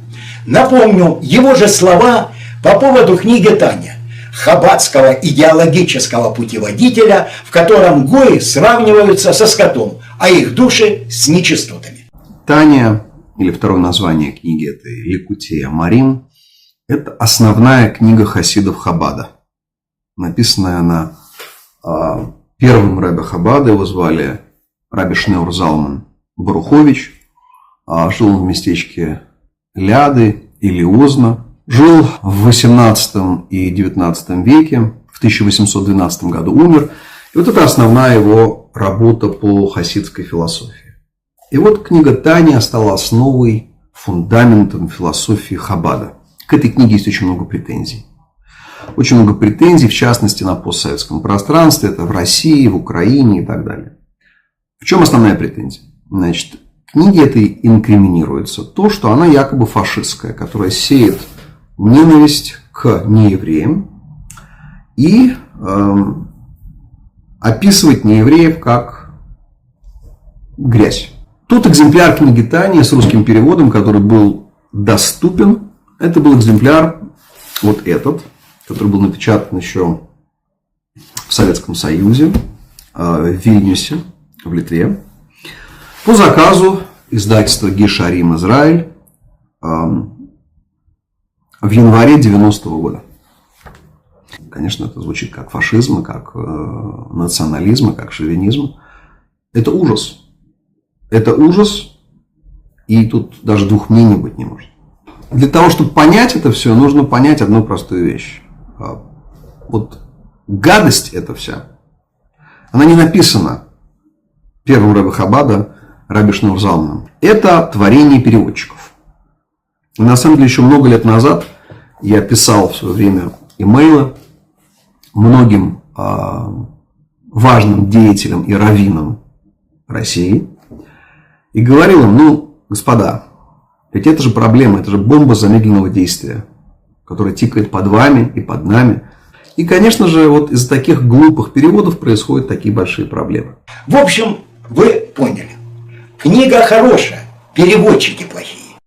Напомню его же слова по поводу книги Таня, хаббатского идеологического путеводителя, в котором гои сравниваются со скотом, а их души с нечистотами. Таня, или второе название книги, это Ликутей Амарим, это основная книга хасидов Хаббада. Написанная она первым ребе Хаббада, его звали Раби Шнеур Залман Барухович. Жил он в местечке Ляды или Озна. Жил в 18 и 19 веке, в 1812 году умер. И вот это основная его работа по хасидской философии. И вот книга Таня стала основой, фундаментом философии Хаббада. К этой книге есть очень много претензий. Очень много претензий, в частности, на постсоветском пространстве. Это в России, в Украине и так далее. В чем основная претензия? Значит, в книге этой инкриминируется то, что она якобы фашистская, которая сеет ненависть к неевреям и описывает неевреев как грязь. Тот экземпляр книги Тани с русским переводом, который был доступен, это был экземпляр вот этот, который был напечатан еще в Советском Союзе, в Вильнюсе, в Литве, по заказу издательства Гишарим Израиль в январе 90-го года. Конечно, это звучит как фашизм, как национализм, как шовинизм. Это ужас. Это ужас, и тут даже двух мнений быть не может. Для того, чтобы понять это все, нужно понять одну простую вещь. Вот гадость эта вся, она не написана первым рэбе Хаббада Раби Шнeur Залманом. Это творение переводчиков. И на самом деле еще много лет назад я писал в свое время имейлы многим важным деятелям и раввинам России и говорил им: ну, господа, ведь это же проблема, это же бомба замедленного действия, которая тикает под вами и под нами. И, конечно же, вот из-за таких глупых переводов происходят такие большие проблемы. В общем, вы поняли. Книга хорошая, переводчики плохие.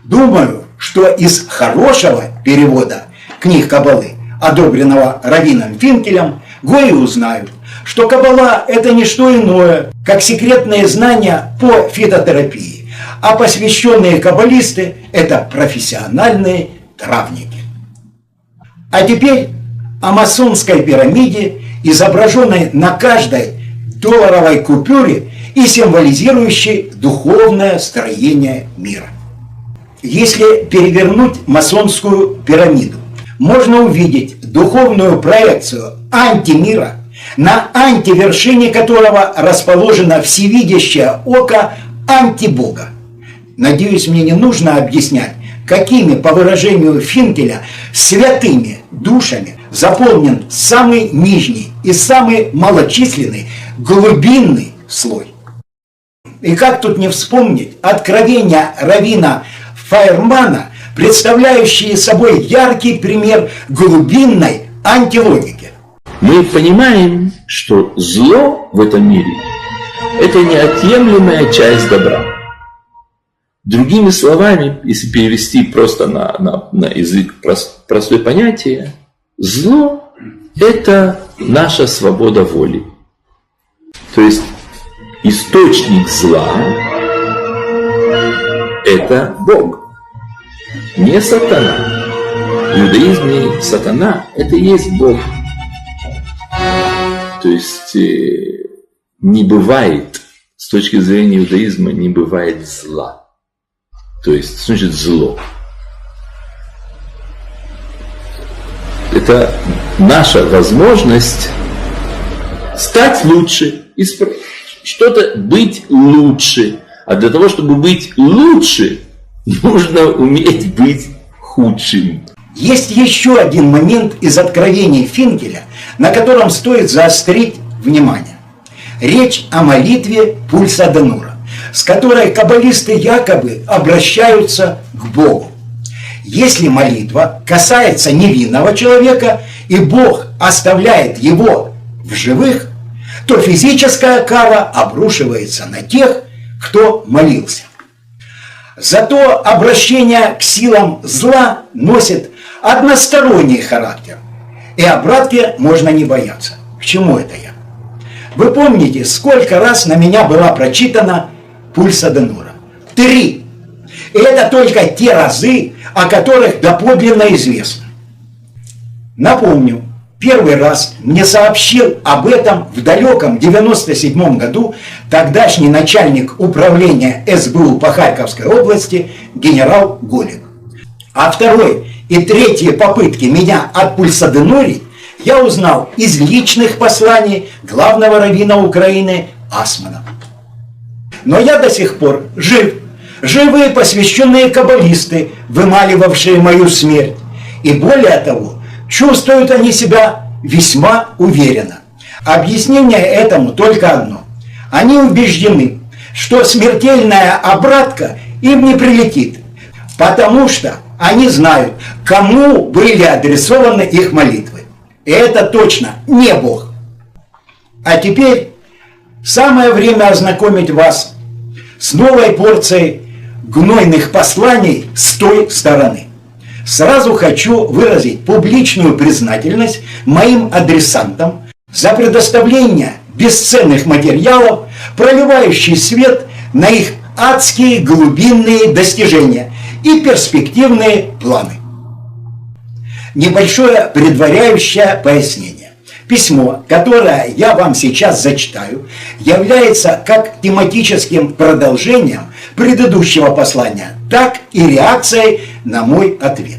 Думаю, что из хорошего перевода книг Каббалы, одобренного раввином Финкелем, гои узнают, что Каббала – это не что иное, как секретные знания по фитотерапии, а посвященные каббалисты – это профессиональные травники. А теперь о масонской пирамиде, изображенной на каждой долларовой купюре и символизирующей духовное строение мира. Если перевернуть масонскую пирамиду, можно увидеть духовную проекцию антимира, на антивершине которого расположено всевидящее око антибога. Надеюсь, мне не нужно объяснять, какими, по выражению Финкеля, святыми душами заполнен самый нижний и самый малочисленный глубинный слой. И как тут не вспомнить откровения раввина Файермана, представляющие собой яркий пример глубинной антилогики. Мы понимаем, что зло в этом мире – это неотъемлемая часть добра. Другими словами, если перевести просто на язык простое понятие, зло – это наша свобода воли. То есть источник зла – это Бог, не сатана. В иудаизме сатана – это и есть Бог. То есть не бывает, с точки зрения иудаизма, не бывает зла. То есть, что значит зло? Это наша возможность стать лучше, что-то быть лучше. А для того, чтобы быть лучше, нужно уметь быть худшим. Есть еще один момент из откровений Финкеля, на котором стоит заострить внимание. Речь о молитве Пульса Данура, с которой каббалисты якобы обращаются к Богу. Если молитва касается невинного человека, и Бог оставляет его в живых, то физическая кара обрушивается на тех, кто молился. Зато обращение к силам зла носит односторонний характер, и обратки можно не бояться. К чему это я? Вы помните, сколько раз на меня была прочитана Пульса Данура? 3. И это только те разы, о которых доподлинно известно. Напомню, первый раз мне сообщил об этом в далеком 97 году тогдашний начальник управления СБУ по Харьковской области генерал Голик. А второй и третьи попытки меня отпульсаденурить я узнал из личных посланий главного раввина Украины Асмана. Но я до сих пор жив. Живые посвященные каббалисты, вымаливавшие мою смерть. И более того, чувствуют они себя весьма уверенно. Объяснение этому только одно. Они убеждены, что смертельная обратка им не прилетит, потому что они знают, кому были адресованы их молитвы. И это точно не Бог. А теперь самое время ознакомить вас с новой порцией гнойных посланий с той стороны. Сразу хочу выразить публичную признательность моим адресантам за предоставление бесценных материалов, проливающих свет на их адские глубинные достижения и перспективные планы. Небольшое предваряющее пояснение. Письмо, которое я вам сейчас зачитаю, является как тематическим продолжением предыдущего послания, так и реакцией на мой ответ.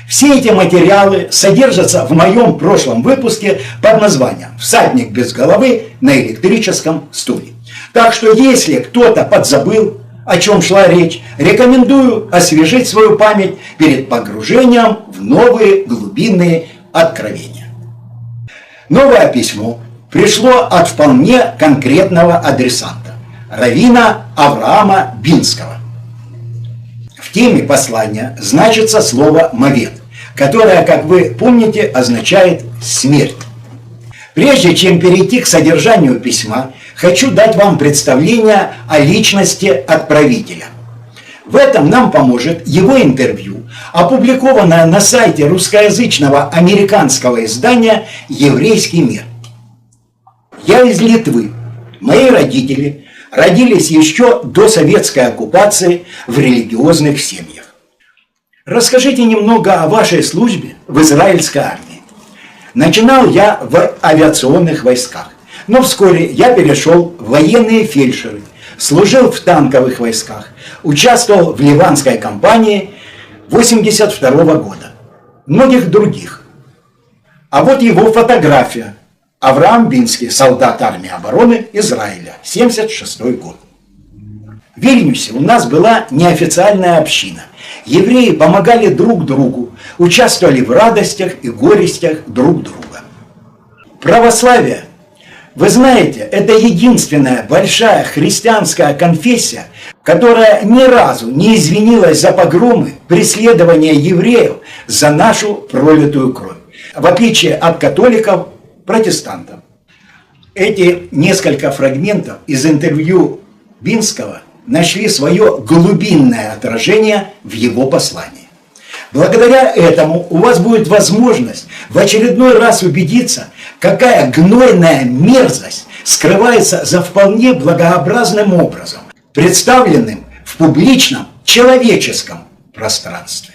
Все эти материалы содержатся в моем прошлом выпуске под названием «Всадник без головы на электрическом стуле». Так что если кто-то подзабыл, о чем шла речь, рекомендую освежить свою память перед погружением в новые глубинные откровения. Новое письмо пришло от вполне конкретного адресанта – раввина Авраама Бинского. В теме послания значится слово «мавет», которое, как вы помните, означает «смерть». Прежде чем перейти к содержанию письма, хочу дать вам представление о личности отправителя. В этом нам поможет его интервью, опубликованное на сайте русскоязычного американского издания «Еврейский мир». Я из Литвы. Мои родители родились еще до советской оккупации в религиозных семьях. Расскажите немного о вашей службе в израильской армии. Начинал я в авиационных войсках, но вскоре я перешел в военные фельдшеры, служил в танковых войсках, участвовал в ливанской кампании 1982 года, многих других. А вот его фотография. Авраам Бинский, солдат армии обороны Израиля, 1976 год. В Вильнюсе у нас была неофициальная община. Евреи помогали друг другу, участвовали в радостях и горестях друг друга. Православие, вы знаете, это единственная большая христианская конфессия, которая ни разу не извинилась за погромы, преследования евреев за нашу пролитую кровь, в отличие от католиков, протестантов. Эти несколько фрагментов из интервью Бинского нашли свое глубинное отражение в его послании. Благодаря этому у вас будет возможность в очередной раз убедиться, какая гнойная мерзость скрывается за вполне благообразным образом, представленным в публичном человеческом пространстве.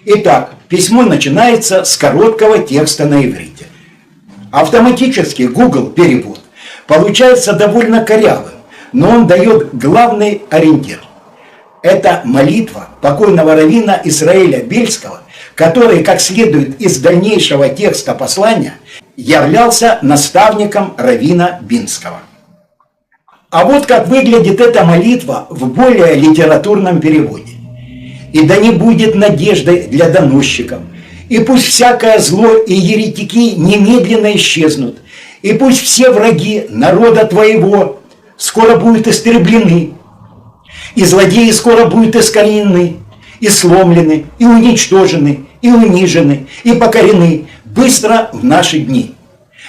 Итак, письмо начинается с короткого текста на иврите. Автоматический Google перевод получается довольно корявым, но он дает главный ориентир. Это молитва покойного раввина Исраэля Бельского, который, как следует из дальнейшего текста послания, являлся наставником раввина Бинского. А вот как выглядит эта молитва в более литературном переводе. «И да не будет надежды для доносчиков, и пусть всякое зло и еретики немедленно исчезнут, и пусть все враги народа твоего скоро будут истреблены, и злодеи скоро будут искоренены, и сломлены, и уничтожены, и унижены, и покорены быстро в наши дни.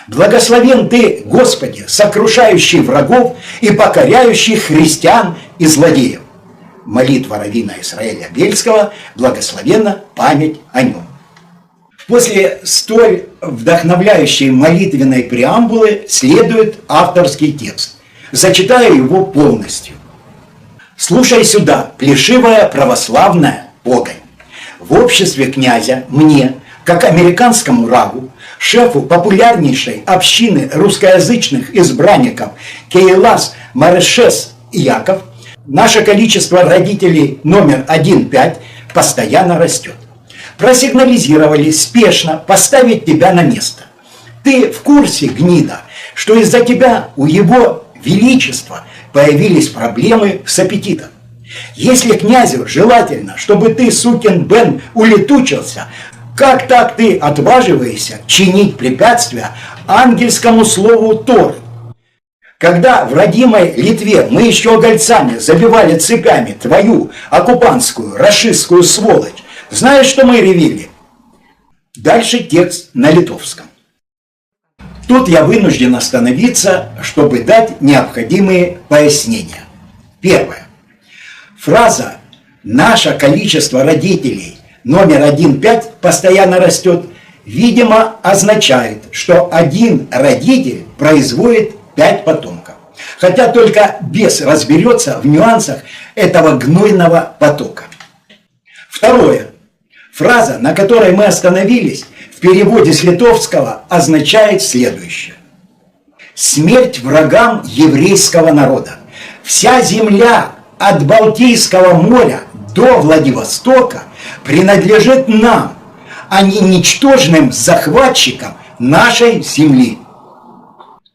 Благословен Ты, Господи, сокрушающий врагов и покоряющий христиан и злодеев». Молитва раввина Исраэля Бельского, благословенна память о нем. После столь вдохновляющей молитвенной преамбулы следует авторский текст. Зачитаю его полностью. «Слушай сюда, плешивая православная погонь. В обществе князя мне, как американскому равву, шефу популярнейшей общины русскоязычных избранников Кейлас Марешес и Яков, наше количество родителей номер 1-5 постоянно растет. Просигнализировали спешно поставить тебя на место. Ты в курсе, гнида, что из-за тебя у его величества появились проблемы с аппетитом. Если князю желательно, чтобы ты, сукин Бен, улетучился, как так ты отваживаешься чинить препятствия ангельскому слову Торы? Когда в родимой Литве мы еще гольцами забивали цепями твою оккупантскую, рашистскую сволочь, знаешь, что мы ревели? Дальше текст на литовском. Тут я вынужден остановиться, чтобы дать необходимые пояснения. Первое. Фраза «наше количество родителей номер 1,5 постоянно растет», видимо, означает, что один родитель производит 5 потомков. Хотя только бес разберется в нюансах этого гнойного потока. Второе. Фраза, на которой мы остановились, в переводе с литовского означает следующее. Смерть врагам еврейского народа. Вся земля от Балтийского моря до Владивостока принадлежит нам, а не ничтожным захватчикам нашей земли.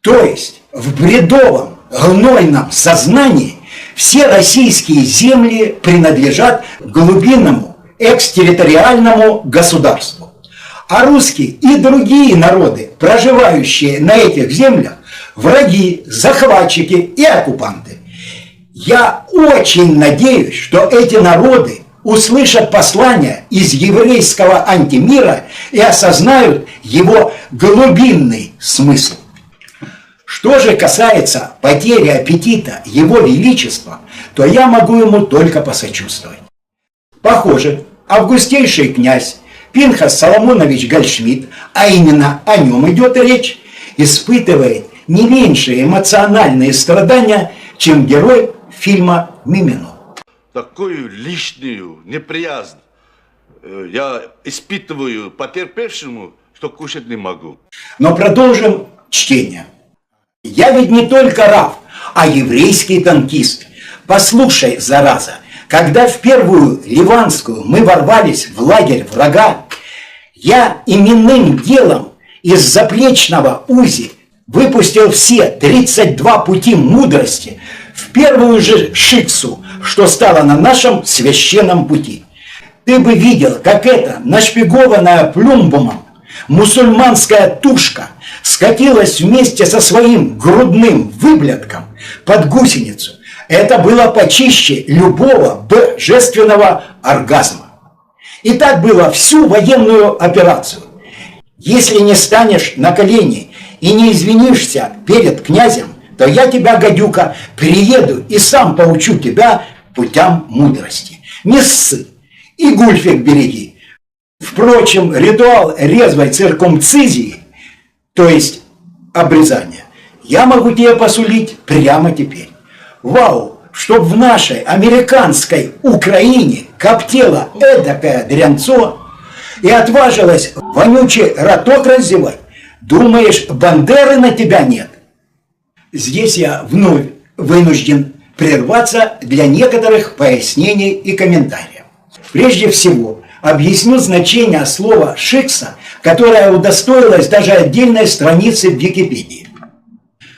То есть в бредовом, гнойном сознании все российские земли принадлежат глубинному экстерриториальному государству. А русские и другие народы, проживающие на этих землях, враги, захватчики и оккупанты. Я очень надеюсь, что эти народы услышат послание из еврейского антимира и осознают его глубинный смысл. Что же касается потери аппетита Его Величества, то я могу ему только посочувствовать. Похоже, августейший князь Пинхас Соломонович Гольдшмидт, а именно о нем идет речь, испытывает не меньшие эмоциональные страдания, чем герой фильма «Мимино». Такую лишнюю неприязнь я испытываю потерпевшему, что кушать не могу. Но продолжим чтение. Я ведь не только раб, а еврейский танкист. Послушай, зараза, когда в первую Ливанскую мы ворвались в лагерь врага, я именным делом из заплечного УЗИ выпустил все 32 пути мудрости в первую же шиксу, что стало на нашем священном пути. Ты бы видел, как эта нашпигованная плюмбумом мусульманская тушка скатилась вместе со своим грудным выблядком под гусеницу. Это было почище любого божественного оргазма. И так было всю военную операцию. Если не станешь на колени и не извинишься перед князем, то я тебя, гадюка, приеду и сам поучу тебя путям мудрости. Не ссы и гульфик береги. Впрочем, ритуал резвой циркумцизии, то есть обрезания, я могу тебе посулить прямо теперь. Вау, чтоб в нашей американской Украине коптело эдакое дрянцо и отважилась вонючий роток раздевать. Думаешь, Бандеры на тебя нет? Здесь я вновь вынужден прерваться для некоторых пояснений и комментариев. Прежде всего, объясню значение слова «шикса», которое удостоилось даже отдельной страницы в Википедии.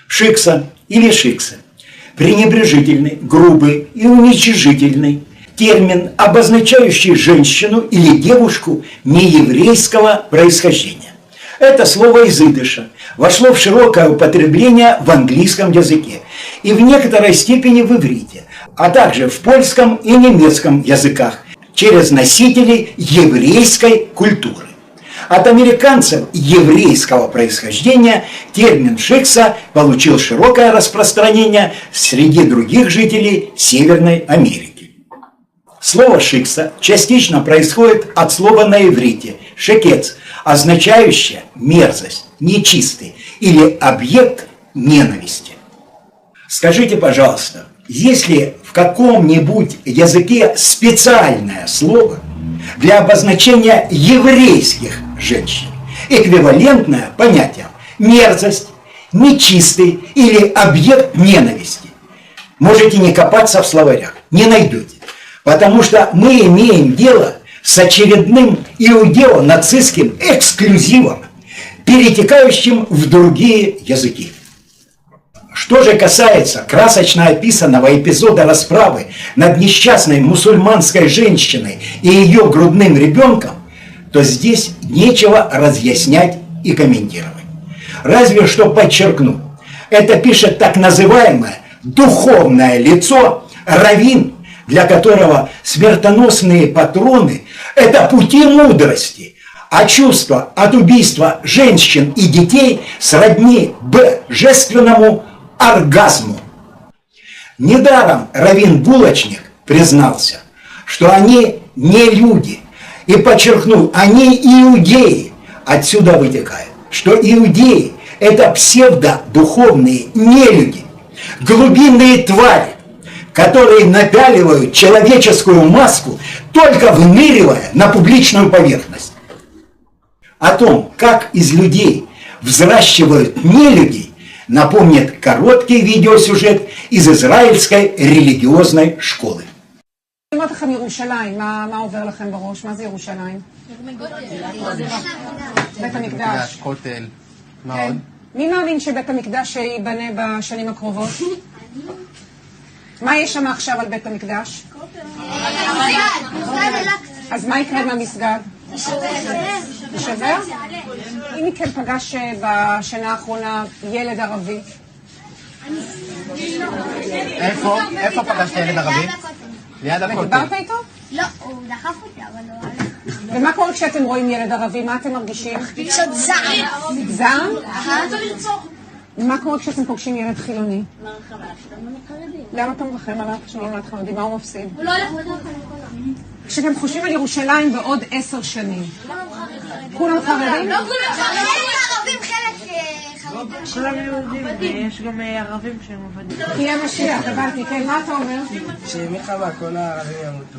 Шикса или шикса – пренебрежительный, грубый и уничижительный термин, обозначающий женщину или девушку нееврейского происхождения. Это слово из идыша вошло в широкое употребление в английском языке и в некоторой степени в иврите, а также в польском и немецком языках через носителей еврейской культуры. От американцев еврейского происхождения термин «шикса» получил широкое распространение среди других жителей Северной Америки. Слово «шикса» частично происходит от слова на иврите «шекец», означающее мерзость, нечистый или объект ненависти. Скажите, пожалуйста, есть ли в каком-нибудь языке специальное слово для обозначения еврейских женщин, эквивалентное понятиям мерзость, нечистый или объект ненависти? Можете не копаться в словарях, не найдете, потому что мы имеем дело с очередным иудео-нацистским эксклюзивом, перетекающим в другие языки. Что же касается красочно описанного эпизода расправы над несчастной мусульманской женщиной и ее грудным ребенком, то здесь нечего разъяснять и комментировать. Разве что подчеркну, Это пишет так называемое духовное лицо, раввин, для которого смертоносные патроны – это пути мудрости, а чувство от убийства женщин и детей сродни божественному оргазму. Недаром раввин Булочник признался, что они не люди, и подчеркнул, они иудеи. Отсюда вытекает, что иудеи – это псевдодуховные нелюди, глубинные твари, которые напяливают человеческую маску, только выныривая на публичную поверхность. О том, как из людей взращивают нелюдей, напомнит короткий видеосюжет из израильской религиозной школы. אומרת לכם ירושלים, מה עובר לכם בראש? מה זה ירושלים? בית המקדש. כותל. מה כן. עוד? מי מאמין שבית המקדש ייבנה בשנים הקרובות? מה יש שם עכשיו על בית המקדש? אז מה יקרה עם המסגד? יישבר? אם מכן פגש בשנה האחרונה ילד ערבי? איפה פגשת ילד ערבי? ליד הכותל. ודיברת איתו? לא, הוא דחף אותי, אבל לא הלך. ומה קורה כשאתם רואים ילד ערבי? מה אתם מרגישים? רגשות זעם. זעם? אותו לרצוח. ומה קורה כשאתם פוגשים ילד חילוני? למה אתה מרחם עליו כשאני אומרת חרדי? מה הוא מפסיד? הוא לא הולך לדבר. כשאתם חושבים על ירושלים בעוד 10 שנים, כולם חרדים? לא כולם חרדים, ערבים חלק חרדים. כולם יהודים, ויש גם ערבים שהם עובדים. כי המשיח, הבנתי, כן, מה אתה אומר? שמלחמה כל הערבים ימותו.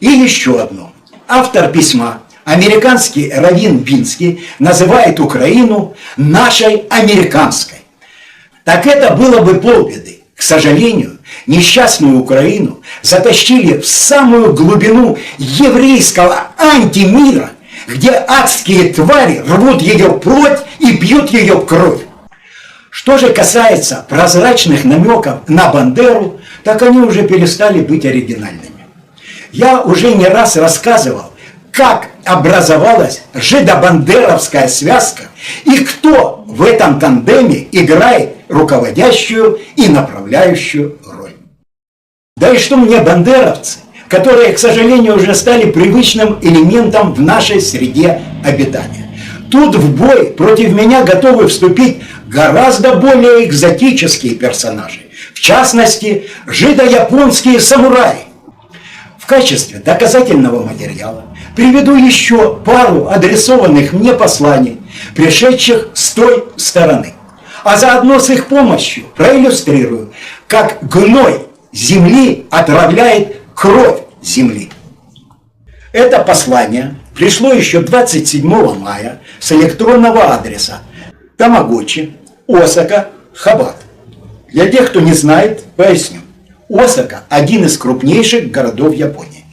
И еще одно. Автор письма, американский раввин Бинский, называет Украину нашей американской. Так это было бы полбеды. К сожалению, несчастную Украину затащили в самую глубину еврейского антимира, где адские твари рвут ее плоть и пьют ее кровь. Что же касается прозрачных намеков на Бандеру, так они уже перестали быть оригинальными. Я уже не раз рассказывал, как образовалась жидо-бандеровская связка и кто в этом тандеме играет руководящую и направляющую роль. Да и что мне бандеровцы, которые, к сожалению, уже стали привычным элементом в нашей среде обитания. Тут в бой против меня готовы вступить гораздо более экзотические персонажи, в частности, жидо-японские самураи. В качестве доказательного материала приведу еще пару адресованных мне посланий, пришедших с той стороны. А заодно с их помощью проиллюстрирую, как гной земли отравляет кровь земли. Это послание пришло еще 27 мая с электронного адреса Тамагочи, Осака, Хабат. Для тех, кто не знает, поясню. Осака – один из крупнейших городов Японии.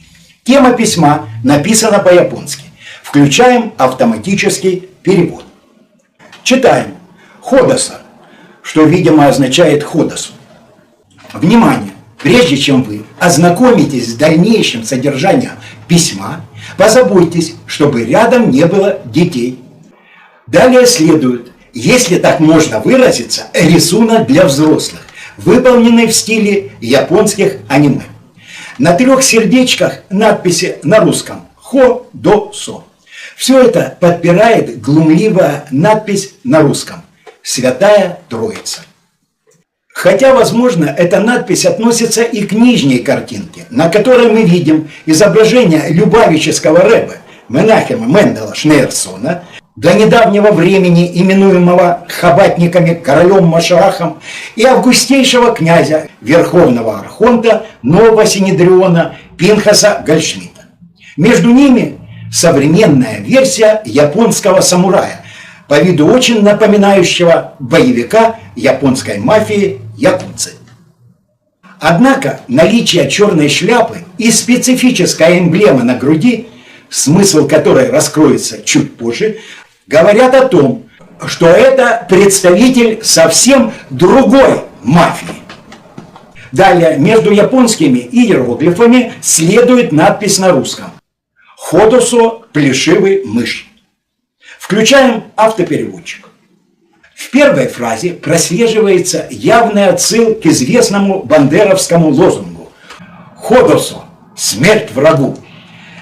Тема письма написана по-японски. Включаем автоматический перевод. Читаем. Ходоса, что, видимо, означает ходосу. Внимание! Прежде чем вы ознакомитесь с дальнейшим содержанием письма, позаботьтесь, чтобы рядом не было детей. Далее следует, если так можно выразиться, рисунок для взрослых, выполненный в стиле японских аниме. На 3 сердечках надписи на русском «Хо-до-со». Все это подпирает глумливая надпись на русском «Святая Троица». Хотя, возможно, эта надпись относится и к нижней картинке, на которой мы видим изображение любавического рэбе Менахема Мендела Шнейрсона, до недавнего времени именуемого хабатниками королем Машахом, и августейшего князя, верховного архонта Нового Синедриона Пинхаса Гольшмита. Между ними современная версия японского самурая, по виду очень напоминающего боевика японской мафии якудзы. Однако наличие черной шляпы и специфическая эмблема на груди, смысл которой раскроется чуть позже, говорят о том, что это представитель совсем другой мафии. Далее, между японскими иероглифами следует надпись на русском «Ходосо – плешивый мышь». Включаем автопереводчик. В первой фразе прослеживается явный отсыл к известному бандеровскому лозунгу «Ходосо – смерть врагу».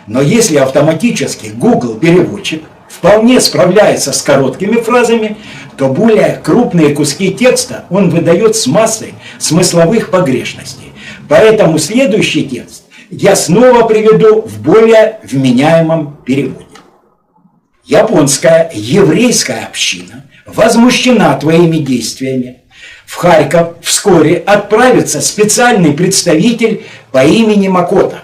Но если автоматически Google переводчик вполне справляется с короткими фразами, то более крупные куски текста он выдает с массой смысловых погрешностей. Поэтому следующий текст я снова приведу в более вменяемом переводе. Японская еврейская община возмущена твоими действиями. В Харьков вскоре отправится специальный представитель по имени Макото.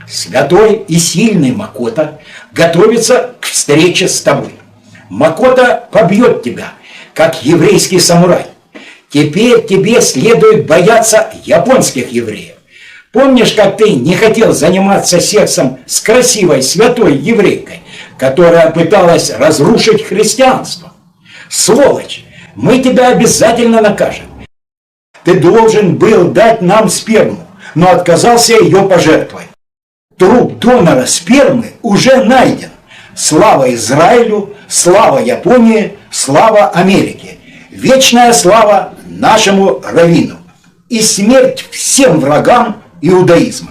Святой и сильный Макото готовится к встрече с тобой. Макото побьет тебя, как еврейский самурай. Теперь тебе следует бояться японских евреев. Помнишь, как ты не хотел заниматься сексом с красивой святой еврейкой, которая пыталась разрушить христианство? Сволочь, мы тебя обязательно накажем. Ты должен был дать нам сперму, но отказался ее пожертвовать. Труп донора спермы уже найден. Слава Израилю, слава Японии, слава Америке. Вечная слава нашему раввину. И смерть всем врагам иудаизма.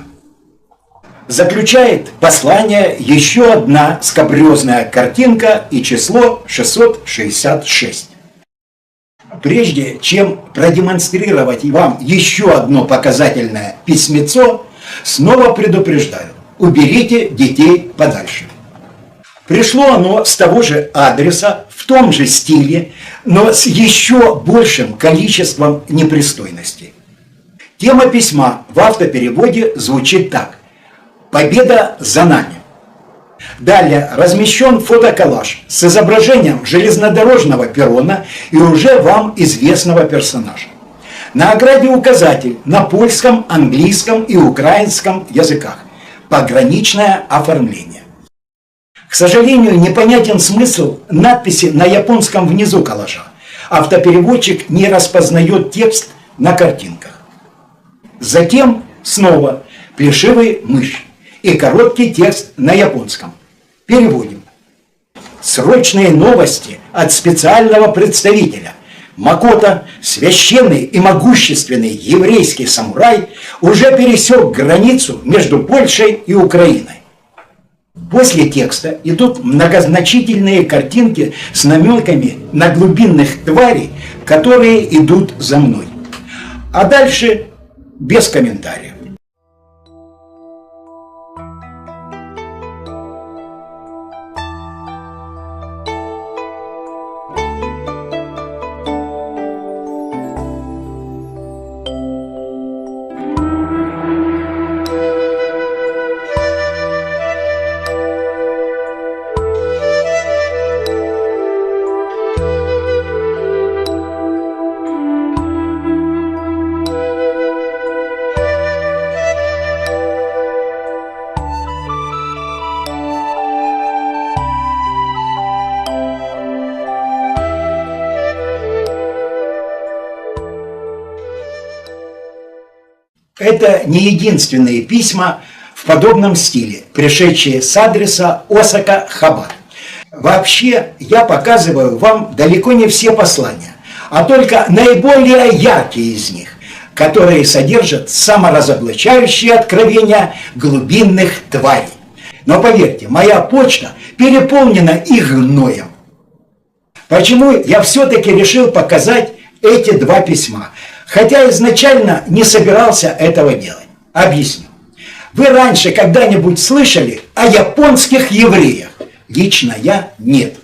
Заключает послание еще одна скабрезная картинка и число 666. Прежде чем продемонстрировать вам еще одно показательное письмецо, снова предупреждаю, уберите детей подальше. Пришло оно с того же адреса, в том же стиле, но с еще большим количеством непристойностей. Тема письма в автопереводе звучит так: «Победа за нами». Далее размещен фотоколлаж с изображением железнодорожного перрона и уже вам известного персонажа. На ограде указатель на польском, английском и украинском языках. Пограничное оформление. К сожалению, непонятен смысл надписи на японском внизу коллажа. Автопереводчик не распознает текст на картинках. Затем снова плешивый мышь и короткий текст на японском. Переводим. Срочные новости от специального представителя. Макото, священный и могущественный еврейский самурай, уже пересек границу между Польшей и Украиной. После текста идут многозначительные картинки с намеками на глубинных тварей, которые идут за мной. А дальше без комментариев. Это не единственные письма в подобном стиле, пришедшие с адреса Осака Хаббат. Вообще, я показываю вам далеко не все послания, а только наиболее яркие из них, которые содержат саморазоблачающие откровения глубинных тварей. Но поверьте, моя почта переполнена их гноем. Почему я все-таки решил показать эти два письма? Хотя изначально не собирался этого делать. Объясню. Вы раньше когда-нибудь слышали о японских евреях? Лично я нет.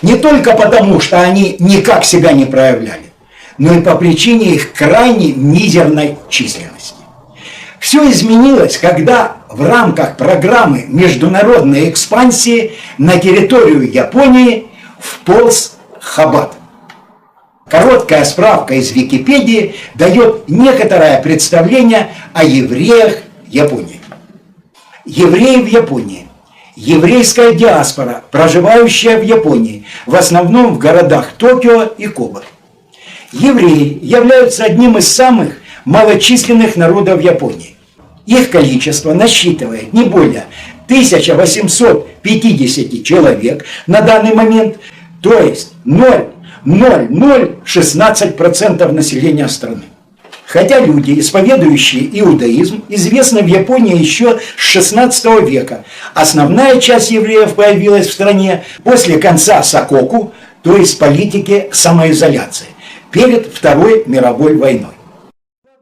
Не только потому, что они никак себя не проявляли, но и по причине их крайне мизерной численности. Все изменилось, когда в рамках программы международной экспансии на территорию Японии вполз Хаббат. Короткая справка из Википедии дает некоторое представление о евреях Японии. Евреи в Японии. Еврейская диаспора, проживающая в Японии, в основном в городах Токио и Кобе. Евреи являются одним из самых малочисленных народов Японии. Их количество насчитывает не более 1850 человек на данный момент, то есть 0,000000 0,016% населения страны. Хотя люди, исповедующие иудаизм, известны в Японии еще с 16 века. Основная часть евреев появилась в стране после конца Сококу, то есть политики самоизоляции, перед Второй мировой войной.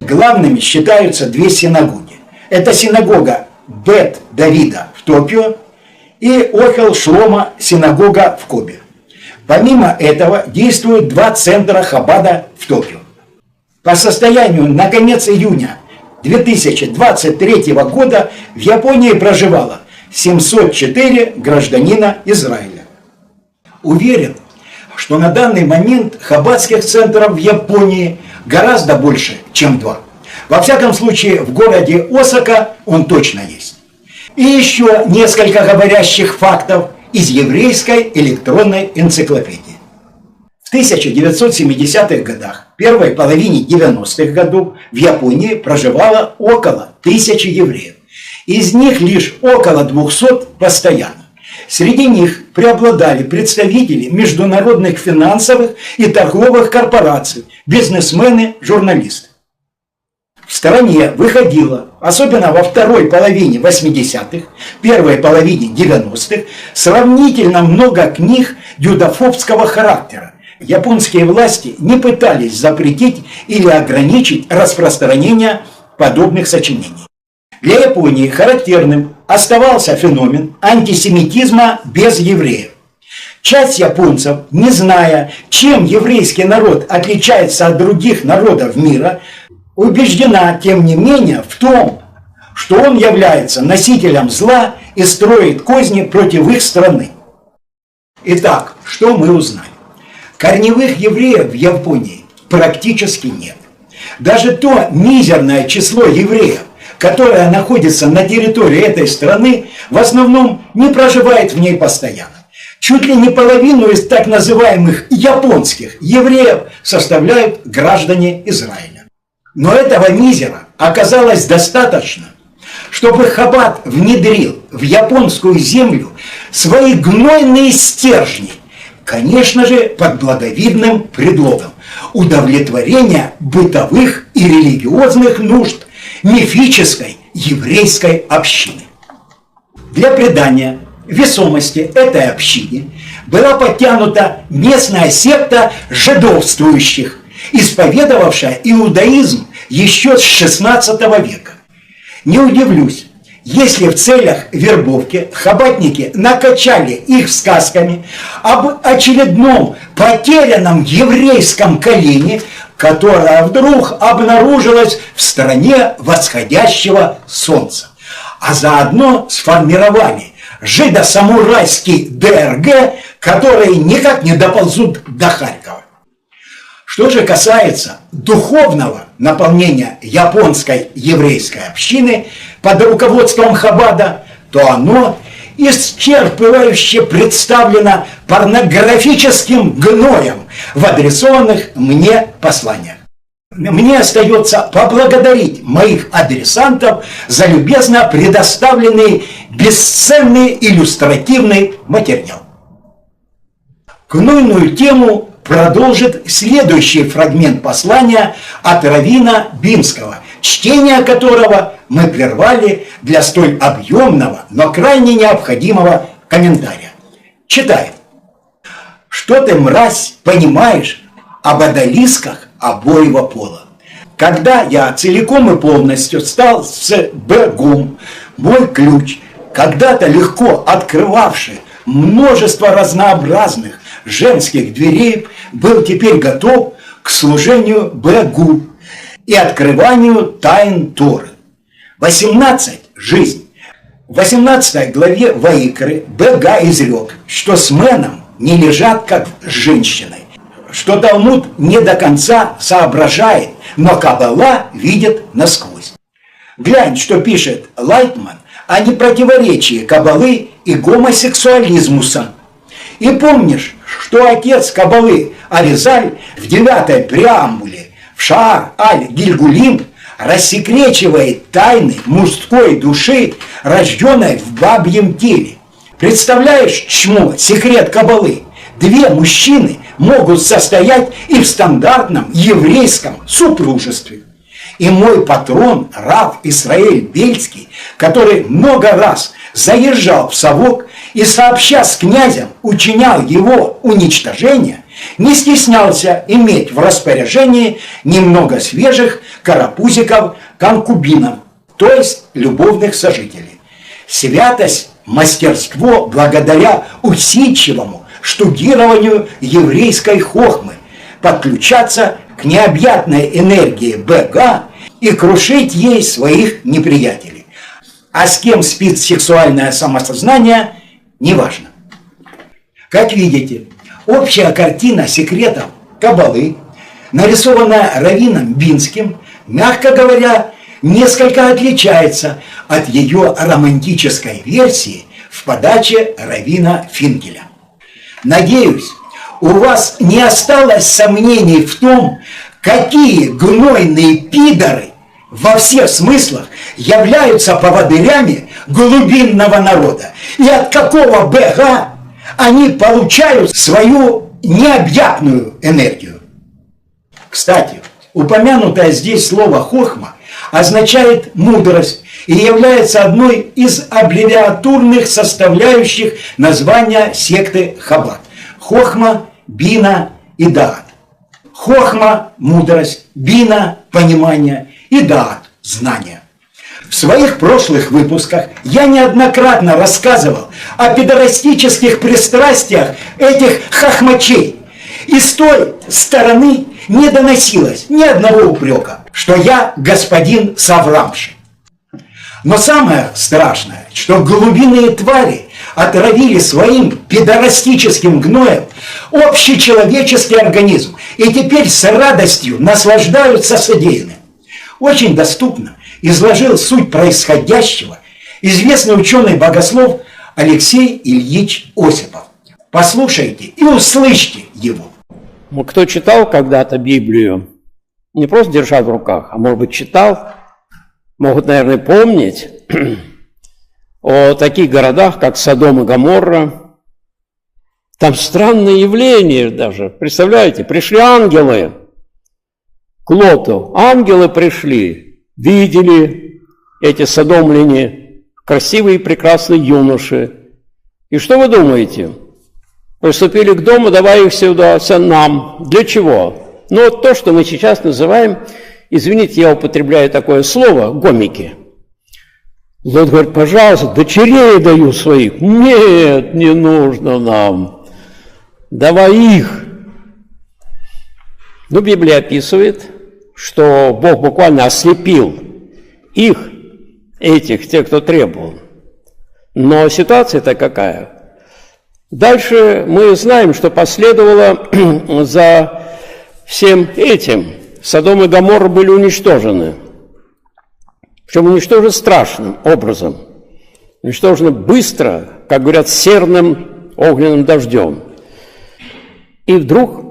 Главными считаются две синагоги. Это синагога Бет Давида в Токио и Охел Шлома синагога в Кобе. Помимо этого действуют два центра Хабада в Токио. По состоянию на конец июня 2023 года в Японии проживало 704 гражданина Израиля. Уверен, что на данный момент хаббатских центров в Японии гораздо больше, чем два. Во всяком случае, в городе Осака он точно есть. И еще несколько говорящих фактов из еврейской электронной энциклопедии. В 1970-х годах, первой половине 90-х годов в Японии проживало около 1000 евреев. Из них лишь около 200 постоянно. Среди них преобладали представители международных финансовых и торговых корпораций, бизнесмены, журналисты. В стране выходило, особенно во второй половине 80-х, первой половине 90-х, сравнительно много книг юдофобского характера. Японские власти не пытались запретить или ограничить распространение подобных сочинений. Для Японии характерным оставался феномен антисемитизма без евреев. Часть японцев, не зная, чем еврейский народ отличается от других народов мира, убеждена, тем не менее, в том, что он является носителем зла и строит козни против их страны. Итак, что мы узнали? Корневых евреев в Японии практически нет. Даже то мизерное число евреев, которое находится на территории этой страны, в основном не проживает в ней постоянно. Чуть ли не половину из так называемых японских евреев составляют граждане Израиля. Но этого мизера оказалось достаточно, чтобы Хаббат внедрил в японскую землю свои гнойные стержни, конечно же, под благовидным предлогом удовлетворения бытовых и религиозных нужд мифической еврейской общины. Для придания весомости этой общине была подтянута местная секта жидовствующих, исповедовавшая иудаизм еще с XVI века. Не удивлюсь, если в целях вербовки хаббатники накачали их сказками об очередном потерянном еврейском колене, которое вдруг обнаружилось в стране восходящего солнца, а заодно сформировали жидо-самурайский ДРГ, которые никак не доползут до Харькова. Что же касается духовного наполнения японской еврейской общины под руководством Хаббада, то оно исчерпывающе представлено порнографическим гноем в адресованных мне посланиях. Мне остается поблагодарить моих адресантов за любезно предоставленный бесценный иллюстративный материал. Гнойную тему продолжит следующий фрагмент послания от раввина Бинского, чтение которого мы прервали для столь объемного, но крайне необходимого комментария. Читаем. Что ты, мразь, понимаешь об одолисках обоего пола? Когда я целиком и полностью стал с Богом, мой ключ, когда-то легко открывавший множество разнообразных женских дверей, был теперь готов к служению Богу и открыванию тайн Торы. 18. Жизнь. В 18 главе Ваикры Бога изрек, что с меном не лежат, как с женщиной, что Талмуд не до конца соображает, но Каббала видит насквозь. Глянь, что пишет Лайтман о непротиворечии Каббалы и гомосексуализмуса. И помнишь, что отец Каббалы Аризаль в 9-й преамбуле в Шаар аль-Гильгулим рассекречивает тайны мужской души, рожденной в бабьем теле. Представляешь, чмо, секрет Каббалы? две мужчины могут состоять и в стандартном еврейском супружестве. И мой патрон, рав Исраэль Бельский, который много раз заезжал в совок и, сообща с князем, учинял его уничтожение, не стеснялся иметь в распоряжении немного свежих карапузиков-конкубинов, то есть любовных сожителей. Святость, мастерство благодаря усидчивому штудированию еврейской хохмы, подключаться к необъятной энергии БГ и крушить ей своих неприятелей. А с кем спит сексуальное самосознание, неважно. Как видите, общая картина секретов Каббалы, нарисованная раввином Бинским, мягко говоря, несколько отличается от ее романтической версии в подаче раввина Финкеля. Надеюсь, у вас не осталось сомнений в том, какие гнойные пидоры во всех смыслах являются поводырями глубинного народа и от какого БГ они получают свою необъятную энергию. Кстати, упомянутое здесь слово «хохма» означает «мудрость» и является одной из аббревиатурных составляющих названия секты Хаббат. Хохма, бина и даат. Хохма – мудрость, бина – понимание и даат – знание. В своих прошлых выпусках я неоднократно рассказывал о педорастических пристрастиях этих хохмачей. И с той стороны не доносилось ни одного упрека, что я господин Саврамши. Но самое страшное, что глубинные твари отравили своим педорастическим гноем общечеловеческий организм и теперь с радостью наслаждаются содеянным. Очень доступно изложил суть происходящего известный ученый-богослов Алексей Ильич Осипов. Послушайте и услышьте его. Кто читал когда-то Библию, не просто держал в руках, а может быть читал, могут, наверное, помнить о таких городах, как Содом и Гоморра. Там странные явления даже. Представляете, пришли ангелы к Лоту. Ангелы пришли, видели эти содомляне, красивые и прекрасные юноши. И что вы думаете? Приступили к дому, давай их сюда, нам. Для чего? Ну, вот то, что мы сейчас называем, извините, я употребляю такое слово, гомики. Лот говорит, пожалуйста, дочерей даю своих. Нет, не нужно нам. Давай их. Ну, Библия описывает, что Бог буквально ослепил их, этих, тех, кто требовал. Но ситуация-то какая? Дальше мы знаем, что последовало за всем этим. Содом и Гоморра были уничтожены. Причем уничтожены страшным образом. Уничтожены быстро, как говорят, серным огненным дождем. И вдруг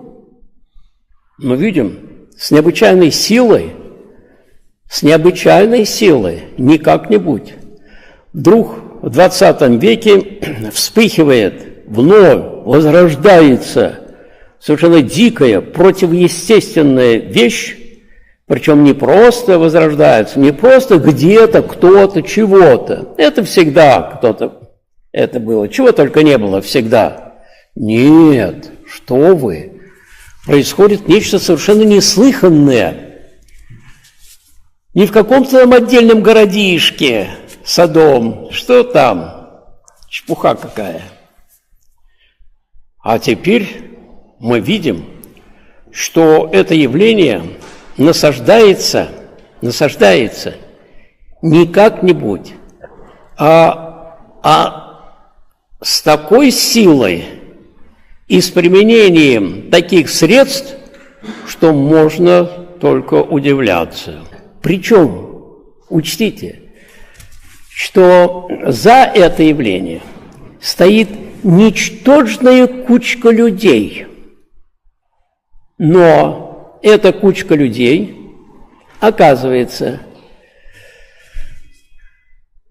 мы видим с необычайной силой, не как-нибудь, вдруг в 20 веке вспыхивает, вновь возрождается совершенно дикая, противоестественная вещь, причем не просто возрождается, не просто где-то, кто-то, чего-то. Это всегда кто-то, это было, чего только не было всегда. Нет, что вы, происходит нечто совершенно неслыханное. Не в каком-то там отдельном городишке, Содом, что там, чепуха какая. А теперь мы видим, что это явление насаждается не как-нибудь, а с такой силой и с применением таких средств, что можно только удивляться. Причем, учтите, что за это явление стоит ничтожная кучка людей. Но эта кучка людей, оказывается,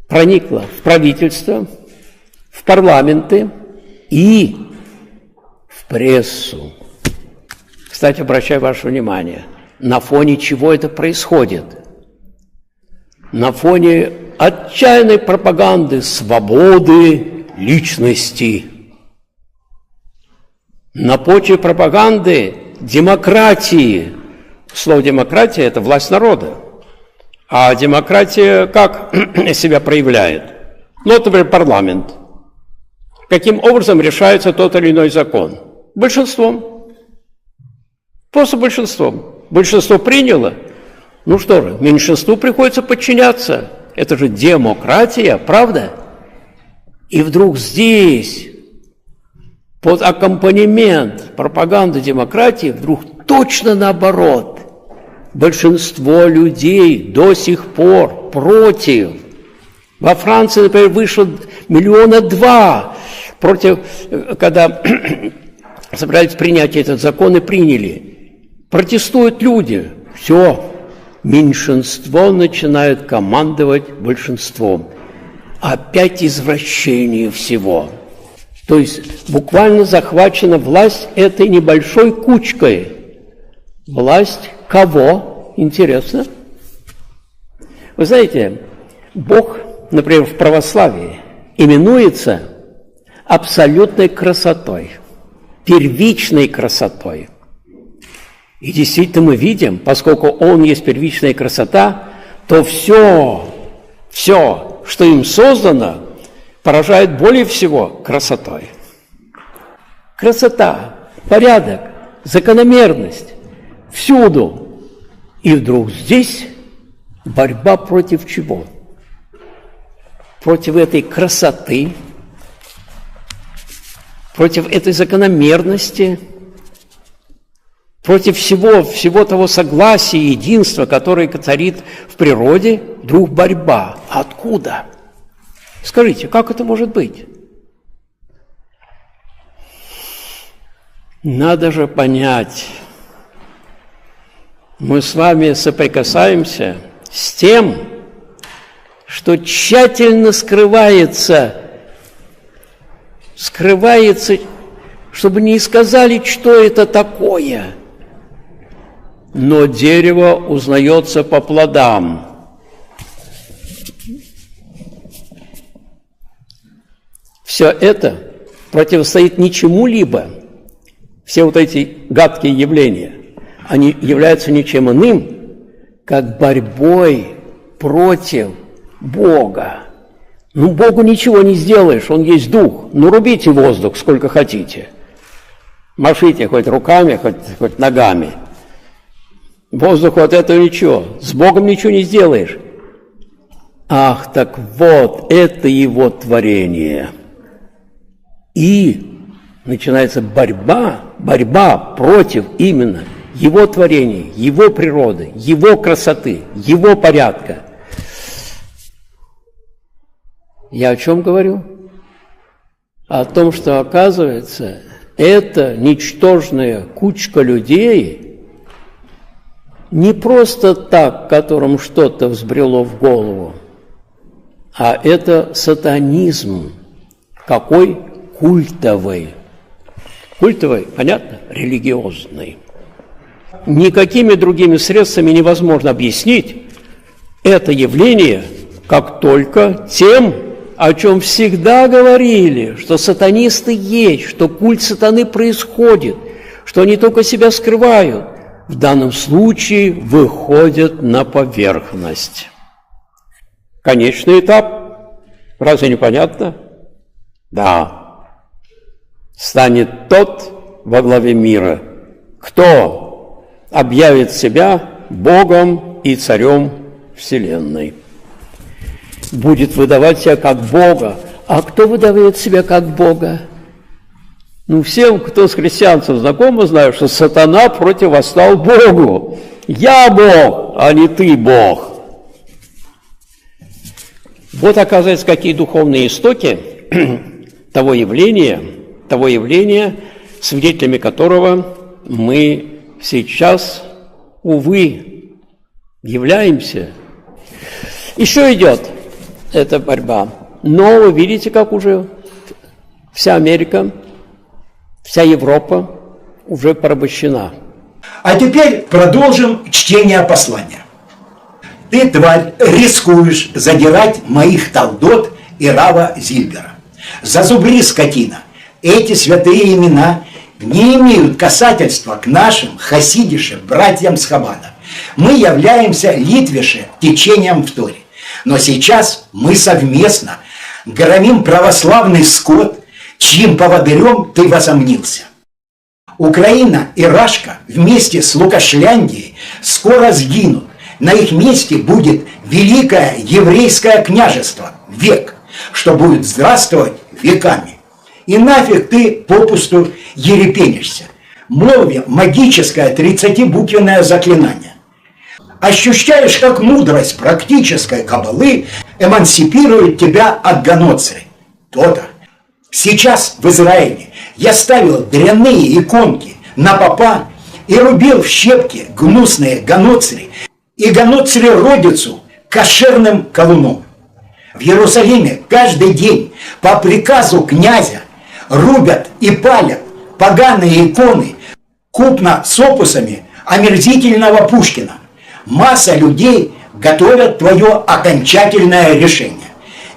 проникла в правительство, в парламенты и в прессу. Кстати, обращаю ваше внимание, на фоне чего это происходит? На фоне отчаянной пропаганды свободы личности. На почве пропаганды демократии. Слово «демократия» – это власть народа. А демократия как себя проявляет? Ну, вот, например, парламент. Каким образом решается тот или иной закон? Большинством. Просто большинством. Большинство приняло. Ну что же, меньшинству приходится подчиняться. Это же демократия, правда? И вдруг здесь, под аккомпанемент пропаганды демократии, вдруг точно наоборот. Большинство людей до сих пор против. Во Франции, например, вышло 2 миллиона против, когда собирались принять этот закон и приняли. Протестуют люди. Все, меньшинство начинает командовать большинством. Опять извращение всего. То есть буквально захвачена власть этой небольшой кучкой. Власть кого? Интересно. Вы знаете, Бог, например, в православии именуется абсолютной красотой, первичной красотой. И действительно мы видим, поскольку Он есть первичная красота, то все, что им создано, поражает более всего красотой. Красота, порядок, закономерность всюду. И вдруг здесь борьба против чего? Против этой красоты, против этой закономерности, против всего того согласия и единства, которое царит в природе, вдруг борьба. Откуда? Скажите, как это может быть? Надо же понять, мы с вами соприкасаемся с тем, что тщательно скрывается, чтобы не сказали, что это такое. Но дерево узнается по плодам. Все это противостоит не чему-либо. Все вот эти гадкие явления, они являются ничем иным, как борьбой против Бога. Ну, Богу ничего не сделаешь, Он есть Дух. Ну, рубите воздух сколько хотите. Машите хоть руками, хоть ногами. Воздуху от этого ничего. С Богом ничего не сделаешь. Ах, так вот, это Его творение. И начинается борьба против именно Его творения, Его природы, Его красоты, Его порядка. Я о чем говорю? О том, что, оказывается, эта ничтожная кучка людей не просто так, которым что-то взбрело в голову, а это сатанизм. Какой? Культовый. Культовый, понятно? Религиозный. Никакими другими средствами невозможно объяснить это явление, как только тем, о чем всегда говорили, что сатанисты есть, что культ сатаны происходит, что они только себя скрывают, в данном случае выходят на поверхность. Конечный этап, разве непонятно? Да. Станет тот во главе мира, кто объявит себя Богом и Царем Вселенной. Будет выдавать себя как Бога. А кто выдает себя как Бога? Ну, всем, кто с христианцем знакомы, знают, что сатана противостал Богу. Я Бог, а не ты Бог. Вот, оказывается, какие духовные истоки того явления, свидетелями которого мы сейчас, увы, являемся. Еще идет эта борьба. Но вы видите, как уже вся Америка Вся Европа уже порабощена. А теперь продолжим чтение послания. Ты, тварь, рискуешь задирать моих Талдот и Рава Зильбера. Зазубри, скотина, эти святые имена не имеют касательства к нашим хасидишим братьям с Хабада. Мы являемся литвише течением в Торе. Но сейчас мы совместно громим православный скот, чьим поводырем ты возомнился. Украина и Рашка вместе с Лукашляндией скоро сгинут. На их месте будет Великое Еврейское княжество, век, что будет здравствовать веками. И нафиг ты попусту ерепенишься, молвя магическое 30-буквенное заклинание. Ощущаешь, как мудрость практической каббалы эмансипирует тебя от ганоцри. То-то. Сейчас в Израиле я ставил дрянные иконки на попа и рубил в щепки гнусные ганоцри и ганоцри-родицу кошерным колуном. В Иерусалиме каждый день по приказу князя рубят и палят поганые иконы купно с опусами омерзительного Пушкина. Масса людей готовят твое окончательное решение.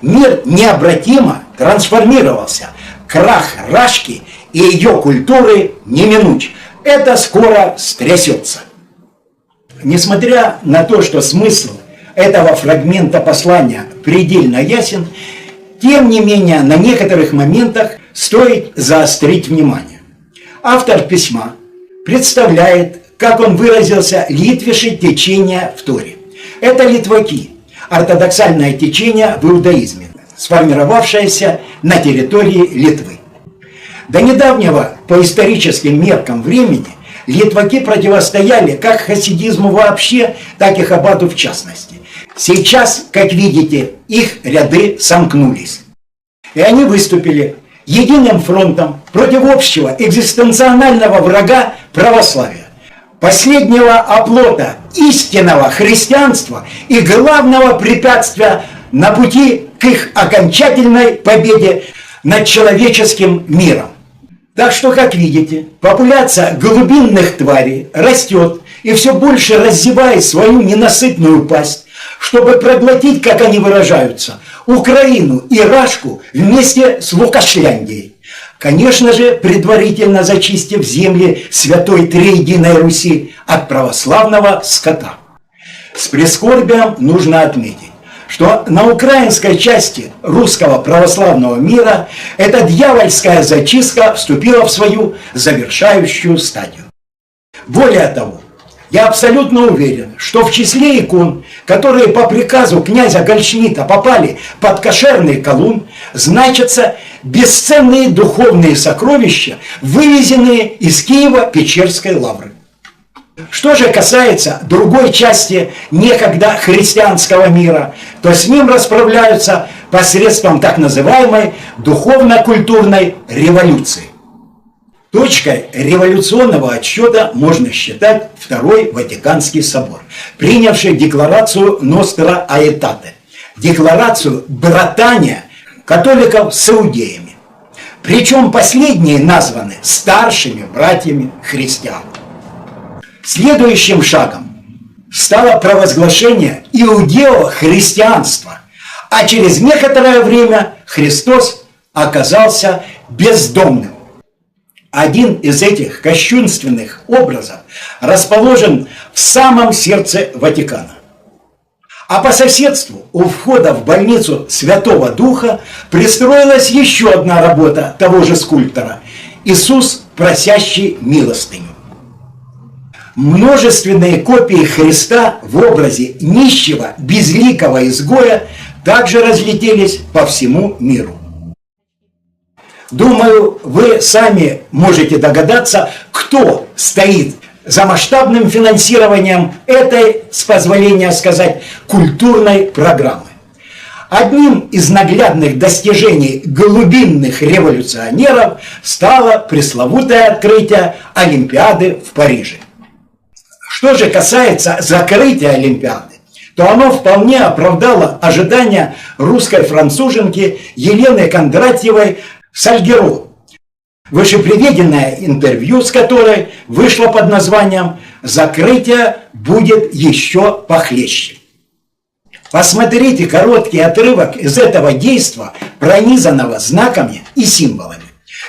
Мир необратимо трансформировался. Крах Рашки и ее культуры неминуч. Это скоро стрясется. Несмотря на то, что смысл этого фрагмента послания предельно ясен, тем не менее на некоторых моментах стоит заострить внимание. Автор письма представляет, как он выразился, литвиши течения в Торе. Это литваки, ортодоксальное течение в иудаизме, сформировавшееся на территории Литвы. До недавнего, по историческим меркам времени, литваки противостояли как хасидизму вообще, так и Хабаду в частности. Сейчас, как видите, их ряды сомкнулись. И они выступили единым фронтом против общего экзистенционального врага православия, последнего оплота истинного христианства и главного препятствия на пути к их окончательной победе над человеческим миром. Так что, как видите, популяция глубинных тварей растет и все больше раззевает свою ненасытную пасть, чтобы проглотить, как они выражаются, Украину и Рашку вместе с Лукашляндией. Конечно же, предварительно зачистив земли Святой Триединой Руси от православного скота. С прискорбием нужно отметить, что на украинской части русского православного мира эта дьявольская зачистка вступила в свою завершающую стадию. Более того, я абсолютно уверен, что в числе икон, которые по приказу князя Гольдшмидта попали под кошерный колун, значатся бесценные духовные сокровища, вывезенные из Киево-Печерской лавры. Что же касается другой части некогда христианского мира, то с ним расправляются посредством так называемой духовно-культурной революции. Точкой революционного отсчета можно считать Второй Ватиканский собор, принявший декларацию Ностра Аэтате, декларацию братания католиков с иудеями. Причем последние названы старшими братьями христиан. Следующим шагом стало провозглашение иудео-христианства, а через некоторое время Христос оказался бездомным. Один из этих кощунственных образов расположен в самом сердце Ватикана. А по соседству у входа в больницу Святого Духа пристроилась еще одна работа того же скульптора – Иисус, просящий милостыню. Множественные копии Христа в образе нищего, безликого изгоя также разлетелись по всему миру. Думаю, вы сами можете догадаться, кто стоит за масштабным финансированием этой, с позволения сказать, культурной программы. Одним из наглядных достижений глубинных революционеров стало пресловутое открытие Олимпиады в Париже. Что же касается закрытия Олимпиады, то оно вполне оправдало ожидания русской француженки Елены Кондратьевой Сальгеро, Вышеприведенное интервью, с которой вышло под названием «Закрытие будет еще похлеще». Посмотрите короткий отрывок из этого действа, пронизанного знаками и символами.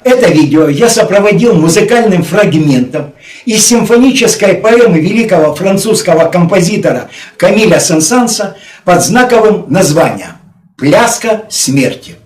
Это видео я сопроводил музыкальным фрагментом из симфонической поэмы великого французского композитора Камиля Сен-Санса под знаковым названием «Пляска смерти».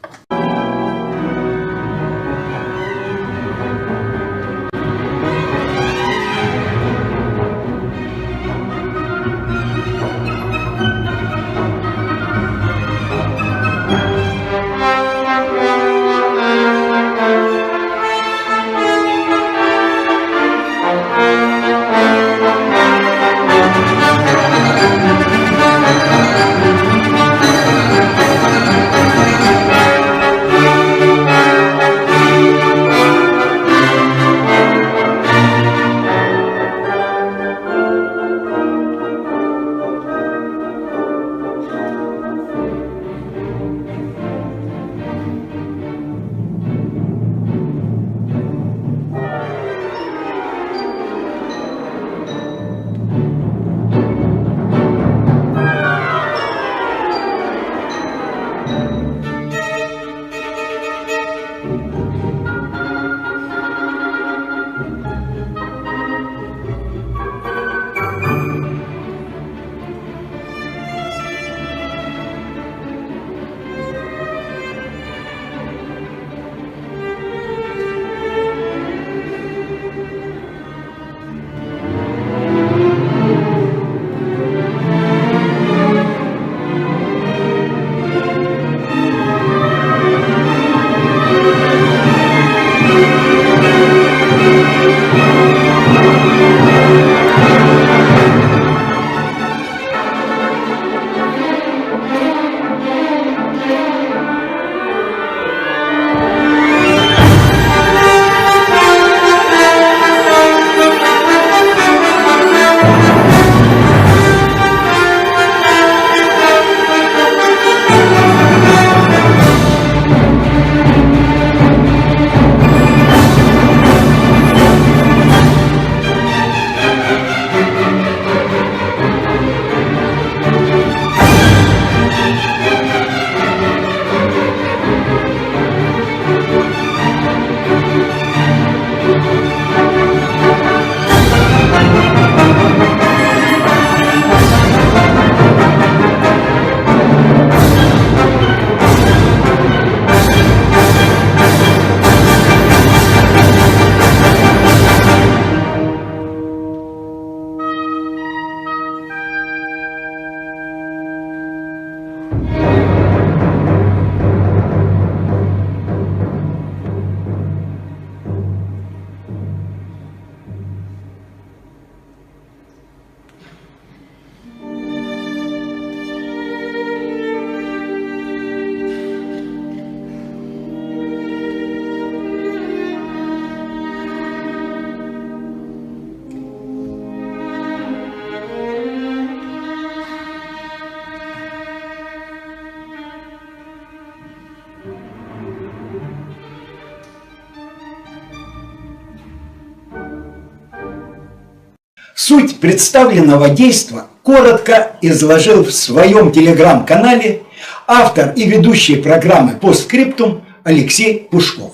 Суть представленного действа коротко изложил в своем телеграм-канале автор и ведущий программы «Постскриптум» Алексей Пушков.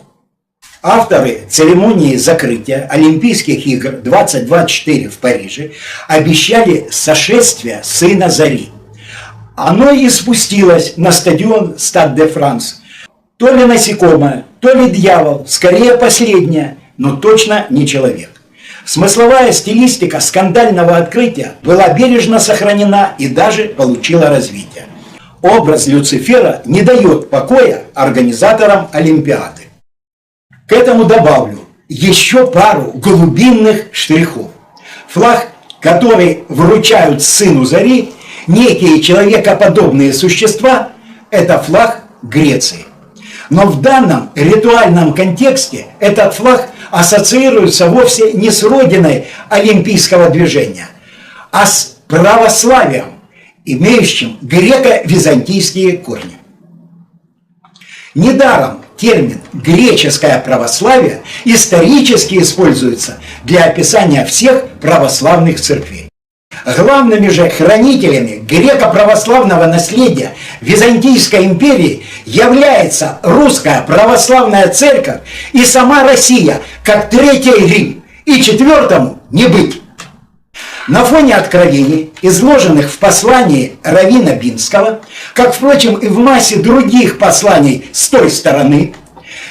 Авторы церемонии закрытия Олимпийских игр 2024 в Париже обещали сошествие Сына Зари. Оно и спустилось на стадион Стад де Франс. То ли насекомое, то ли дьявол, скорее последнее, но точно не человек. Смысловая стилистика скандального открытия была бережно сохранена и даже получила развитие. Образ Люцифера не дает покоя организаторам Олимпиады. К этому добавлю еще пару глубинных штрихов. Флаг, который вручают Сыну Зари некие человекоподобные существа, это флаг Греции. Но в данном ритуальном контексте этот флаг ассоциируется вовсе не с родиной олимпийского движения, а с православием, имеющим греко-византийские корни. Недаром термин «греческое православие» исторически используется для описания всех православных церквей. Главными же хранителями греко-православного наследия Византийской империи является Русская Православная Церковь и сама Россия, как Третий Рим, и четвертому не быть. На фоне откровений, изложенных в послании Раввина Бинского, как, впрочем, и в массе других посланий с той стороны,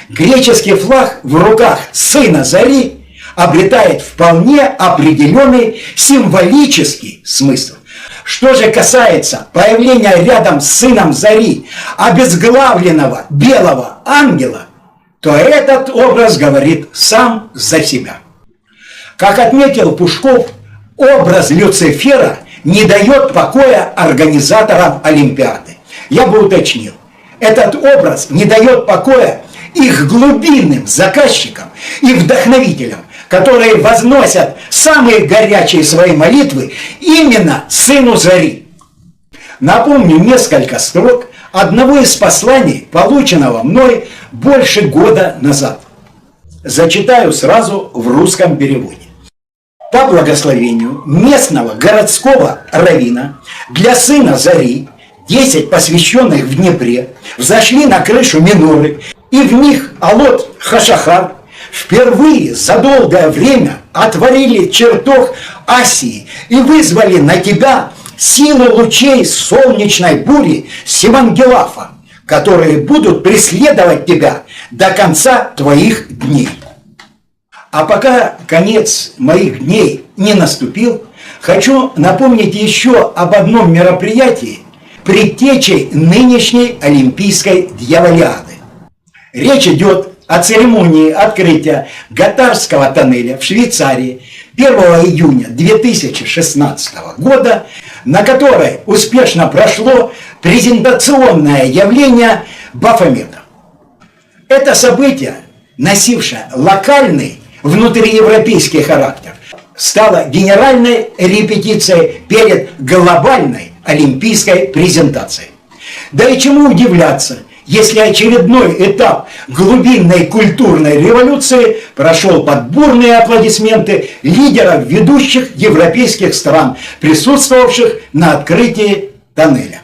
греческий флаг в руках сына Зари обретает вполне определенный символический смысл. Что же касается появления рядом с сыном Зари обезглавленного белого ангела, то этот образ говорит сам за себя. Как отметил Пушков, образ Люцифера не дает покоя организаторам Олимпиады. Я бы уточнил, этот образ не дает покоя их глубинным заказчикам и вдохновителям, которые возносят самые горячие свои молитвы именно сыну Зари. Напомню несколько строк одного из посланий, полученного мной больше года назад. Зачитаю сразу в русском переводе. По благословению местного городского раввина для сына Зари 10 посвященных в Днепре взошли на крышу миноры, и в них Алот Хашахар впервые за долгое время отворили чертог Асии и вызвали на тебя силы лучей солнечной бури Симангелафа, которые будут преследовать тебя до конца твоих дней. А пока конец моих дней не наступил, хочу напомнить еще об одном мероприятии, предтечей нынешней Олимпийской дьяволяды. Речь идет о церемонии открытия Готарского тоннеля в Швейцарии 1 июня 2016 года, на которой успешно прошло презентационное явление Бафомета. Это событие, носившее локальный внутриевропейский характер, стало генеральной репетицией перед глобальной олимпийской презентацией. Да и чему удивляться, если очередной этап глубинной культурной революции прошел под бурные аплодисменты лидеров ведущих европейских стран, присутствовавших на открытии тоннеля.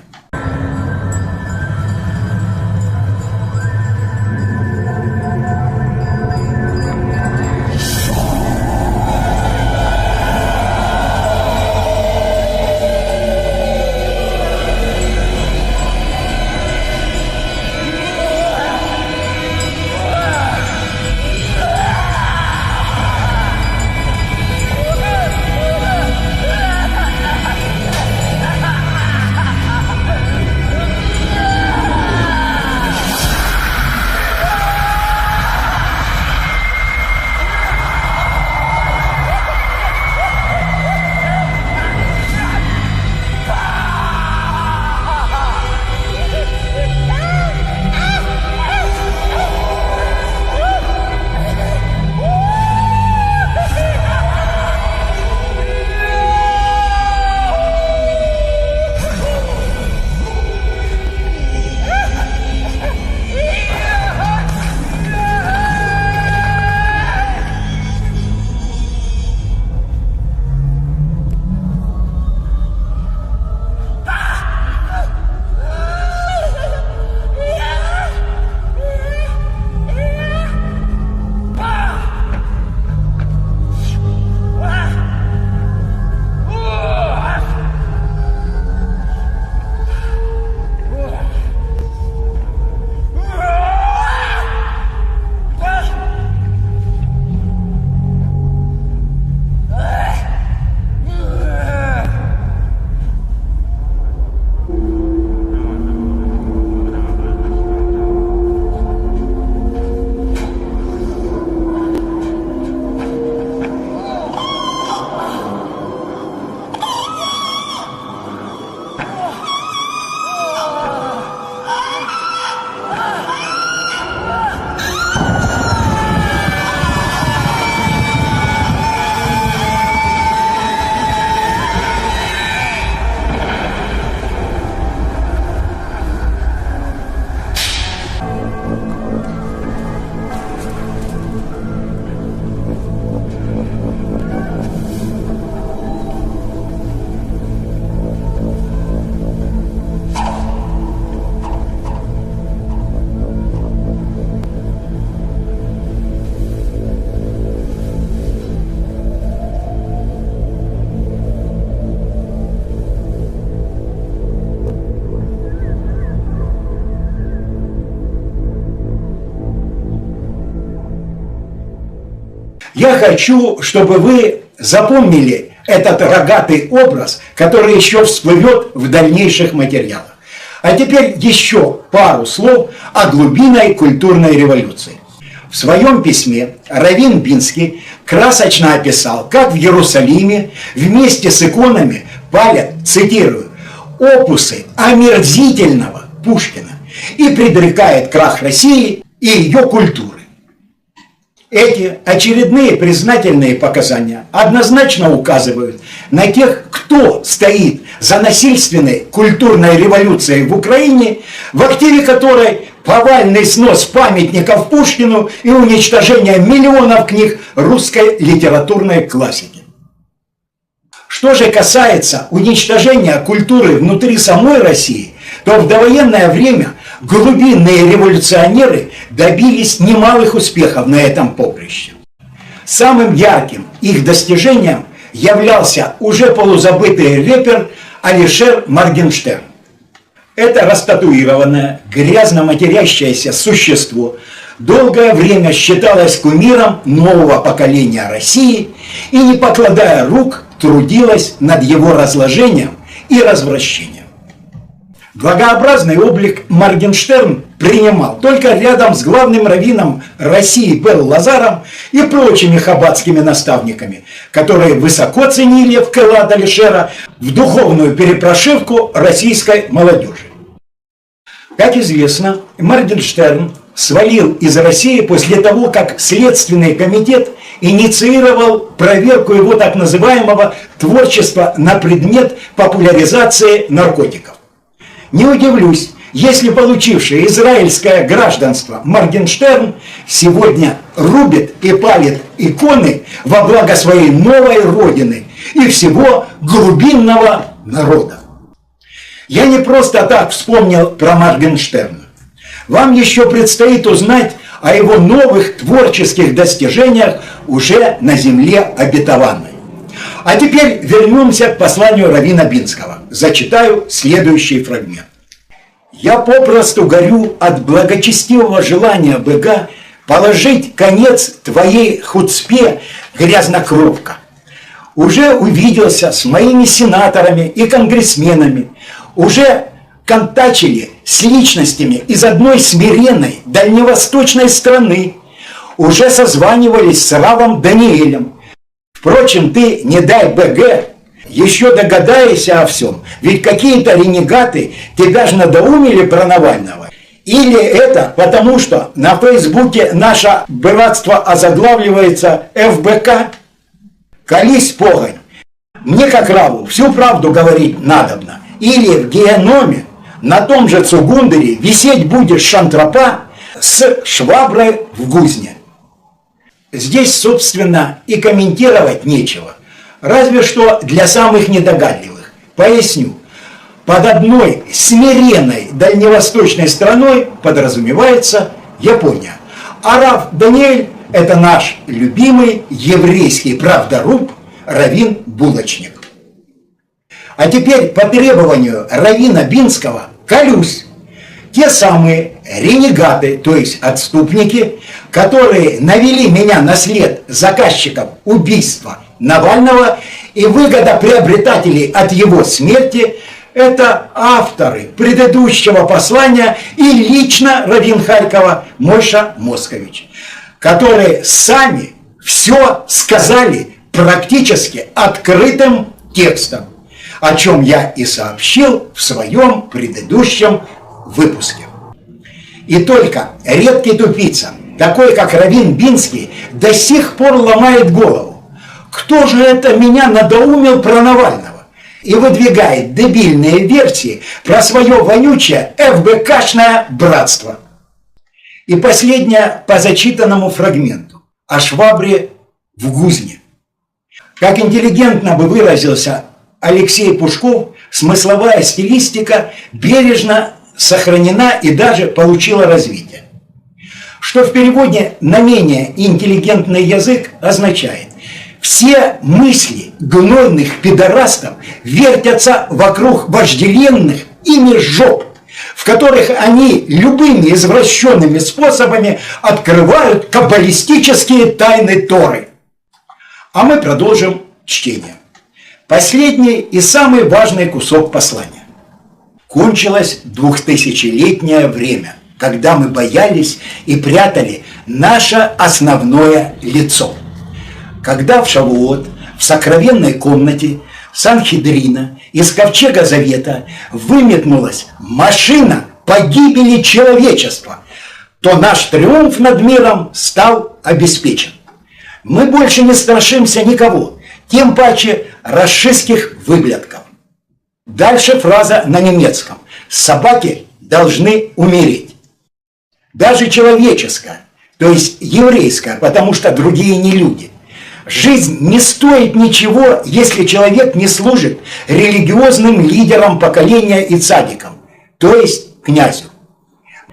Я хочу, чтобы вы запомнили этот рогатый образ, который еще всплывет в дальнейших материалах. А теперь еще пару слов о глубинной культурной революции. В своем письме раввин Бинский красочно описал, как в Иерусалиме вместе с иконами палят, цитирую, опусы омерзительного Пушкина и предрекает крах России и ее культуры. Эти очередные признательные показания однозначно указывают на тех, кто стоит за насильственной культурной революцией в Украине, в активе которой повальный снос памятников Пушкину и уничтожение миллионов книг русской литературной классики. Что же касается уничтожения культуры внутри самой России, то в довоенное время глубинные революционеры добились немалых успехов на этом поприще. Самым ярким их достижением являлся уже полузабытый рэпер Алишер Моргенштерн. Это растатуированное, грязно матерящееся существо долгое время считалось кумиром нового поколения России и, не покладая рук, трудилось над его разложением и развращением. Благообразный облик Моргенштерн принимал только рядом с главным раввином России Бел Лазаром и прочими хаббатскими наставниками, которые высоко ценили вклад Алишера в духовную перепрошивку российской молодежи. Как известно, Моргенштерн свалил из России после того, как Следственный комитет инициировал проверку его так называемого творчества на предмет популяризации наркотиков. Не удивлюсь, если получивший израильское гражданство Моргенштерн сегодня рубит и палит иконы во благо своей новой родины и всего глубинного народа. Я не просто так вспомнил про Моргенштерна. Вам еще предстоит узнать о его новых творческих достижениях уже на земле обетованной. А теперь вернемся к посланию раввина Бинского. Зачитаю следующий фрагмент. «Я попросту горю от благочестивого желания БГ положить конец твоей хуцпе, грязнокровка. Уже увиделся с моими сенаторами и конгрессменами, уже контачили с личностями из одной смиренной дальневосточной страны, уже созванивались с Равом Даниэлем. Впрочем, ты, не дай БГ, еще догадаешься о всем, ведь какие-то ренегаты тебя же надоумили про Навального. Или это потому, что на Фейсбуке наше братство озаглавливается ФБК? Колись, погонь, мне как Раву всю правду говорить надобно. Или в геноме на том же Цугундере висеть будешь шантропа с шваброй в гузне. Здесь, собственно, и комментировать нечего. Разве что для самых недогадливых. Поясню. Под одной смиренной дальневосточной страной подразумевается Япония. А Рав Даниэль – это наш любимый еврейский правдоруб раввин Булочник. А теперь по требованию раввина Бинского колюсь. Те самые ренегаты, то есть отступники, которые навели меня на след заказчиков убийства Навального и выгодоприобретателей от его смерти, это авторы предыдущего послания и лично раввин Харькова Мойша Москович, которые сами все сказали практически открытым текстом, о чем я и сообщил в своем предыдущем выпуске. И только редкий тупица, такой как раввин Бинский, до сих пор ломает голову. Кто же это меня надоумил про Навального? И выдвигает дебильные версии про свое вонючее ФБКшное братство. И последнее по зачитанному фрагменту о швабре в гузне. Как интеллигентно бы выразился Алексей Пушков, смысловая стилистика бережно сохранена и даже получила развитие. Что в переводе на менее интеллигентный язык означает: все мысли гнойных пидорастов вертятся вокруг вожделенных ими жоп, в которых они любыми извращенными способами открывают каббалистические тайны Торы. А мы продолжим чтение. Последний и самый важный кусок послания. Кончилось 2000-летнее время, когда мы боялись и прятали наше основное лицо. Когда в Шавуот, в сокровенной комнате Санхедрина из ковчега Завета выметнулась машина погибели человечества, то наш триумф над миром стал обеспечен. Мы больше не страшимся никого, тем паче рашистских выблядков. Дальше фраза на немецком. Собаки должны умереть. Даже человеческая, то есть еврейская, потому что другие не люди. Жизнь не стоит ничего, если человек не служит религиозным лидерам поколения и цадикам, то есть князю.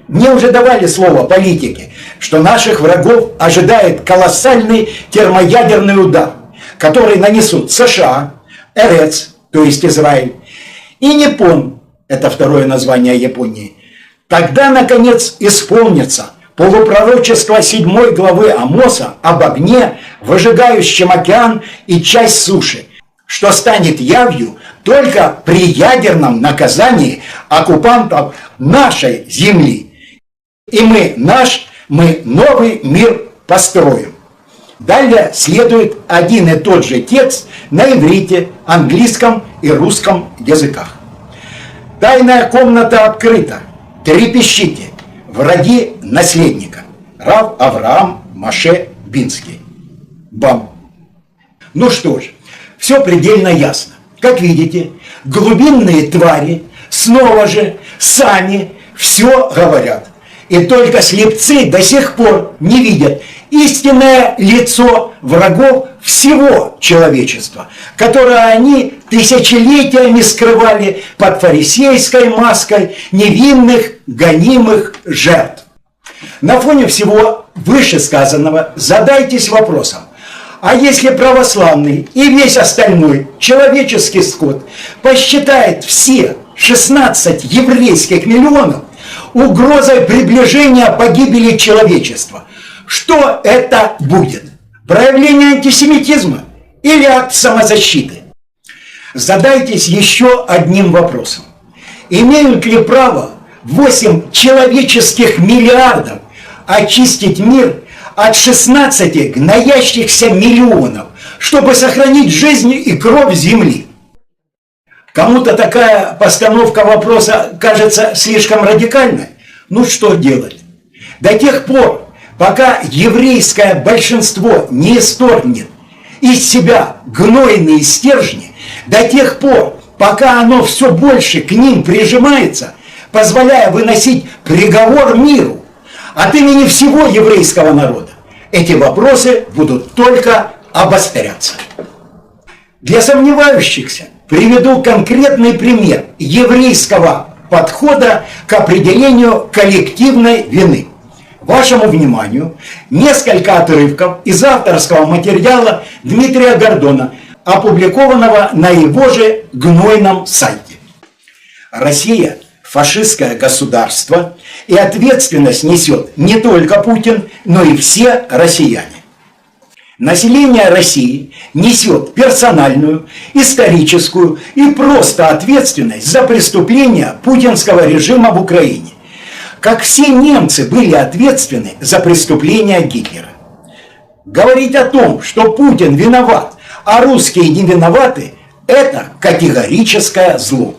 Мне уже давали слово политики, что наших врагов ожидает колоссальный термоядерный удар, который нанесут США, РС, то есть Израиль, и Непон, это второе название Японии. Тогда, наконец, исполнится полупророчество 7 главы Амоса об огне, выжигающем океан и часть суши, что станет явью только при ядерном наказании оккупантов нашей земли. И мы новый мир построим. Далее следует один и тот же текст на иврите, английском и русском языках. Тайная комната открыта. Трепещите, враги наследника. Рав Авраам Моше Бинский. Бам. Ну что ж, все предельно ясно. Как видите, глубинные твари снова же сами все говорят. И только слепцы до сих пор не видят истинное лицо врагов всего человечества, которое они тысячелетиями скрывали под фарисейской маской невинных гонимых жертв. На фоне всего вышесказанного задайтесь вопросом: а если православный и весь остальной человеческий скот посчитает все 16 еврейских миллионов угрозой приближения погибели человечества, что это будет? Проявление антисемитизма или акт самозащиты? Задайтесь еще одним вопросом. Имеют ли право 8 человеческих миллиардов очистить мир от 16 гноящихся миллионов, чтобы сохранить жизнь и кровь земли? Кому-то такая постановка вопроса кажется слишком радикальной. Ну что делать? До тех пор, пока еврейское большинство не исторгнет из себя гнойные стержни, до тех пор, пока оно все больше к ним прижимается, позволяя выносить приговор миру от имени всего еврейского народа, эти вопросы будут только обостряться. Для сомневающихся приведу конкретный пример еврейского подхода к определению коллективной вины. Вашему вниманию несколько отрывков из авторского материала Дмитрия Гордона, опубликованного на его же гнойном сайте. Россия – фашистское государство, и ответственность несет не только Путин, но и все россияне. Население России несет персональную, историческую и просто ответственность за преступления путинского режима в Украине, как все немцы были ответственны за преступления Гитлера. Говорить о том, что Путин виноват, а русские не виноваты, это категорическое зло.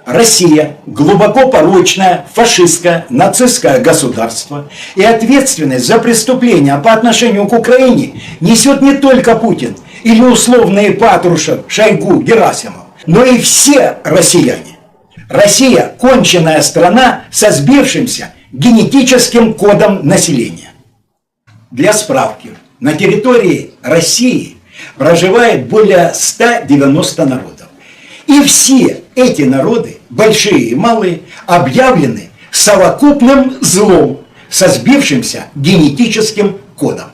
Россия – глубоко порочное, фашистское, нацистское государство, и ответственность за преступления по отношению к Украине несет не только Путин или условные Патрушев, Шойгу, Герасимов, но и все россияне. Россия – конченная страна со сбившимся генетическим кодом населения. Для справки, на территории России проживает более 190 народов. И все эти народы, большие и малые, объявлены совокупным злом со сбившимся генетическим кодом.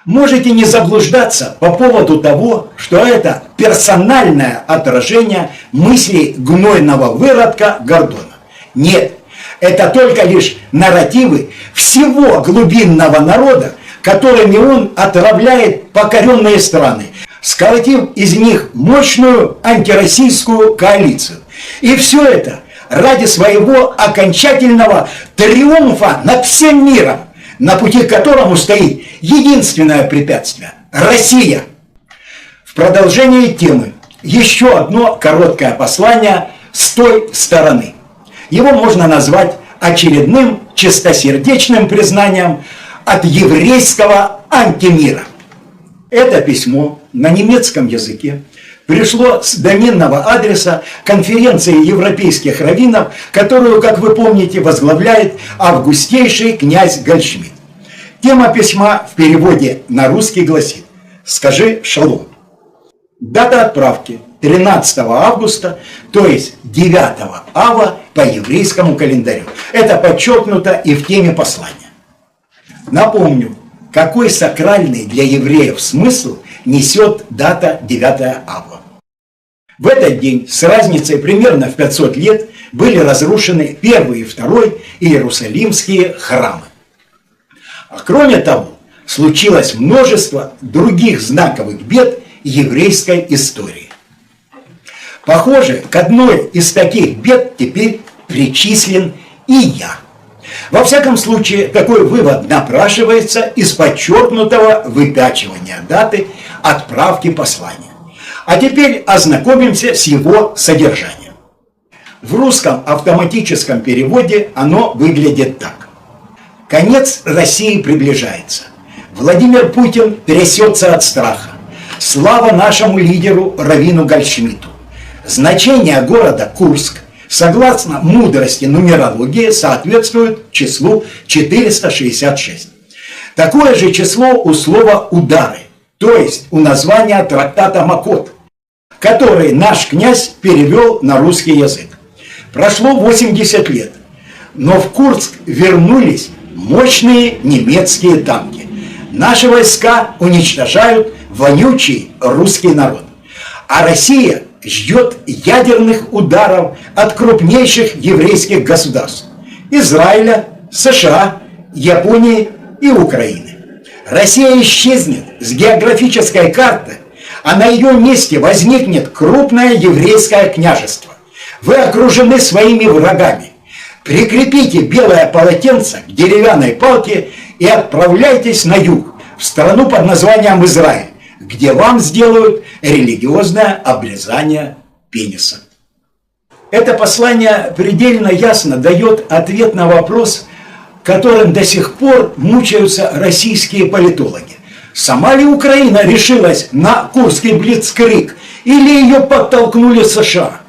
Можете не заблуждаться по поводу того, что это персональное отражение мыслей гнойного выродка Гордона. Нет, это только лишь нарративы всего глубинного народа, которыми он отравляет покоренные страны, сколотив из них мощную антироссийскую коалицию. И все это ради своего окончательного триумфа над всем миром, на пути к которому стоит единственное препятствие – Россия. В продолжение темы еще одно короткое послание с той стороны. Его можно назвать очередным чистосердечным признанием от еврейского антимира. Это письмо на немецком языке пришло с доменного адреса конференции европейских раввинов, которую, как вы помните, возглавляет августейший князь Гольдшмидт. Тема письма в переводе на русский гласит: «Скажи шалом». Дата отправки 13 августа, то есть 9 ава по еврейскому календарю. Это подчеркнуто и в теме послания. Напомню, какой сакральный для евреев смысл несет дата 9 ава. В этот день с разницей примерно в 500 лет были разрушены первый и второй иерусалимские храмы. А кроме того, случилось множество других знаковых бед еврейской истории. Похоже, к одной из таких бед теперь причислен и я. Во всяком случае, такой вывод напрашивается из подчеркнутого выпячивания даты отправки послания. А теперь ознакомимся с его содержанием. В русском автоматическом переводе оно выглядит так. Конец России приближается. Владимир Путин трясется от страха. Слава нашему лидеру раввину Гольдшмидту. Значение города Курск, согласно мудрости нумерологии, соответствует числу 466. Такое же число у слова «удары», то есть у названия трактата Макот, который наш князь перевел на русский язык. Прошло 80 лет, но в Курск вернулись мощные немецкие танки. Наши войска уничтожают вонючий русский народ. А Россия ждет ядерных ударов от крупнейших еврейских государств – Израиля, США, Японии и Украины. Россия исчезнет с географической карты, а на ее месте возникнет крупное еврейское княжество. Вы окружены своими врагами. Прикрепите белое полотенце к деревянной палке и отправляйтесь на юг, в страну под названием Израиль, где вам сделают религиозное обрезание пениса. Это послание предельно ясно дает ответ на вопрос, которым до сих пор мучаются российские политологи. Сама ли Украина решилась на Курский блицкриг или ее подтолкнули США?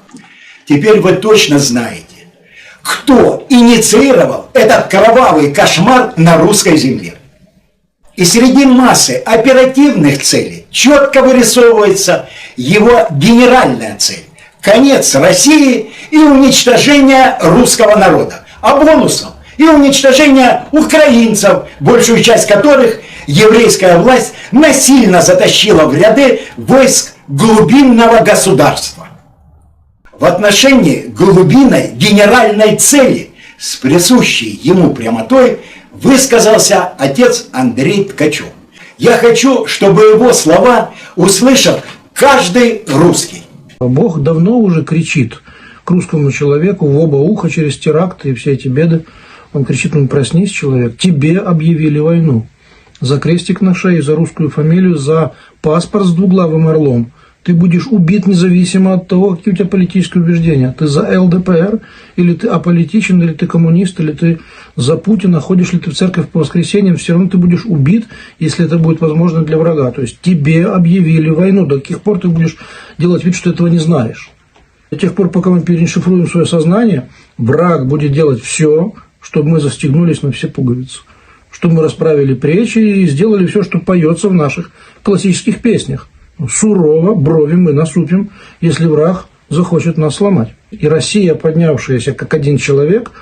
Теперь вы точно знаете, кто инициировал этот кровавый кошмар на русской земле. И среди массы оперативных целей четко вырисовывается его генеральная цель – конец России и уничтожение русского народа, а бонусом и уничтожение украинцев, большую часть которых еврейская власть насильно затащила в ряды войск глубинного государства. В отношении глубинной генеральной цели с присущей ему прямотой высказался отец Андрей Ткачев. Я хочу, чтобы его слова услышал каждый русский. Бог давно уже кричит к русскому человеку в оба уха через теракты и все эти беды. Он кричит ему: проснись, человек, тебе объявили войну. За крестик на шее, за русскую фамилию, за паспорт с двуглавым орлом. Ты будешь убит независимо от того, какие у тебя политические убеждения. Ты за ЛДПР, или ты аполитичен, или ты коммунист, или ты за Путина, ходишь ли ты в церковь по воскресеньям, все равно ты будешь убит, если это будет возможно для врага. То есть тебе объявили войну. До каких пор ты будешь делать вид, что этого не знаешь? До тех пор, пока мы перешифруем свое сознание, враг будет делать все, чтобы мы застегнулись на все пуговицы. Чтобы мы расправили плечи и сделали все, что поется в наших классических песнях. Сурово брови мы насупим, если враг захочет нас сломать. И Россия, поднявшаяся как один человек,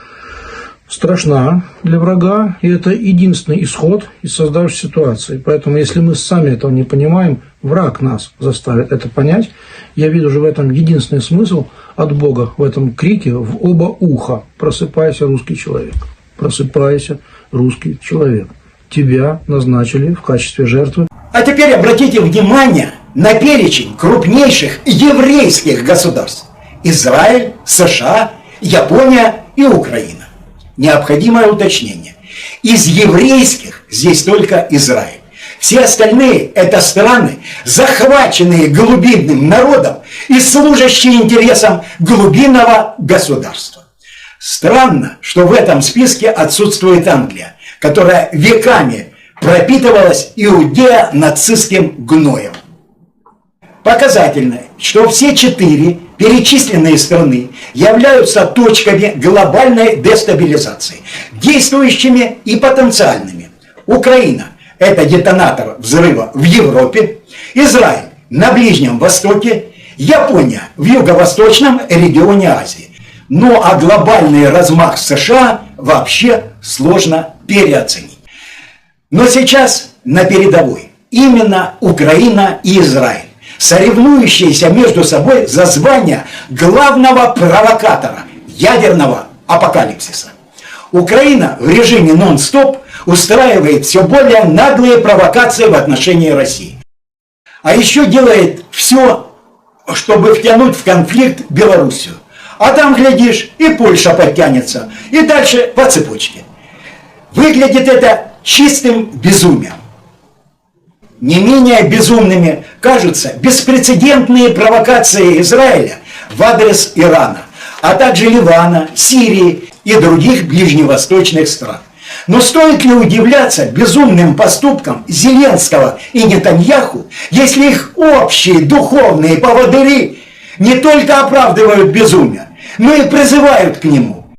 страшна для врага, и это единственный исход из создавшейся ситуации. Поэтому, если мы сами этого не понимаем, враг нас заставит это понять. Я вижу же в этом единственный смысл от Бога, в этом крике в оба уха: просыпайся, русский человек, просыпайся, русский человек. тебя назначили в качестве жертвы. А теперь обратите внимание на перечень крупнейших еврейских государств. Израиль, США, Япония и Украина. Необходимое уточнение. Из еврейских здесь только Израиль. Все остальные – это страны, захваченные глубинным народом и служащие интересам глубинного государства. Странно, что в этом списке отсутствует Англия, которая веками пропитывалась иудео-нацистским гноем. Показательно, что все 4 перечисленные страны являются точками глобальной дестабилизации, действующими и потенциальными. Украина – это детонатор взрыва в Европе, Израиль – на Ближнем Востоке, Япония – в юго-восточном регионе Азии. Ну а глобальный размах США вообще сложно переоценить. Но сейчас на передовой именно Украина и Израиль, соревнующиеся между собой за звание главного провокатора ядерного апокалипсиса. Украина в режиме нон-стоп устраивает все более наглые провокации в отношении России. А еще делает все, чтобы втянуть в конфликт Белоруссию. А там, глядишь, и Польша подтянется, и дальше по цепочке. Выглядит это чистым безумием. Не менее безумными кажутся беспрецедентные провокации Израиля в адрес Ирана, а также Ливана, Сирии и других ближневосточных стран. Но стоит ли удивляться безумным поступкам Зеленского и Нетаньяху, если их общие духовные поводыри не только оправдывают безумие, но и призывают к нему?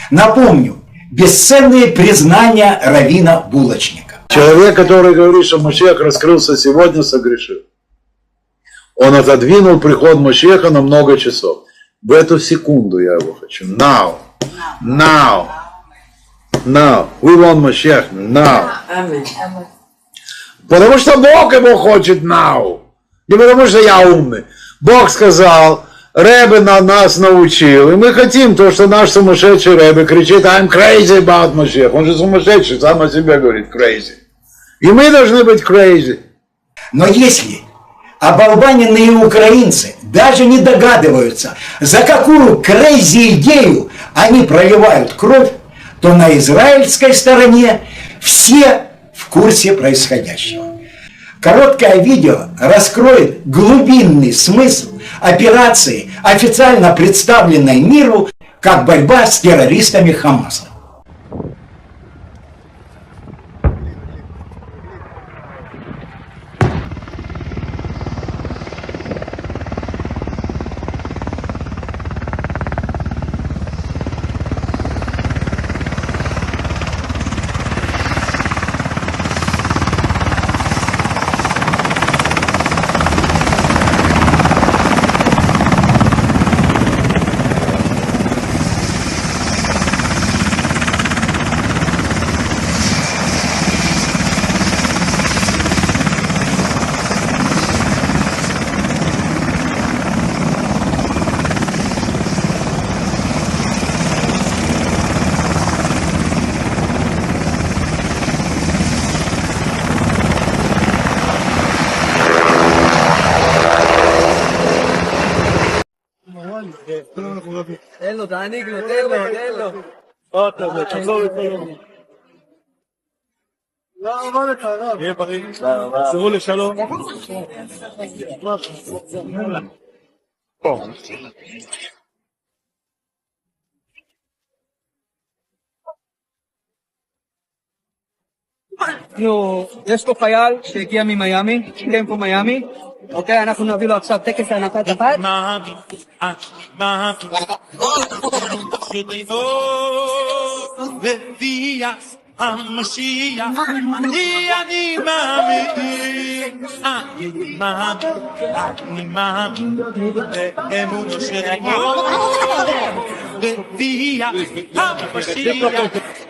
Напомню, бесценные признания раввина Булочника. Человек, который говорит, что Машиах раскрылся сегодня, согрешил. Он отодвинул приход Машиаха на много часов. В эту секунду я его хочу. Now. Now. Now. We want Машиах now. Потому что Бог его хочет now. Не потому что я умный. Бог сказал, Ребе нас научил, и мы хотим то, что наш сумасшедший Ребе кричит I'm crazy about Машиах. Он же сумасшедший, сам о себе говорит crazy. И мы должны быть crazy. Но если оболваненные украинцы даже не догадываются, за какую crazy идею они проливают кровь, то на израильской стороне все в курсе происходящего. Короткое видео раскроет глубинный смысл операции, официально представленной миру как борьба с террористами Хамаса. תן לו, תעניק לו, תן לו, תן לו. עוד טוב, תחזור לשלום. לא, מה לך, רב? יהיה בריא. תחזרו לשלום. יש פה חייל שהגיע ממיימי, שיקם פה מיימי. אוקיי, אנחנו נביא לו עכשיו טקס הענקת הפת. המשיח, אני מאמין, אני מאמין, באמונו שיבוא, בביאה המשיח,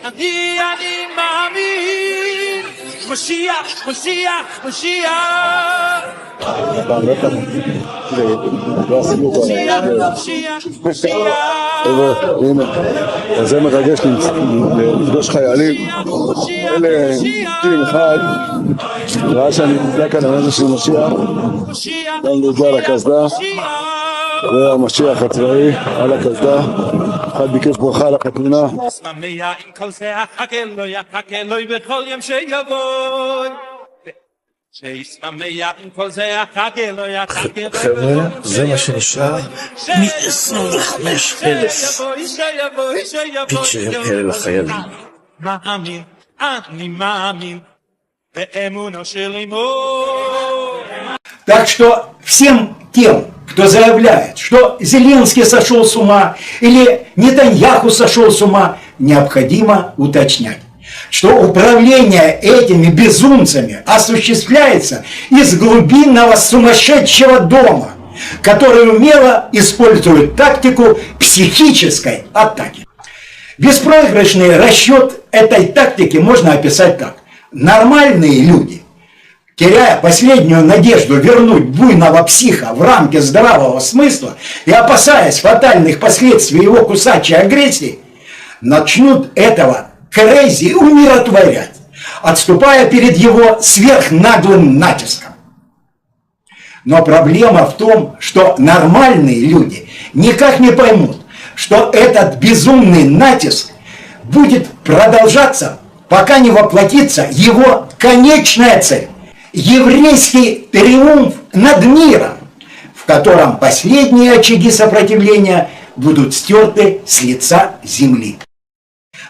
אני מאמין, משיח, משיח, משיח. הנה, זה מרגש לפגוש חיילים אלה פרקים אחד, ראה שאני נמצא כאן על איזשהו משיח, גם נמצא על הקסדה, והמשיח הצבאי על הקסדה, אחד ביקש ברכה על החתונה. חבר'ה, זה מה שנשאר מ-25,000 פיצ'רים אלה לחיילים. מאמין, אני מאמין באמונו של אמו. Так что всем тем, кто заявляет, что Зеленский сошел с ума или Нетаньяху сошел с ума, необходимо уточнять, что управление этими безумцами осуществляется из глубинного сумасшедшего дома, который умело использует тактику психической атаки. Беспроигрышный расчет этой тактики можно описать так. Нормальные люди, теряя последнюю надежду вернуть буйного психа в рамки здравого смысла и опасаясь фатальных последствий его кусачей агрессии, начнут этого крейзи умиротворять, отступая перед его сверхнаглым натиском. Но проблема в том, что нормальные люди никак не поймут, что этот безумный натиск будет продолжаться, пока не воплотится его конечная цель – еврейский триумф над миром, в котором последние очаги сопротивления будут стерты с лица земли.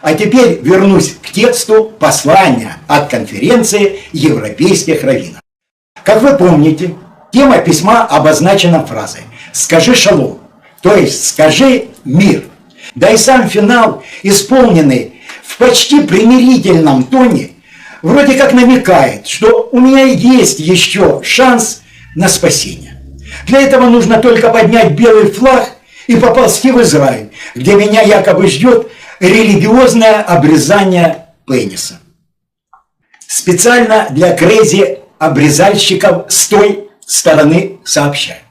А теперь вернусь к тексту послания от конференции европейских раввинов. Как вы помните, тема письма обозначена фразой «Скажи шалом», то есть «Скажи мир». Да и сам финал, исполненный в почти примирительном тоне, вроде как намекает, что у меня есть еще шанс на спасение. Для этого нужно только поднять белый флаг и поползти в Израиль, где меня якобы ждет религиозное обрезание пениса. Специально для крейзи обрезальщиков с той стороны сообщаю.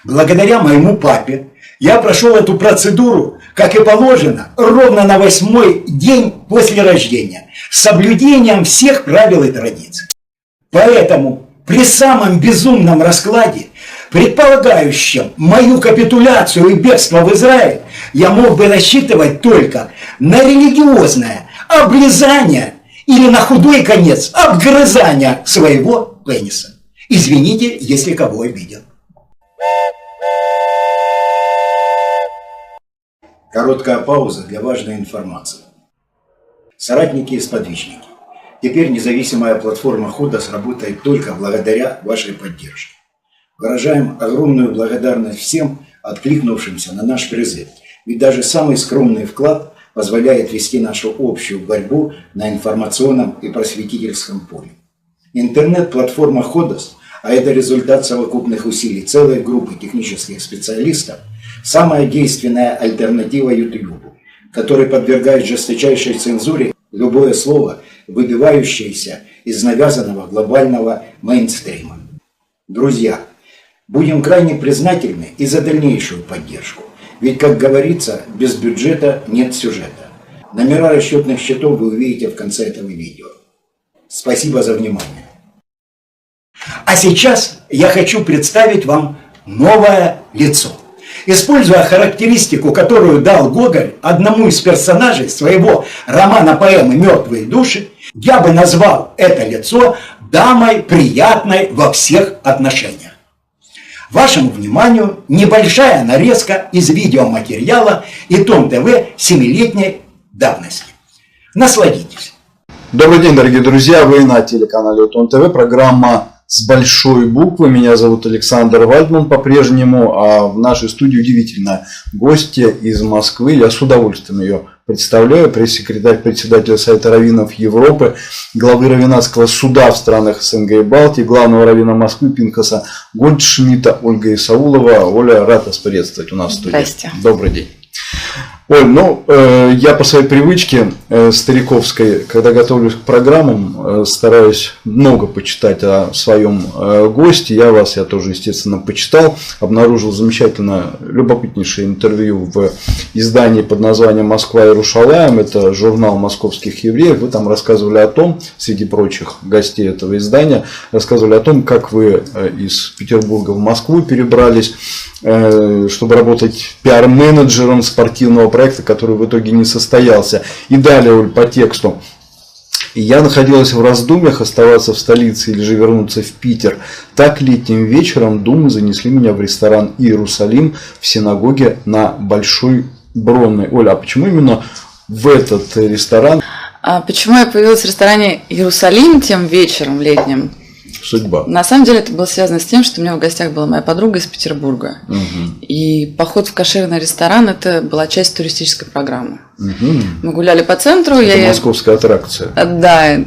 Благодаря моему папе я прошел эту процедуру, как и положено, ровно на 8-й день после рождения, с соблюдением всех правил и традиций. Поэтому при самом безумном раскладе, предполагающем мою капитуляцию и бегство в Израиль, я мог бы рассчитывать только на религиозное обрезание или на худой конец обгрызание своего пениса. Извините, если кого обидел. Короткая пауза для важной информации. Соратники и сподвижники, теперь независимая платформа Ходос работает только благодаря вашей поддержке. Выражаем огромную благодарность всем, откликнувшимся на наш призыв, ведь даже самый скромный вклад позволяет вести нашу общую борьбу на информационном и просветительском поле. Интернет-платформа Ходос, а это результат совокупных усилий целой группы технических специалистов, самая действенная альтернатива YouTube, который подвергает жесточайшей цензуре любое слово, выбивающееся из навязанного глобального мейнстрима. Друзья, будем крайне признательны и за дальнейшую поддержку, ведь, как говорится, без бюджета нет сюжета. Номера расчетных счетов вы увидите в конце этого видео. Спасибо за внимание. А сейчас я хочу представить вам новое лицо. Используя характеристику, которую дал Гоголь одному из персонажей своего романа-поэмы «Мертвые души», я бы назвал это лицо дамой приятной во всех отношениях. Вашему вниманию небольшая нарезка из видеоматериала ИТОН ТВ 7-летней давности. Насладитесь. Добрый день, дорогие друзья, вы на телеканале ИТОН ТВ, программа с большой буквы. Меня зовут Александр Вальдман по-прежнему, а в нашей студии удивительная гостья из Москвы. Я с удовольствием ее представляю. Пресс-секретарь председателя Совета раввинов Европы, главы раввинатского суда в странах СНГ и Балтии, главного раввина Москвы Пинхаса Гольдшмидта Ольга Исаулова. Оля, рад вас приветствовать у нас в студии. Здрасте. Добрый день. Оль, я по своей привычке стариковской, когда готовлюсь к программам, стараюсь много почитать о своем госте. Я тоже, естественно, почитал. Обнаружил замечательно любопытнейшее интервью в издании под названием «Москва-Иерушалаем». Это журнал московских евреев. Вы там рассказывали о том, среди прочих гостей этого издания, рассказывали о том, как вы из Петербурга в Москву перебрались, чтобы работать пиар-менеджером спортивного проекта, который в итоге не состоялся. И далее, Оль, по тексту. Я находилась в раздумьях, оставаться в столице или же вернуться в Питер. Так летним вечером думы занесли меня в ресторан «Иерусалим» в синагоге на Большой Бронной. Оля, а почему именно в этот ресторан? А почему я появилась в ресторане «Иерусалим» тем вечером летним? Судьба. На самом деле это было связано с тем, что у меня в гостях была моя подруга из Петербурга. Угу. И поход в кошерный ресторан – это была часть туристической программы. Угу. Мы гуляли по центру. Это московская аттракция. Да.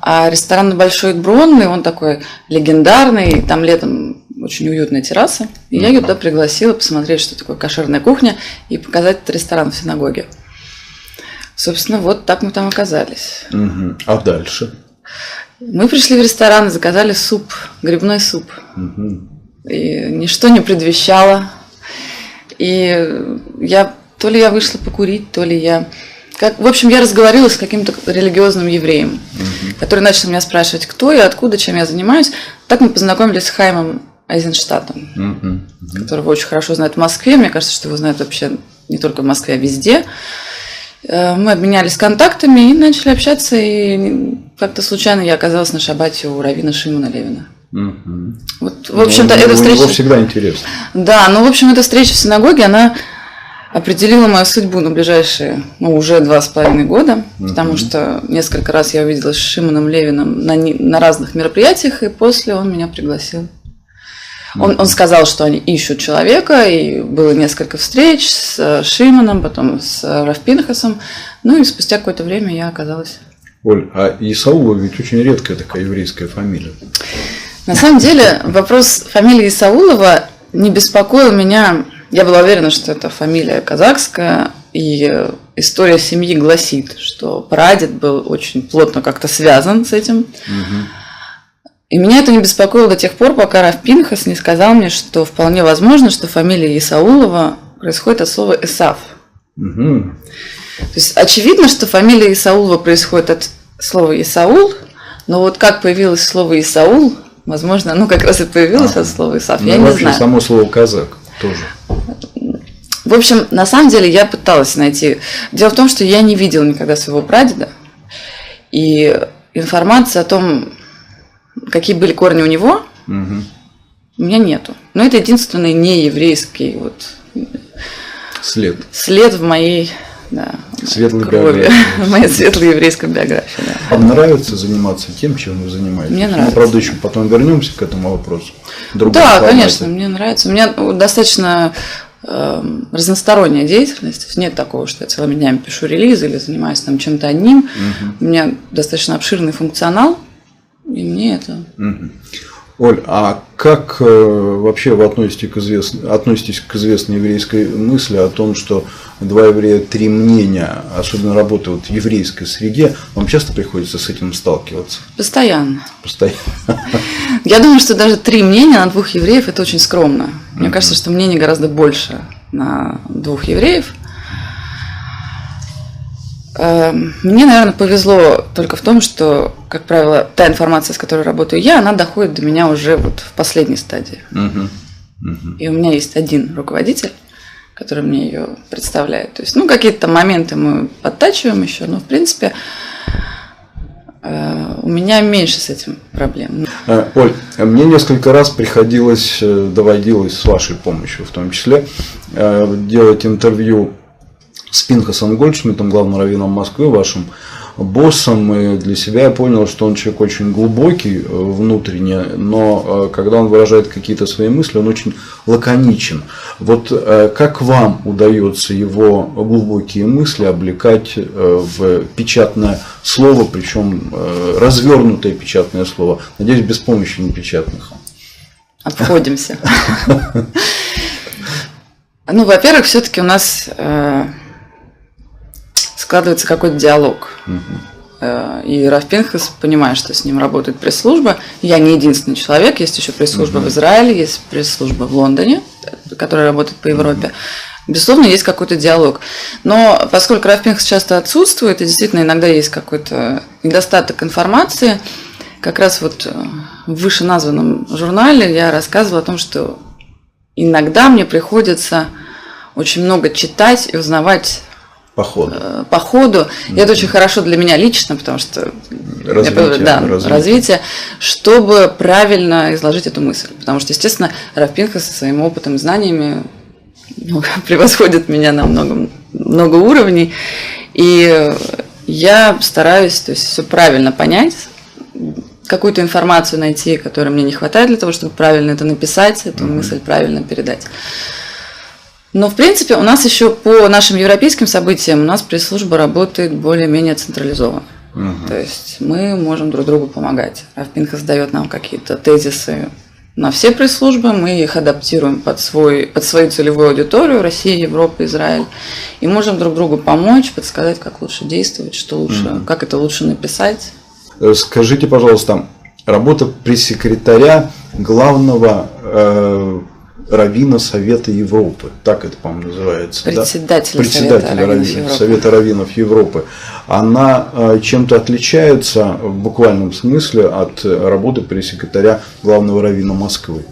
А ресторан на Большой Бронной, он такой легендарный. Там летом очень уютная терраса. И я ее туда пригласила посмотреть, что такое кошерная кухня, и показать этот ресторан в синагоге. Собственно, вот так мы там оказались. Угу. А дальше? Мы пришли в ресторан и заказали суп, грибной суп. Угу. И ничто не предвещало. И то ли я вышла покурить, то ли я... В общем, я разговорилась с каким-то религиозным евреем, который начал меня спрашивать, кто я, откуда, чем я занимаюсь. Так мы познакомились с Хаимом Айзенштадтом, которого очень хорошо знают в Москве. Мне кажется, что его знают вообще не только в Москве, а везде. Мы обменялись контактами и начали общаться, и как-то случайно я оказалась на шаббате у раввина Шимона Левина. Вот, в общем-то, эта встреча... Его всегда интересно. Да, в общем, эта встреча в синагоге, она определила мою судьбу на ближайшие, уже 2,5 года, потому что несколько раз я увиделась с Шимоном Левиным на разных мероприятиях, и после он меня пригласил. Он сказал, что они ищут человека, и было несколько встреч с Шимоном, потом с Рав Пинхасом, и спустя какое-то время я оказалась. Оль, а Исаулова ведь очень редкая такая еврейская фамилия. На самом деле вопрос фамилии Исаулова не беспокоил меня. Я была уверена, что это фамилия казахская, и история семьи гласит, что прадед был очень плотно как-то связан с этим. И меня это не беспокоило до тех пор, пока Рав Пинхас не сказал мне, что вполне возможно, что фамилия Исаулова происходит от слова «Эсав». То есть очевидно, что фамилия Исаулова происходит от слова «Исаул», но вот как появилось слово «Исаул», возможно, оно как раз и появилось от слова «Исав», я не вообще знаю. Само слово «казак» тоже. В общем, на самом деле я пыталась найти. Дело в том, что я не видела никогда своего прадеда, и информация о том, какие были корни у него, у меня нету. Но это единственный нееврейский след в моей светлой крови, в моей светлой еврейской биографии. Да. Вам нравится заниматься тем, чем вы занимаетесь? Мне нравится. Мы, правда, еще потом вернемся к этому вопросу. Да, конечно, мне нравится. У меня достаточно разносторонняя деятельность. Нет такого, что я целыми днями пишу релизы или занимаюсь там чем-то одним. У меня достаточно обширный функционал. И мне это... Оль, а как вообще вы относитесь к известной еврейской мысли о том, что два еврея, три мнения, особенно работая в еврейской среде, вам часто приходится с этим сталкиваться? Постоянно. Постоянно. Я думаю, что даже 3 мнения на 2 евреев – это очень скромно. Мне кажется, что мнений гораздо больше на 2 евреев. Мне, наверное, повезло только в том, что, как правило, та информация, с которой работаю я, она доходит до меня уже в последней стадии. И у меня есть один руководитель, который мне ее представляет. То есть, какие-то моменты мы подтачиваем еще, но, в принципе, у меня меньше с этим проблем. Оль, мне несколько раз доводилось с вашей помощью, в том числе, делать интервью с Пинхасом Гольдшмидтом, главным раввином Москвы, вашим боссом, и для себя я понял, что он человек очень глубокий внутренне, но когда он выражает какие-то свои мысли, он очень лаконичен. Вот как вам удается его глубокие мысли облекать в печатное слово, причем развернутое печатное слово, надеюсь, без помощи непечатных? Обходимся. Во-первых, все-таки у нас складывается какой-то диалог. И Рав Пинхас, понимая, что с ним работает пресс-служба, я не единственный человек, есть еще пресс-служба в Израиле, есть пресс-служба в Лондоне, которая работает по Европе. Безусловно, есть какой-то диалог. Но поскольку Рав Пинхас часто отсутствует, и действительно иногда есть какой-то недостаток информации, как раз вот в вышеназванном журнале я рассказывала о том, что иногда мне приходится очень много читать и узнавать по ходу. И это очень хорошо для меня лично, потому что развитие, чтобы правильно изложить эту мысль. Потому что, естественно, Рав Пинхас со своим опытом и знаниями превосходит меня на много уровней. И я стараюсь, то есть, все правильно понять, какую-то информацию найти, которой мне не хватает для того, чтобы правильно это написать, эту мысль правильно передать. Но, в принципе, у нас еще по нашим европейским событиям у нас пресс-служба работает более-менее централизованно. То есть мы можем друг другу помогать. Рав Пинхас дает нам какие-то тезисы на все пресс-службы, мы их адаптируем под свою целевую аудиторию, Россия, Европа, Израиль, и можем друг другу помочь, подсказать, как лучше действовать, что лучше, как это лучше написать. Скажите, пожалуйста, работа пресс-секретаря главного раввина Совета Европы, так это, по-моему, называется. Председателя Совета раввинов Европы. Она чем-то отличается в буквальном смысле от работы пресс-секретаря главного раввина Москвы?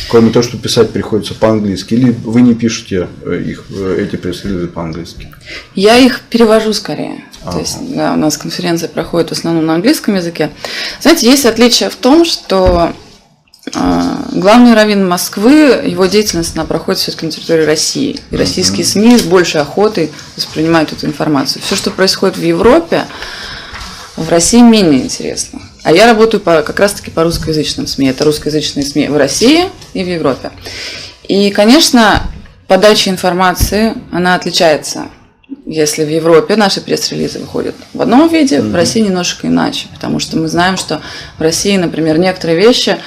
Кроме того, что писать приходится по-английски, или вы не пишете эти пресс-релизы по-английски? Я их перевожу скорее. То есть у нас конференция проходит в основном на английском языке. Знаете, есть отличие в том, что главный раввин Москвы, его деятельность она проходит все-таки на территории России. И российские СМИ с большей охотой воспринимают эту информацию. Все, что происходит в Европе, в России менее интересно. А я работаю как раз-таки по русскоязычным СМИ. Это русскоязычные СМИ в России и в Европе. И, конечно, подача информации, она отличается. Если в Европе наши пресс-релизы выходят в одном виде, в России немножко иначе. Потому что мы знаем, что в России, например, некоторые вещи,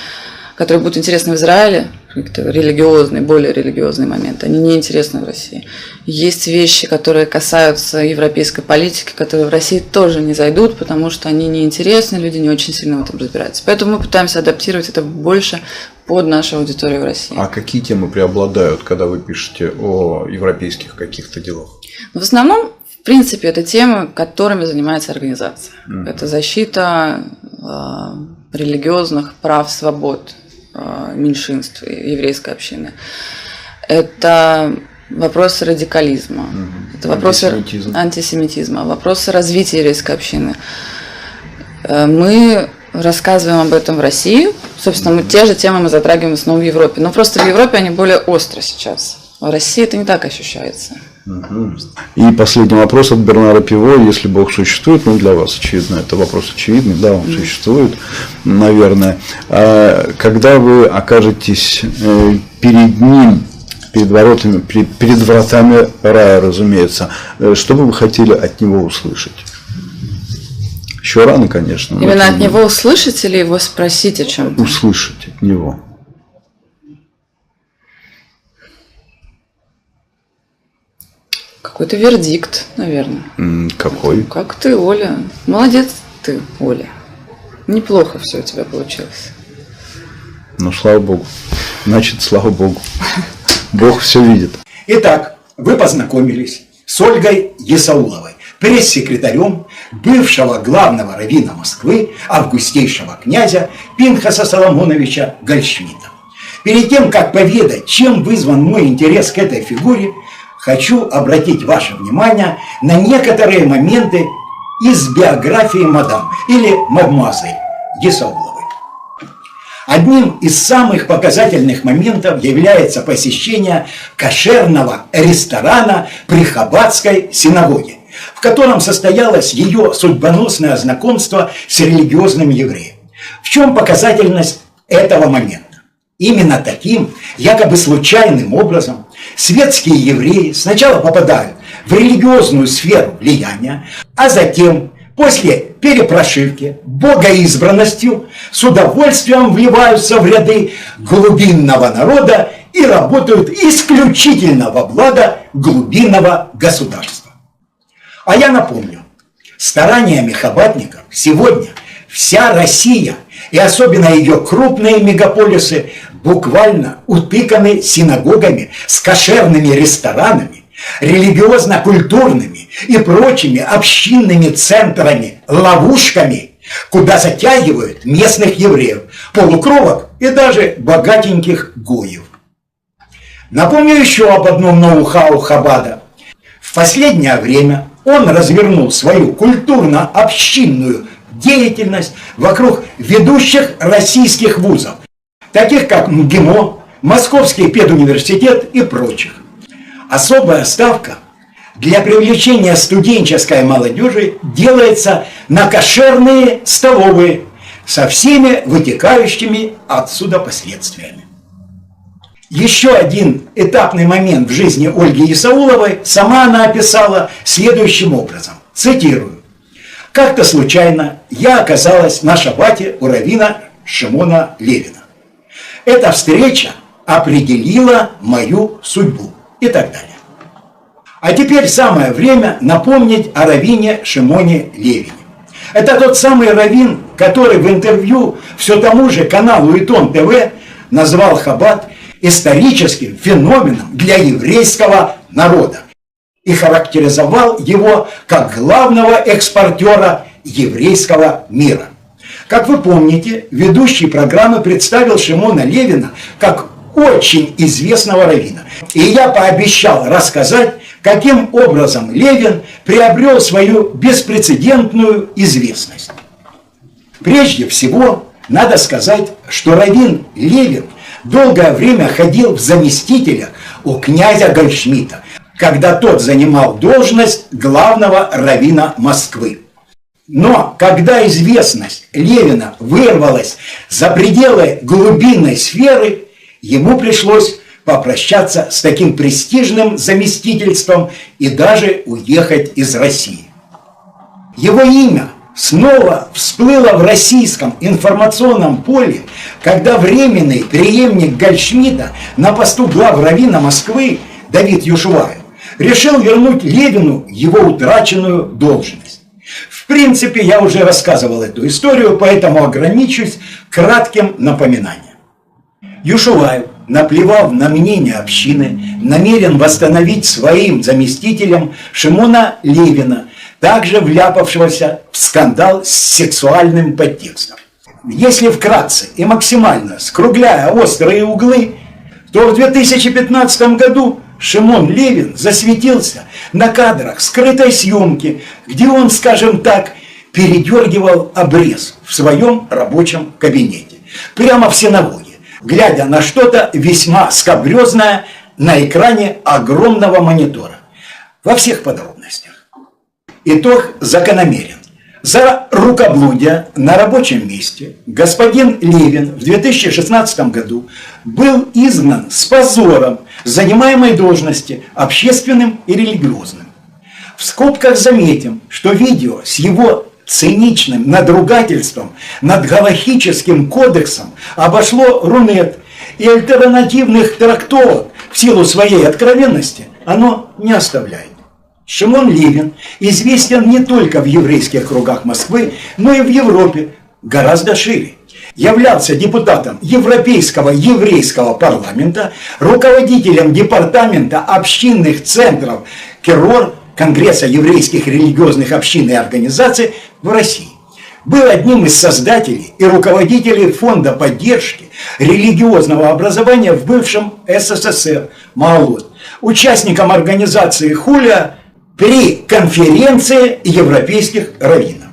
которые будут интересны в Израиле, какие-то религиозные, более религиозные моменты, они не интересны в России. Есть вещи, которые касаются европейской политики, которые в России тоже не зайдут, потому что они неинтересны, люди не очень сильно в этом разбираются. Поэтому мы пытаемся адаптировать это больше под нашу аудиторию в России. А какие темы преобладают, когда вы пишете о европейских каких-то делах? В основном, в принципе, это темы, которыми занимается организация. Это защита религиозных прав, свобод меньшинств еврейской общины. Это вопросы радикализма, это вопросы антисемитизма, вопросы развития еврейской общины. Мы рассказываем об этом в России. Собственно, те же темы мы затрагиваем в основном в Европе. Но просто в Европе они более остро сейчас. В России это не так ощущается. И последний вопрос от Бернара Пиво. Если Бог существует, ну для вас, очевидно, это вопрос очевидный, да, он существует, наверное. Когда вы окажетесь перед ним, перед вратами рая, разумеется, что бы вы хотели от него услышать? Еще рано, конечно. Именно от него услышать или его спросить о чем-то? Услышать от него. Какой-то вердикт, наверное. Какой? Как ты, Оля. Молодец ты, Оля. Неплохо все у тебя получилось. Ну, слава Богу. Значит, слава Богу. Бог все видит. Итак, вы познакомились с Ольгой Есауловой, пресс-секретарем бывшего главного раввина Москвы, августейшего князя Пинхаса Соломоновича Гольдшмидта. Перед тем, как поведать, чем вызван мой интерес к этой фигуре, хочу обратить ваше внимание на некоторые моменты из биографии мадам или мадемуазель Есауловой. Одним из самых показательных моментов является посещение кошерного ресторана при Хабадской синагоге, в котором состоялось ее судьбоносное знакомство с религиозным евреем. В чем показательность этого момента? Именно таким, якобы случайным образом, светские евреи сначала попадают в религиозную сферу влияния, а затем, после перепрошивки, богоизбранностью, с удовольствием вливаются в ряды глубинного народа и работают исключительно во благо глубинного государства. А я напомню, стараниями хаббатников сегодня вся Россия и особенно ее крупные мегаполисы буквально утыканы синагогами с кошерными ресторанами, религиозно-культурными и прочими общинными центрами, ловушками, куда затягивают местных евреев, полукровок и даже богатеньких гоев. Напомню еще об одном ноу-хау Хаббада. В последнее время он развернул свою культурно-общинную деятельность вокруг ведущих российских вузов, таких как МГИМО, Московский педуниверситет и прочих. Особая ставка для привлечения студенческой молодежи делается на кошерные столовые со всеми вытекающими отсюда последствиями. Еще один этапный момент в жизни Ольги Исауловой сама она описала следующим образом. Цитирую. «Как-то случайно я оказалась на шаббате у раввина Шимона Левина. Эта встреча определила мою судьбу» и так далее. А теперь самое время напомнить о раввине Шимоне Левине. Это тот самый раввин, который в интервью все тому же каналу Итон ТВ назвал Хаббат историческим феноменом для еврейского народа и характеризовал его как главного экспортера еврейского мира. Как вы помните, ведущий программы представил Шимона Левина как очень известного раввина. И я пообещал рассказать, каким образом Левин приобрел свою беспрецедентную известность. Прежде всего, надо сказать, что раввин Левин долгое время ходил в заместителях у князя Гольдшмидта, когда тот занимал должность главного раввина Москвы. Но когда известность Левина вырвалась за пределы глубинной сферы, ему пришлось попрощаться с таким престижным заместительством и даже уехать из России. Его имя снова всплыло в российском информационном поле, когда временный преемник Гольдшмидта на посту главраввина Москвы Давид Юшуваев решил вернуть Левину его утраченную должность. В принципе, я уже рассказывал эту историю, поэтому ограничусь кратким напоминанием. Юшуваев, наплевав на мнение общины, намерен восстановить своим заместителем Шимона Левина, также вляпавшегося в скандал с сексуальным подтекстом. Если вкратце и максимально скругляя острые углы, то в 2015 году Шимон Левин засветился на кадрах скрытой съемки, где он, скажем так, передергивал обрез в своем рабочем кабинете, прямо в синагоге, глядя на что-то весьма скабрезное на экране огромного монитора. Во всех подробностях. Итог закономерен. За рукоблудие на рабочем месте господин Левин в 2016 году был изгнан с позором с занимаемой должности общественным и религиозным. В скобках заметим, что видео с его циничным надругательством над галахическим кодексом обошло Рунет, и альтернативных трактовок в силу своей откровенности оно не оставляет. Шимон Левин известен не только в еврейских кругах Москвы, но и в Европе гораздо шире. Являлся депутатом Европейского еврейского парламента, руководителем департамента общинных центров КЕРОР, Конгресса еврейских религиозных общин и организаций в России. Был одним из создателей и руководителей фонда поддержки религиозного образования в бывшем СССР «Маалот», участником организации «Хуля» при конференции европейских раввинов.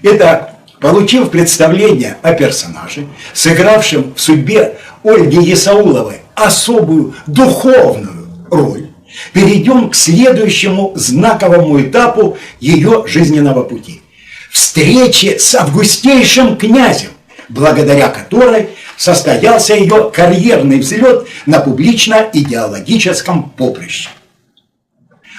Итак, получив представление о персонаже, сыгравшем в судьбе Ольги Исауловой особую духовную роль, перейдем к следующему знаковому этапу ее жизненного пути – встрече с августейшим князем, благодаря которой состоялся ее карьерный взлет на публично-идеологическом поприще.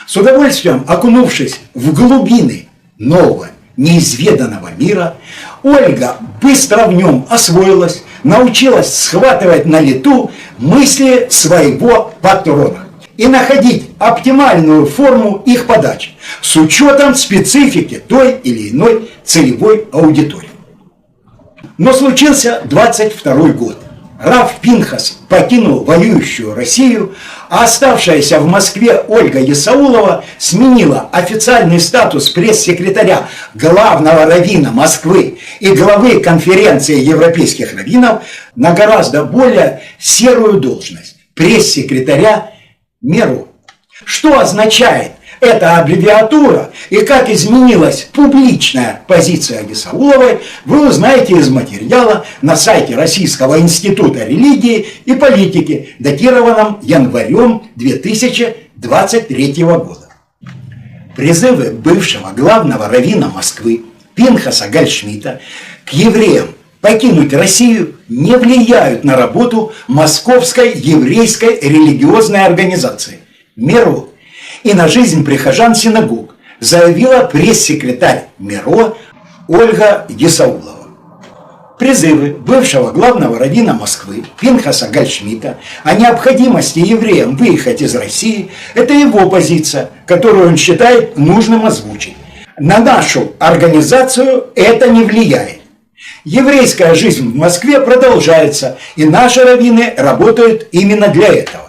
С удовольствием окунувшись в глубины нового, неизведанного мира, Ольга быстро в нем освоилась, научилась схватывать на лету мысли своего патрона. и находить оптимальную форму их подачи с учетом специфики той или иной целевой аудитории. Но случился 22 год. Рав Пинхас покинул воюющую Россию, а оставшаяся в Москве Ольга Есаулова сменила официальный статус пресс-секретаря главного раввина Москвы и главы конференции европейских раввинов на гораздо более серую должность – пресс-секретаря МИРО. Что означает эта аббревиатура и как изменилась публичная позиция Есауловой, вы узнаете из материала на сайте Российского института религии и политики, датированном январем 2023 года. Призывы бывшего главного раввина Москвы Пинхаса Гольдшмидта к евреям покинуть Россию не влияют на работу Московской еврейской религиозной организации МИРО и на жизнь прихожан синагог, заявила пресс-секретарь МИРО Ольга Есаулова. Призывы бывшего главного раввина Москвы Пинхаса Гольдшмидта о необходимости евреям выехать из России – это его позиция, которую он считает нужным озвучить. На нашу организацию это не влияет. Еврейская жизнь в Москве продолжается, и наши раввины работают именно для этого.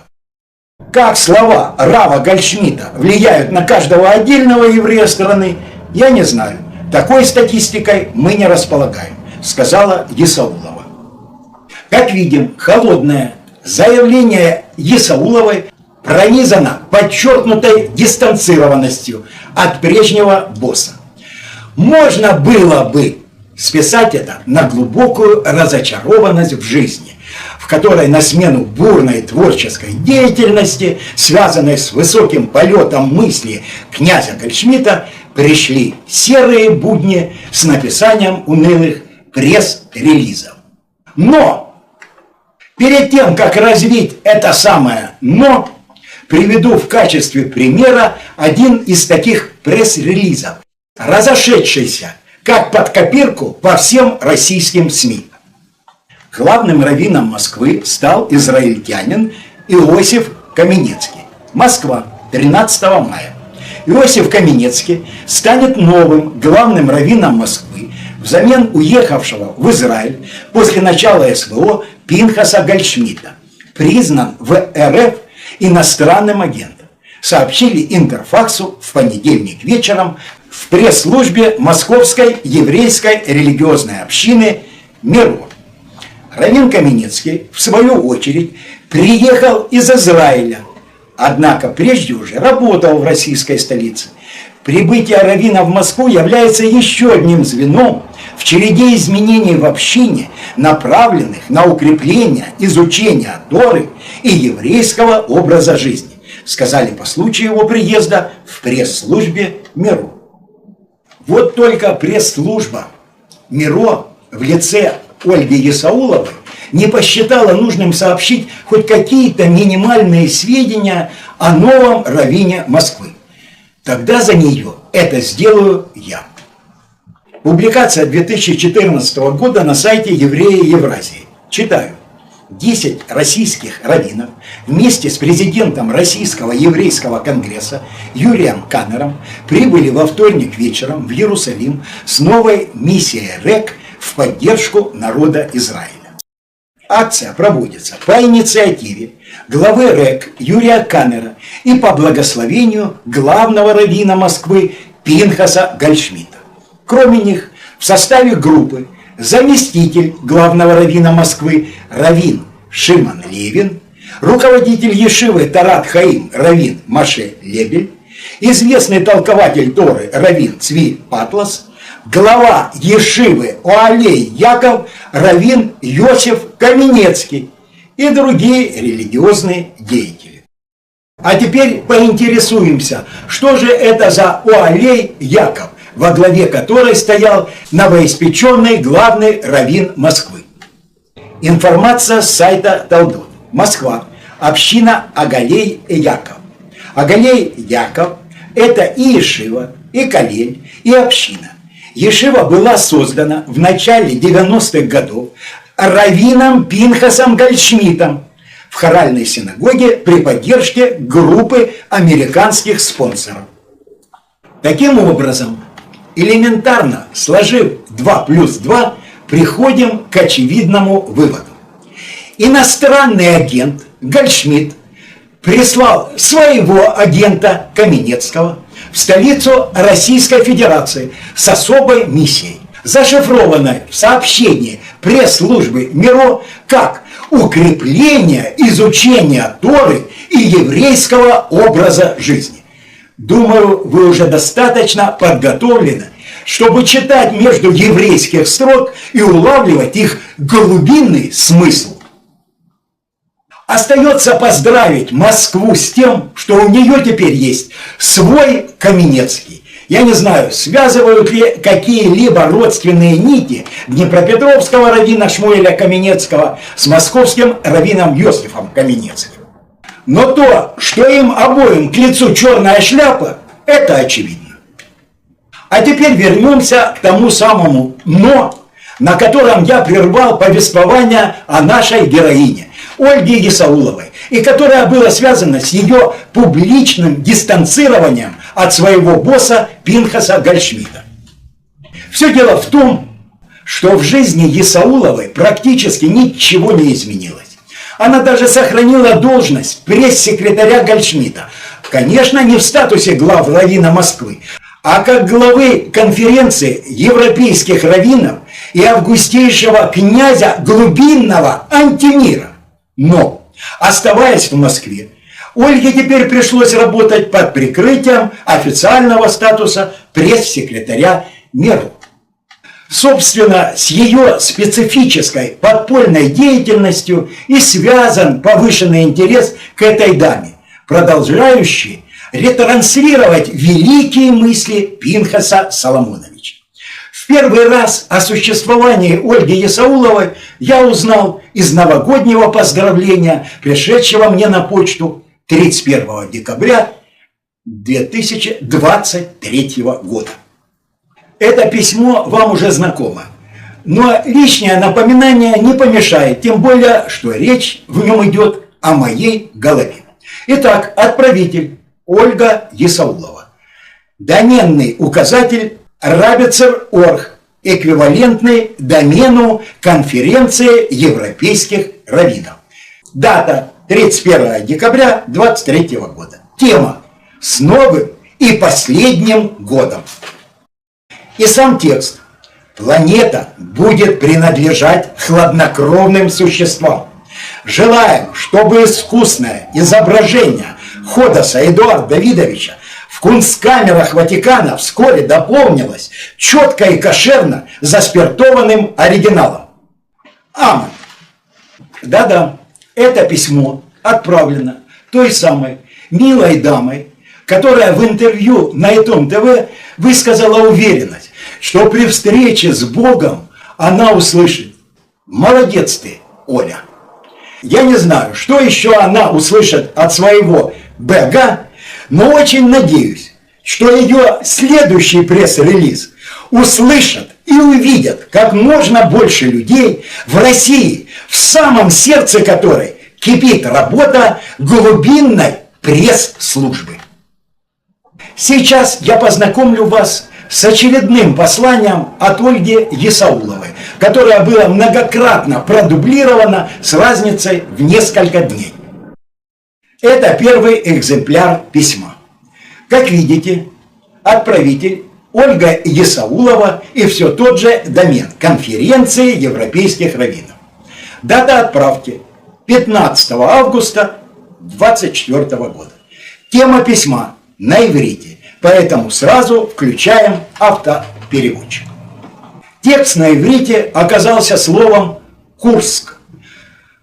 Как слова Рава Гольдшмидта влияют на каждого отдельного еврея страны, я не знаю. Такой статистикой мы не располагаем, сказала Есаулова. Как видим, холодное заявление Есауловой пронизано подчеркнутой дистанцированностью от прежнего босса. Можно было бы списать это на глубокую разочарованность в жизни, в которой на смену бурной творческой деятельности, связанной с высоким полетом мысли князя Гольдшмидта, пришли серые будни с написанием унылых пресс-релизов. Но перед тем, как развить это самое «но», приведу в качестве примера один из таких пресс-релизов, разошедшийся как под копирку по всем российским СМИ. Главным раввином Москвы стал израильтянин Иосиф Каменецкий. Москва, 13 мая. Иосиф Каменецкий станет новым главным раввином Москвы взамен уехавшего в Израиль после начала СВО Пинхаса Гольдшмидта, признан в РФ иностранным агентом, сообщили Интерфаксу в понедельник вечером в пресс-службе Московской еврейской религиозной общины МИРО. Раввин Каменецкий, в свою очередь, приехал из Израиля, однако прежде уже работал в российской столице. Прибытие раввина в Москву является еще одним звеном в череде изменений в общине, направленных на укрепление изучения Торы и еврейского образа жизни, сказали по случаю его приезда в пресс-службе МИРО. Вот только пресс-служба МИРО в лице Ольги Есауловой не посчитала нужным сообщить хоть какие-то минимальные сведения о новом раввине Москвы. Тогда за нее это сделаю я. Публикация 2014 года на сайте «Евреи Евразии». Читаю. 10 российских раввинов вместе с президентом Российского еврейского конгресса Юрием Каннером прибыли во вторник вечером в Иерусалим с новой миссией РЭК в поддержку народа Израиля. Акция проводится по инициативе главы РЭК Юрия Каннера и по благословению главного раввина Москвы Пинхаса Гольдшмидта. Кроме них, в составе группы заместитель главного раввина Москвы раввин Шимон Левин, руководитель ешивы Тарат Хаим раввин Маше Лебель, известный толкователь Торы раввин Цви Патлас, глава ешивы Оалей Яков раввин Йосиф Каменецкий и другие религиозные деятели. А теперь поинтересуемся, что же это за Оалей Яков, во главе которой стоял новоиспеченный главный раввин Москвы. Информация с сайта Талдот. Москва. Община Агалей Яков. Агалей Яков – это и ешива, и колель, и община. Ешива была создана в начале 90-х годов раввином Пинхасом Гольдшмидтом в в хоральной синагоге при поддержке группы американских спонсоров. Таким образом, элементарно сложив 2 плюс 2, приходим к очевидному выводу. Иностранный агент Гольдшмидт прислал своего агента Каменецкого в столицу Российской Федерации с особой миссией, зашифрованной в сообщении пресс-службы МИРО как укрепление изучения Торы и еврейского образа жизни. Думаю, вы уже достаточно подготовлены, чтобы читать между еврейских строк и улавливать их глубинный смысл. Остается поздравить Москву с тем, что у нее теперь есть свой Каменецкий. Я не знаю, связывают ли какие-либо родственные нити днепропетровского раввина Шмуэля Каменецкого с московским раввином Йосифом Каменецким. Но то, что им обоим к лицу черная шляпа, это очевидно. А теперь вернемся к тому самому «но», на котором я прервал повествование о нашей героине Ольге Есауловой, и которое было связано с ее публичным дистанцированием от своего босса Пинхаса Гольдшмидта. Все дело в том, что в жизни Есауловой практически ничего не изменилось. Она даже сохранила должность пресс-секретаря Гольдшмидта. Конечно, не в статусе главраввина Москвы, а как главы конференции европейских раввинов и августейшего князя глубинного антимира. Но, оставаясь в Москве, Ольге теперь пришлось работать под прикрытием официального статуса пресс-секретаря МИРО. Собственно, с ее специфической подпольной деятельностью и связан повышенный интерес к этой даме, продолжающий ретранслировать великие мысли Пинхаса Соломоновича. В первый раз о существовании Ольги Есауловой я узнал из новогоднего поздравления, пришедшего мне на почту 31 декабря 2023 года. Это письмо вам уже знакомо, но лишнее напоминание не помешает, тем более, что речь в нем идет о моей голове. Итак, отправитель Ольга Есаулова. Доменный указатель Рабицер.орг, эквивалентный домену Конференции европейских раввинов. Дата 31 декабря 2023 года. Тема «С новым и последним годом». И сам текст. Планета будет принадлежать хладнокровным существам. Желаем, чтобы искусное изображение Ходоса Эдуарда Давидовича в кунсткамерах Ватикана вскоре дополнилось четко и кошерно заспиртованным оригиналом. Аминь. Да-да, это письмо отправлено той самой милой дамой, которая в интервью на ИТОМ ТВ высказала уверенность, что при встрече с Богом она услышит: «Молодец ты, Оля». Я не знаю, что еще она услышит от своего БГ, но очень надеюсь, что ее следующий пресс-релиз услышат и увидят как можно больше людей в России, в самом сердце которой кипит работа глубинной пресс-службы. Сейчас я познакомлю вас с очередным посланием от Ольги Есауловой, которое было многократно продублировано с разницей в несколько дней. Это первый экземпляр письма. Как видите, отправитель Ольга Есаулова и все тот же домен Конференции европейских раввинов. Дата отправки 15 августа 2024 года. Тема письма на иврите, поэтому сразу включаем автопереводчик. Текст на иврите оказался словом «Курск».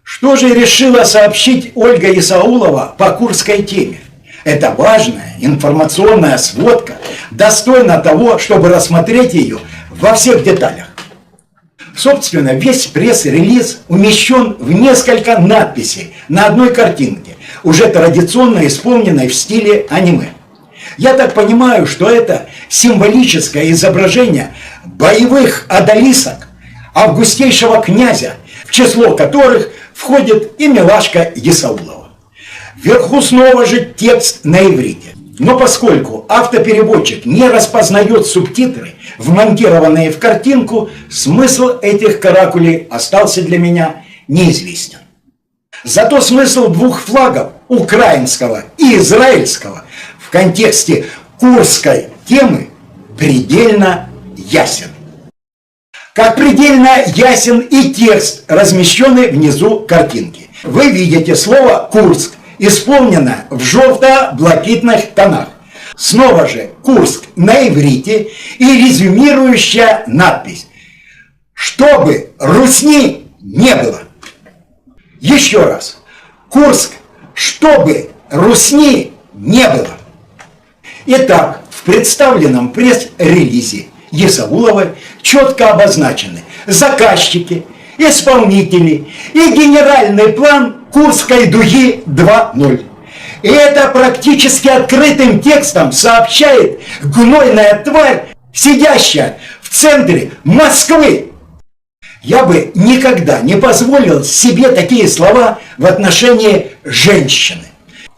Что же решила сообщить Ольга Есаулова по курской теме? Это важная информационная сводка, достойна того, чтобы рассмотреть ее во всех деталях. Собственно, весь пресс-релиз умещен в несколько надписей на одной картинке, уже традиционно исполненной в стиле аниме. Я так понимаю, что это символическое изображение боевых одолисок августейшего князя, в число которых входит и милашка Есаулова. Вверху снова же текст на иврите. Но поскольку автопереводчик не распознает субтитры, вмонтированные в картинку, смысл этих каракулей остался для меня неизвестен. Зато смысл двух флагов, украинского и израильского, в контексте курской темы предельно ясен. Как предельно ясен и текст, размещенный внизу картинки. Вы видите слово «Курск», исполнено в желто-блакитных тонах. Снова же Курск на иврите и резюмирующая надпись «Чтобы русни не было». Еще раз. Курск, чтобы русни не было. Итак, в представленном пресс-релизе Есауловой четко обозначены заказчики, исполнители и генеральный план Курской дуги 2.0. И это практически открытым текстом сообщает гнойная тварь, сидящая в центре Москвы. Я бы никогда не позволил себе такие слова в отношении женщины.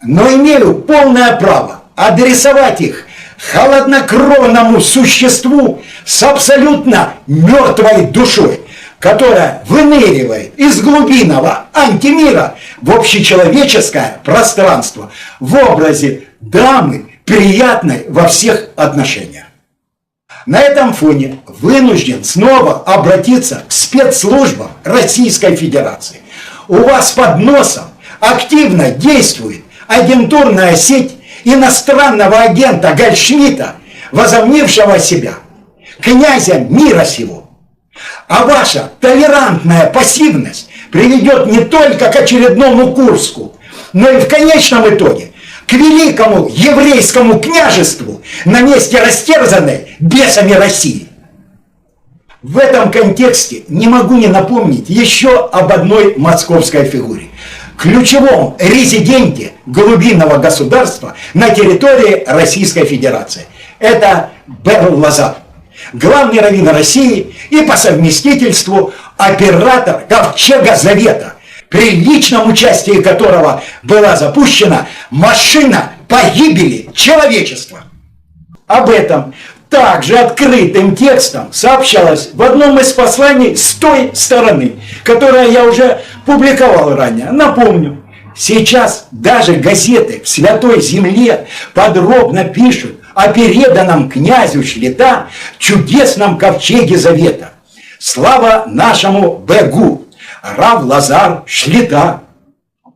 Но имею полное право адресовать их холоднокровному существу с абсолютно мертвой душой, которая выныривает из глубинного антимира в общечеловеческое пространство в образе дамы, приятной во всех отношениях. На этом фоне вынужден снова обратиться к спецслужбам Российской Федерации. У вас под носом активно действует агентурная сеть иностранного агента Гольдшмидта, возомнившего себя князем мира сего. А ваша толерантная пассивность приведет не только к очередному Курску, но и в конечном итоге к великому еврейскому княжеству на месте растерзанной бесами России. В этом контексте не могу не напомнить еще об одной московской фигуре. Ключевом резиденте глубинного государства на территории Российской Федерации. Это Берл Лазар, главный раввин России и по совместительству оператор Ковчега Завета, при личном участии которого была запущена машина погибели человечества. Об этом также открытым текстом сообщалось в одном из посланий с той стороны, которое я уже публиковал ранее. Напомню, сейчас даже газеты в Святой Земле подробно пишут о переданном князю Шлита чудесном ковчеге Завета. Слава нашему Бегу, Рав Лазар Шлита,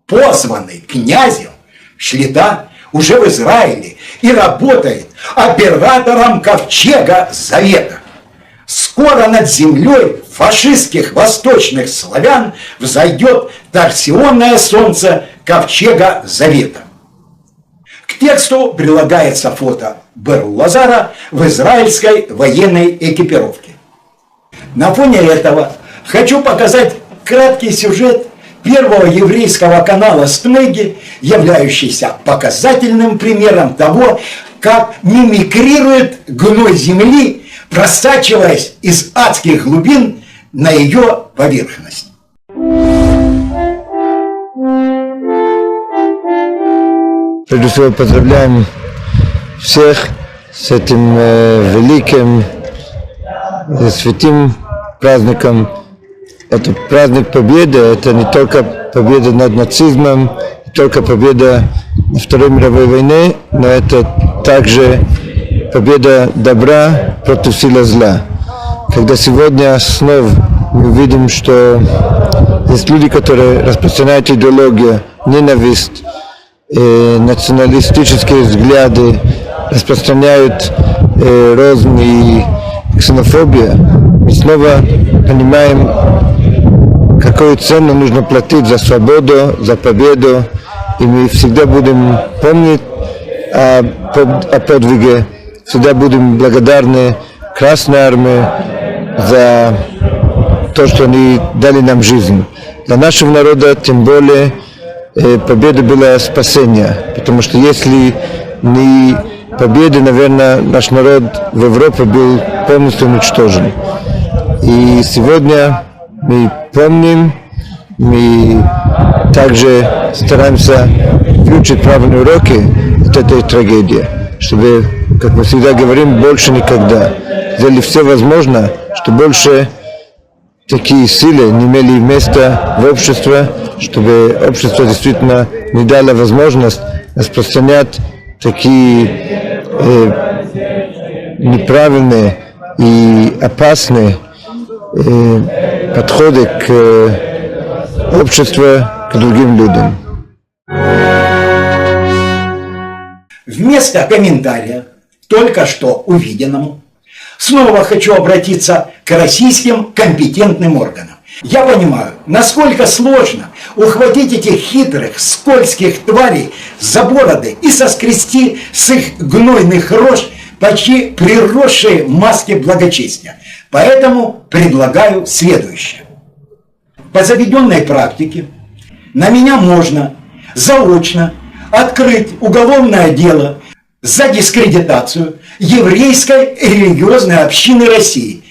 позванный князем Шлита уже в Израиле и работает оператором ковчега Завета. Скоро над землей фашистских восточных славян взойдет торсионное солнце ковчега Завета. К тексту прилагается фото Берл Лазара в израильской военной экипировке. На фоне этого хочу показать краткий сюжет первого еврейского канала Стмеги, являющийся показательным примером того, как мимикрирует гной земли, просачиваясь из адских глубин на ее поверхность. Прежде всего поздравляем всех с этим великим, святым праздником. Это праздник победы, это не только победа над нацизмом, не только победа на Второй мировой войне, но это также победа добра против силы зла. Когда сегодня снова мы видим, что есть люди, которые распространяют идеологию, ненависть, националистические взгляды, распространяют рознь и ксенофобию, мы снова понимаем, какую цену нужно платить за свободу, за победу, и мы всегда будем помнить о подвиге, всегда будем благодарны Красной Армии за то, что они дали нам жизнь. Для нашего народа, тем более, победа была спасение, потому что если не победа, наверное, наш народ в Европе был полностью уничтожен. И сегодня мы помним мы также стараемся выучить правильные уроки от этой трагедии, чтобы, как мы всегда говорим, больше никогда. Сделали все возможное, чтобы больше такие силы не имели места в обществе, чтобы общество действительно не дало возможность распространять такие неправильные и опасные подходы к обществу, к другим людям. Вместо комментария только что увиденному снова хочу обратиться к российским компетентным органам. Я понимаю, насколько сложно ухватить этих хитрых, скользких тварей за бороды и соскрести с их гнойных рож почти приросшие маски благочестия. Поэтому предлагаю следующее. По заведенной практике на меня можно заочно открыть уголовное дело за дискредитацию еврейской религиозной общины России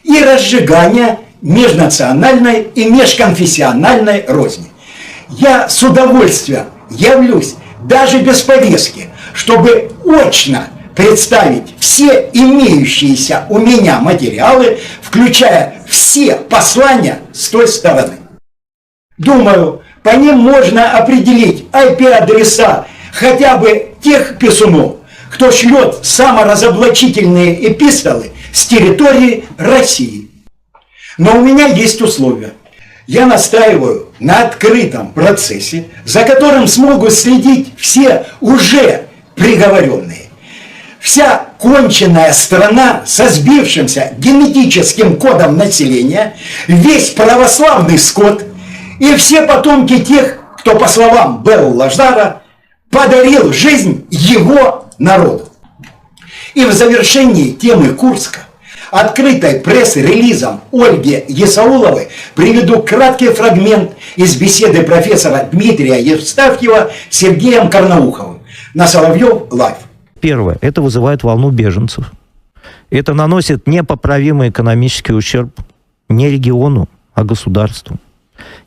и разжигание межнациональной и межконфессиональной розни. Я с удовольствием явлюсь даже без повестки, чтобы очно представить все имеющиеся у меня материалы, включая все послания с той стороны. Думаю, по ним можно определить IP-адреса хотя бы тех писунов, кто шлет саморазоблачительные эпистолы с территории России. Но у меня есть условия. Я настаиваю на открытом процессе, за которым смогут следить все уже приговоренные. Вся конченная страна со сбившимся генетическим кодом населения, весь православный скот и все потомки тех, кто, по словам Белла Жара, подарил жизнь его народу. И в завершении темы Курска открытой пресс-релизом Ольги Есауловой приведу краткий фрагмент из беседы профессора Дмитрия Евстафьева с Сергеем Карнауховым на Соловьев Лайв. Первое. Это вызывает волну беженцев. Это наносит непоправимый экономический ущерб не региону, а государству.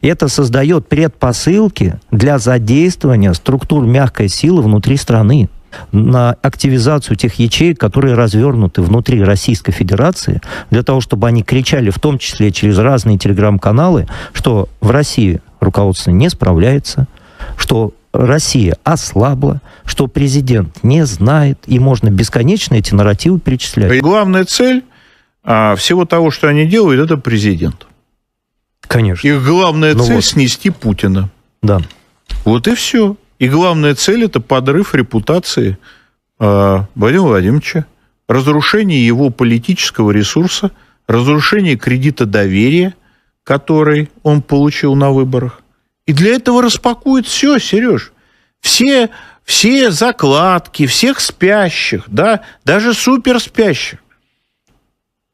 Это создает предпосылки для задействования структур мягкой силы внутри страны на активизацию тех ячеек, которые развернуты внутри Российской Федерации, для того, чтобы они кричали, в том числе через разные телеграм-каналы, что в России руководство не справляется, что Россия ослабла, что президент не знает, и можно бесконечно эти нарративы перечислять. И главная цель всего того, что они делают, это президент. Конечно. Их главная цель снести Путина. Да. Вот и все. И главная цель это подрыв репутации Владимира Владимировича, разрушение его политического ресурса, разрушение кредита доверия, который он получил на выборах. И для этого распакуют все, Сереж. Все закладки, всех спящих, да, даже суперспящих.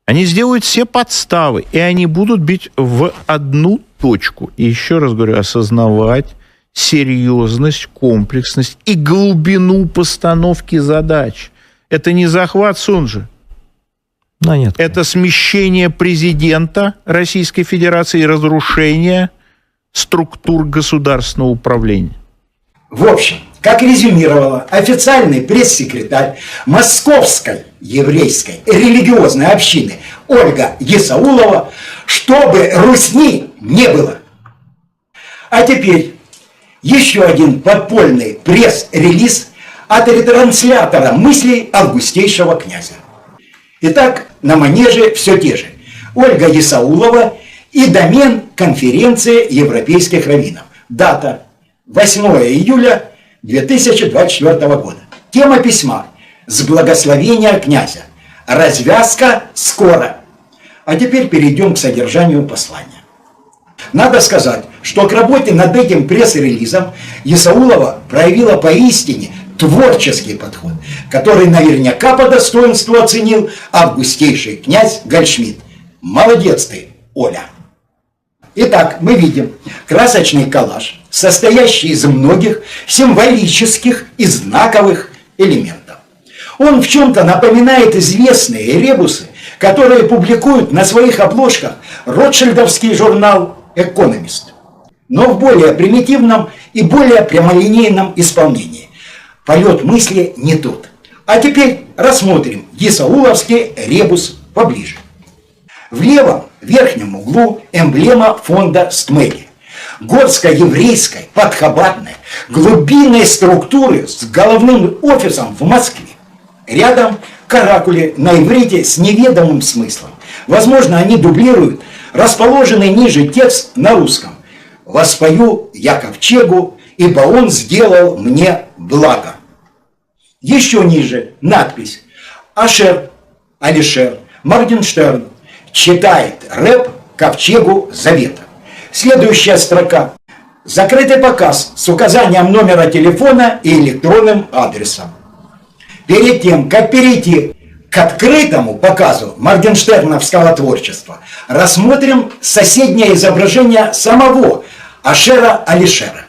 Они сделают все подставы, и они будут бить в одну точку. И еще раз говорю, осознавать серьезность, комплексность и глубину постановки задач. Это не захват Сунжи. Да, нет. Это смещение президента Российской Федерации и разрушение структур государственного управления. В общем, как резюмировала официальный пресс-секретарь Московской еврейской религиозной общины Ольга Есаулова, чтобы русни не было. А теперь еще один подпольный пресс-релиз от ретранслятора мыслей августейшего князя. Итак, на манеже все те же. Ольга Есаулова и домен конференции европейских раввинов. Дата 8 июля 2024 года. Тема письма «С благословения князя». Развязка скоро. А теперь перейдем к содержанию послания. Надо сказать, что к работе над этим пресс-релизом Есаулова проявила поистине творческий подход, который наверняка по достоинству оценил августейший князь Гольдшмидт. Молодец ты, Оля! Итак, мы видим красочный коллаж, состоящий из многих символических и знаковых элементов. Он в чем-то напоминает известные ребусы, которые публикуют на своих обложках ротшильдовский журнал «Экономист». но в более примитивном и более прямолинейном исполнении. Полет мысли не тот. А теперь рассмотрим исауловский ребус поближе. В левом верхнем углу эмблема фонда Стмели. Горско-еврейской, подхабатной, глубинной структуры с головным офисом в Москве. Рядом каракули на иврите с неведомым смыслом. Возможно, они дублируют расположенный ниже текст на русском. «Воспою я ковчегу, ибо он сделал мне благо». Еще ниже надпись «Ашер, Алишер, Моргенштерн читает рэп Ковчегу Завета». Следующая строка. Закрытый показ с указанием номера телефона и электронным адресом. Перед тем, как перейти к открытому показу моргенштерновского творчества, рассмотрим соседнее изображение самого Ашера Алишера.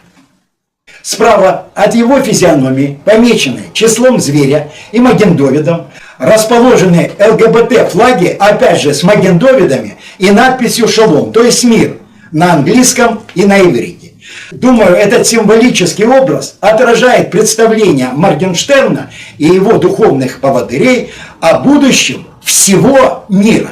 Справа от его физиономии, помеченной числом зверя и Маген-Довидом, расположены ЛГБТ-флаги, опять же с Маген-Довидами и надписью «Шалом», то есть «Мир», на английском и на иврите. Думаю, этот символический образ отражает представление Моргенштерна и его духовных поводырей о будущем всего мира.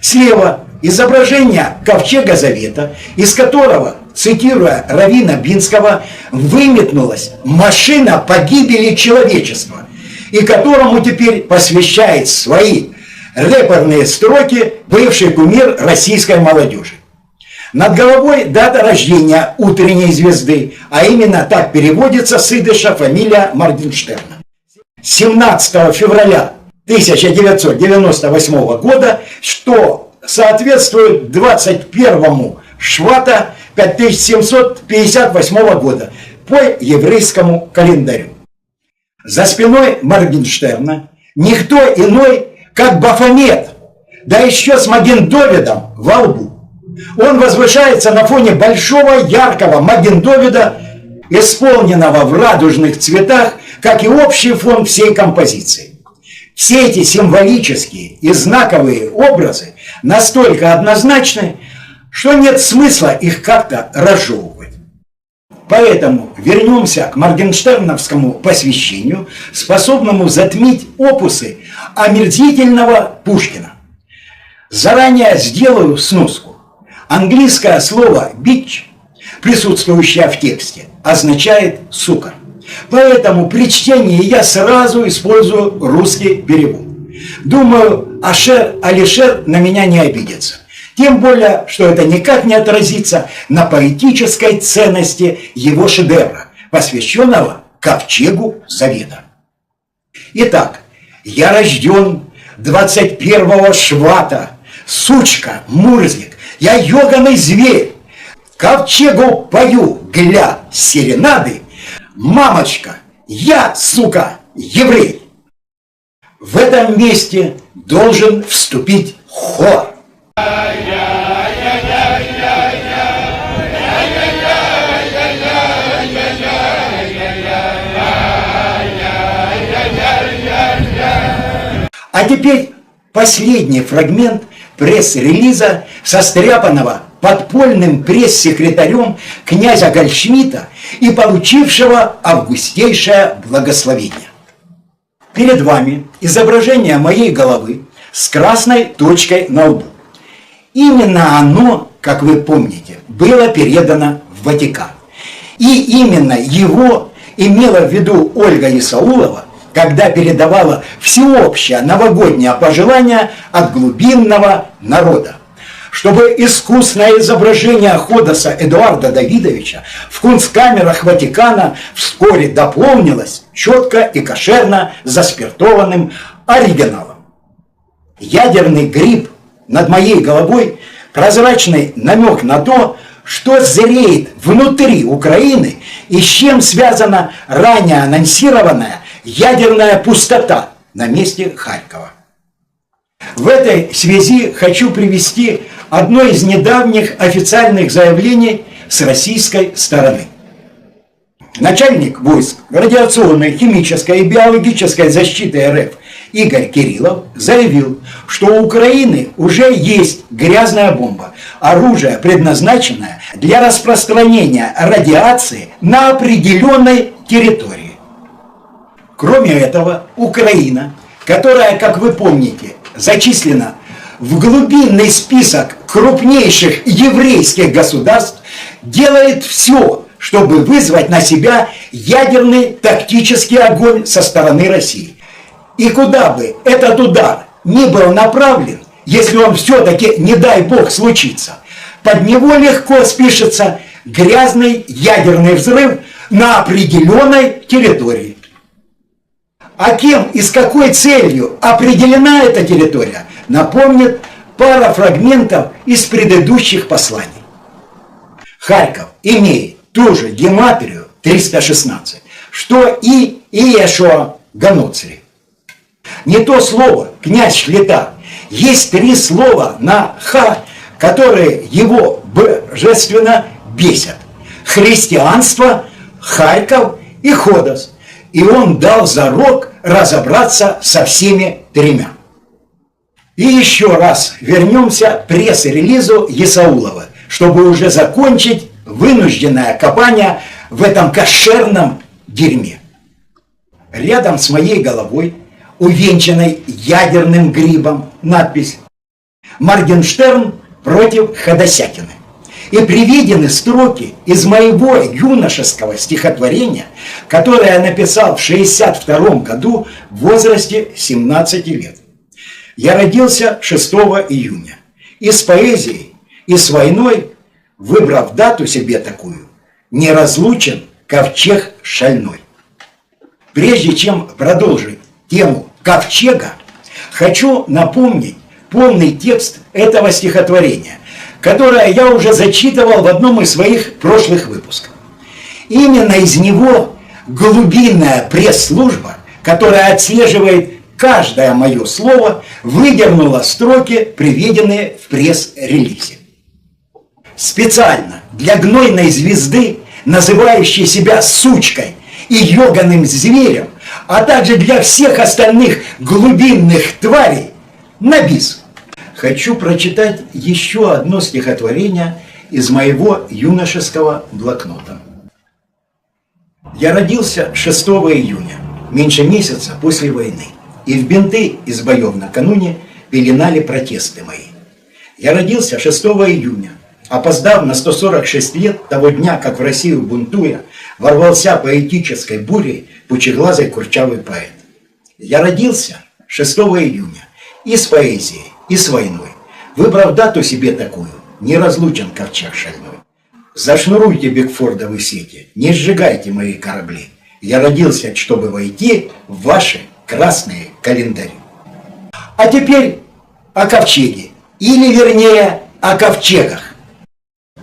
Слева изображение Ковчега Завета, из которого, цитируя раввина Бинского, выметнулась машина погибели человечества, и которому теперь посвящает свои рэперные строки бывший кумир российской молодежи. Над головой дата рождения утренней звезды, а именно так переводится с идыша фамилия Моргенштерна. 17 февраля 1998 года, что соответствует 21 Швата 5758 года по еврейскому календарю. За спиной Моргенштерна никто иной, как Бафомет, да еще с Маген-Довидом во лбу. Он возвышается на фоне большого яркого Маген-Довида, исполненного в радужных цветах, как и общий фон всей композиции. Все эти символические и знаковые образы настолько однозначны, что нет смысла их как-то разжевывать. Поэтому вернемся к моргенштерновскому посвящению, способному затмить опусы омерзительного Пушкина. Заранее сделаю сноску. Английское слово «bitch», присутствующее в тексте, означает «сука». Поэтому при чтении я сразу использую русский перевод. Думаю, Ашер Алишер на меня не обидится. Тем более, что это никак не отразится на поэтической ценности его шедевра, посвященного Ковчегу Завета. Итак, я рожден 21 Швата, сучка, мурзик, я ёганый зверь, ковчегу пою, гля, серенады, мамочка, я, сука, еврей. В этом месте должен вступить хор. А теперь последний фрагмент пресс-релиза, состряпанного подпольным пресс-секретарем князя Гольдшмидта и получившего августейшее благословение. Перед вами изображение моей головы с красной точкой на лбу. Именно оно, как вы помните, было передано в Ватикан. И именно его имела в виду Ольга Исаулова, когда передавала всеобщее новогоднее пожелание от глубинного народа. Чтобы искусное изображение Ходоса Эдуарда Давидовича в кунсткамерах Ватикана вскоре дополнилось четко и кошерно заспиртованным оригиналом. Ядерный гриб над моей головой – прозрачный намек на то, что зреет внутри Украины и с чем связана ранее анонсированная ядерная пустота на месте Харькова. В этой связи хочу привести одно из недавних официальных заявлений с российской стороны. Начальник войск радиационной, химической и биологической защиты РФ Игорь Кириллов заявил, что у Украины уже есть грязная бомба, оружие, предназначенное для распространения радиации на определенной территории. Кроме этого, Украина, которая, как вы помните, зачислена в глубинный список крупнейших еврейских государств, делает все, чтобы вызвать на себя ядерный тактический огонь со стороны России. И куда бы этот удар ни был направлен, если он все-таки, не дай бог, случится, под него легко спишется грязный ядерный взрыв на определенной территории. А кем и с какой целью определена эта территория, напомнит пара фрагментов из предыдущих посланий. Харьков имеет ту же гематрию 316, что и Иешуа Ганоцри. Не то слово «князь Шлита». Есть 3 слова на «ха», которые его божественно бесят. Христианство, Харьков и Ходос. И он дал зарок разобраться со всеми 3. И еще раз вернемся к пресс-релизу Есаулова, чтобы уже закончить вынужденное копание в этом кошерном дерьме. Рядом с моей головой, увенчанной ядерным грибом, надпись «Моргенштерн против Ходосякина». И приведены строки из моего юношеского стихотворения, которое я написал в 1962 году в возрасте 17 лет. Я родился 6 июня. И с поэзией, и с войной, выбрав дату себе такую, неразлучен ковчег шальной. Прежде чем продолжить тему ковчега, хочу напомнить полный текст этого стихотворения, которое я уже зачитывал в одном из своих прошлых выпусков. Именно из него глубинная пресс-служба, которая отслеживает каждое мое слово, выдернула строки, приведенные в пресс-релизе. Специально для гнойной звезды, называющей себя сучкой и ёганым зверем, а также для всех остальных глубинных тварей, на бис. Хочу прочитать еще одно стихотворение из моего юношеского блокнота. Я родился 6 июня, меньше месяца после войны, и в бинты из боев накануне пеленали протесты мои. Я родился 6 июня, опоздав на 146 лет того дня, как в Россию бунтуя, ворвался поэтической бурей пучеглазый курчавый поэт. Я родился 6 июня и с поэзией, и с войной, выбрав дату себе такую, неразлучен ковчег шальной. Зашнуруйте бигфордовые сети, не сжигайте мои корабли. Я родился, чтобы войти в ваши красные календари. А теперь о ковчеге, или вернее о ковчегах.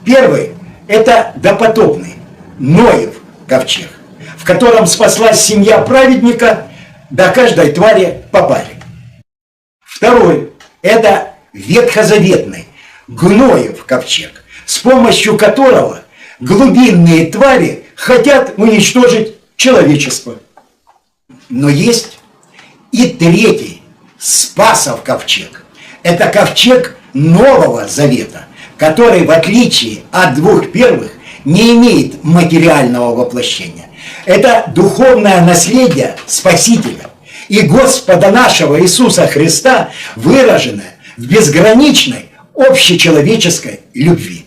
Первый – это допотопный Ноев ковчег, в котором спаслась семья праведника, до каждой твари по паре. Второй – это ветхозаветный Гноев ковчег, с помощью которого глубинные твари хотят уничтожить человечество. Но есть и третий Спасов ковчег. Это ковчег Нового Завета, который, в отличие от 2 первых, не имеет материального воплощения. Это духовное наследие Спасителя и Господа нашего Иисуса Христа, выраженное в безграничной общечеловеческой любви.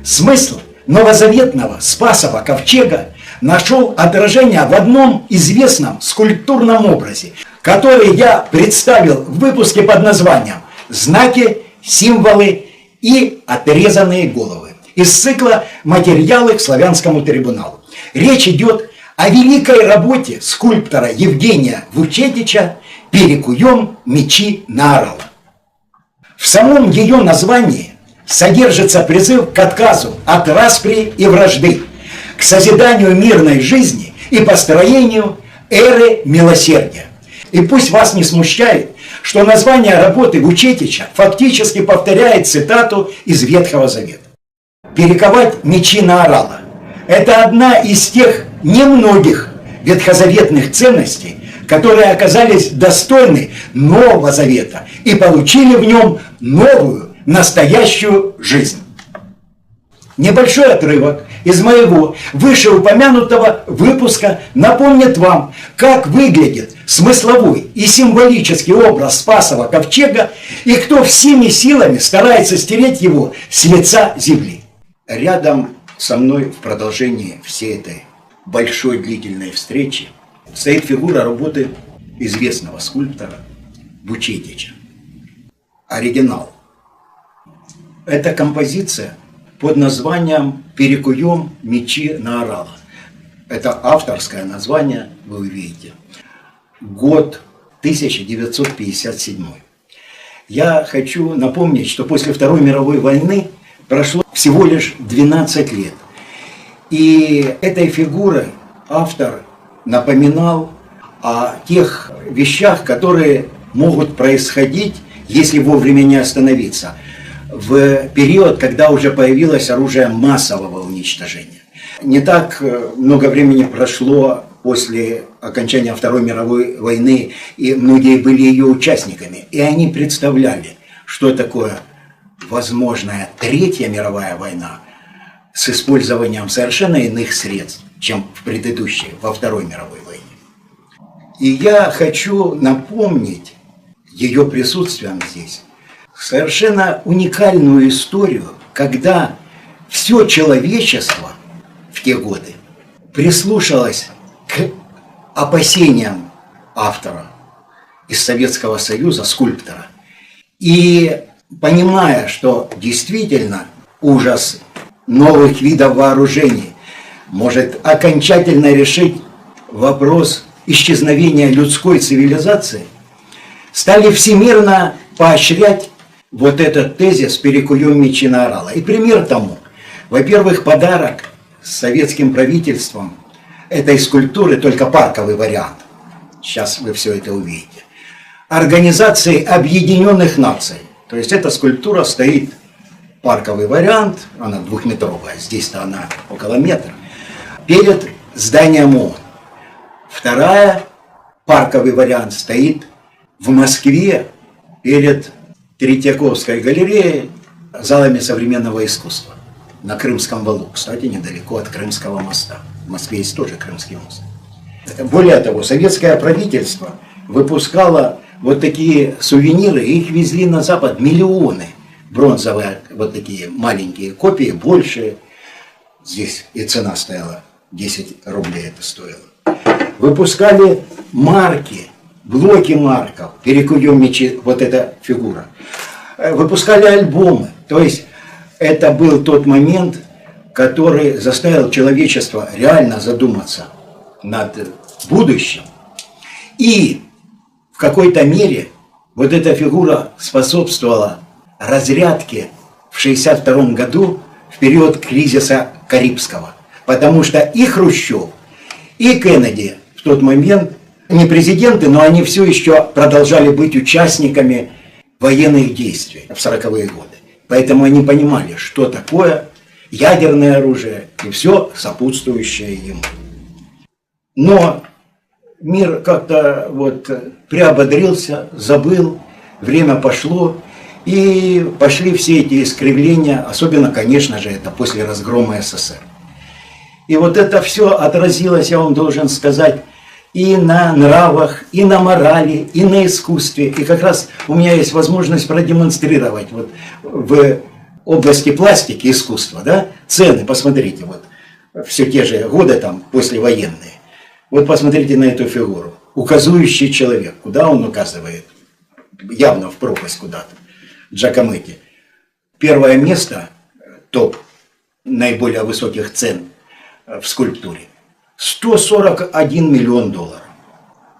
Смысл новозаветного Спасова ковчега нашел отражение в одном известном скульптурном образе, который я представил в выпуске под названием «Знаки, символы и отрезанные головы» из цикла «Материалы к славянскому трибуналу». Речь идет о великой работе скульптора Евгения Вучетича «Перекуем мечи на орала». В самом ее названии содержится призыв к отказу от распри и вражды, к созиданию мирной жизни и построению эры милосердия. И пусть вас не смущает, что название работы Вучетича фактически повторяет цитату из Ветхого Завета. «Перековать мечи на орала» – это одна из тех немногих ветхозаветных ценностей, которые оказались достойны Нового Завета и получили в нем новую, настоящую жизнь. Небольшой отрывок из моего вышеупомянутого выпуска напомнит вам, как выглядит смысловой и символический образ Спасова ковчега и кто всеми силами старается стереть его с лица земли. Рядом со мной в продолжении всей этой большой длительной встречи стоит фигура работы известного скульптора Вучетича. Оригинал. Это композиция под названием «Перекуем мечи на орала». Это авторское название, вы увидите. Год 1957. Я хочу напомнить, что после Второй мировой войны прошло всего лишь 12 лет. И этой фигурой автор напоминал о тех вещах, которые могут происходить, если вовремя не остановиться, в период, когда уже появилось оружие массового уничтожения. Не так много времени прошло после окончания Второй мировой войны, и многие были ее участниками, и они представляли, что такое возможная Третья мировая война с использованием совершенно иных средств, чем в предыдущей, во Второй мировой войне. И я хочу напомнить ее присутствием здесь совершенно уникальную историю, когда все человечество в те годы прислушалось к опасениям автора из Советского Союза, скульптора, и понимая, что действительно ужас новых видов вооружений может окончательно решить вопрос исчезновения людской цивилизации, стали всемирно поощрять вот этот тезис «Перекуем мечи на орала». И пример тому, во-первых, подарок советским правительством этой скульптуры, только парковый вариант, сейчас вы все это увидите, Организации Объединенных Наций. То есть эта скульптура стоит, парковый вариант, она двухметровая, здесь-то она около метра, перед зданием ООН. Вторая, парковый вариант, стоит в Москве перед Третьяковской галереей, залами современного искусства. На Крымском валу, кстати, недалеко от Крымского моста. В Москве есть тоже Крымский мост. Более того, советское правительство выпускало вот такие сувениры, и их везли на Запад миллионы. Бронзовые, вот такие маленькие копии, большие. Здесь и цена стояла, 10 рублей это стоило. Выпускали марки, блоки марков, «Перекуем мечи», вот эта фигура. Выпускали альбомы. То есть это был тот момент, который заставил человечество реально задуматься над будущим. И в какой-то мере вот эта фигура способствовала разрядке в 1962 году в период кризиса Карибского. Потому что и Хрущев, и Кеннеди в тот момент, не президенты, но они все еще продолжали быть участниками военных действий в 40-е годы. Поэтому они понимали, что такое ядерное оружие и все сопутствующее ему. Но мир как-то вот приободрился, забыл, время пошло, и пошли все эти искривления, особенно, конечно же, это после разгрома СССР. И вот это все отразилось, я вам должен сказать, и на нравах, и на морали, и на искусстве. И как раз у меня есть возможность продемонстрировать вот в области пластики, искусства, да, цены, посмотрите, вот все те же годы там послевоенные. Вот посмотрите на эту фигуру. Указывающий человек, куда он указывает? Явно в пропасть куда-то. Джакометти. Первое место, топ наиболее высоких цен в скульптуре. 141 миллион долларов.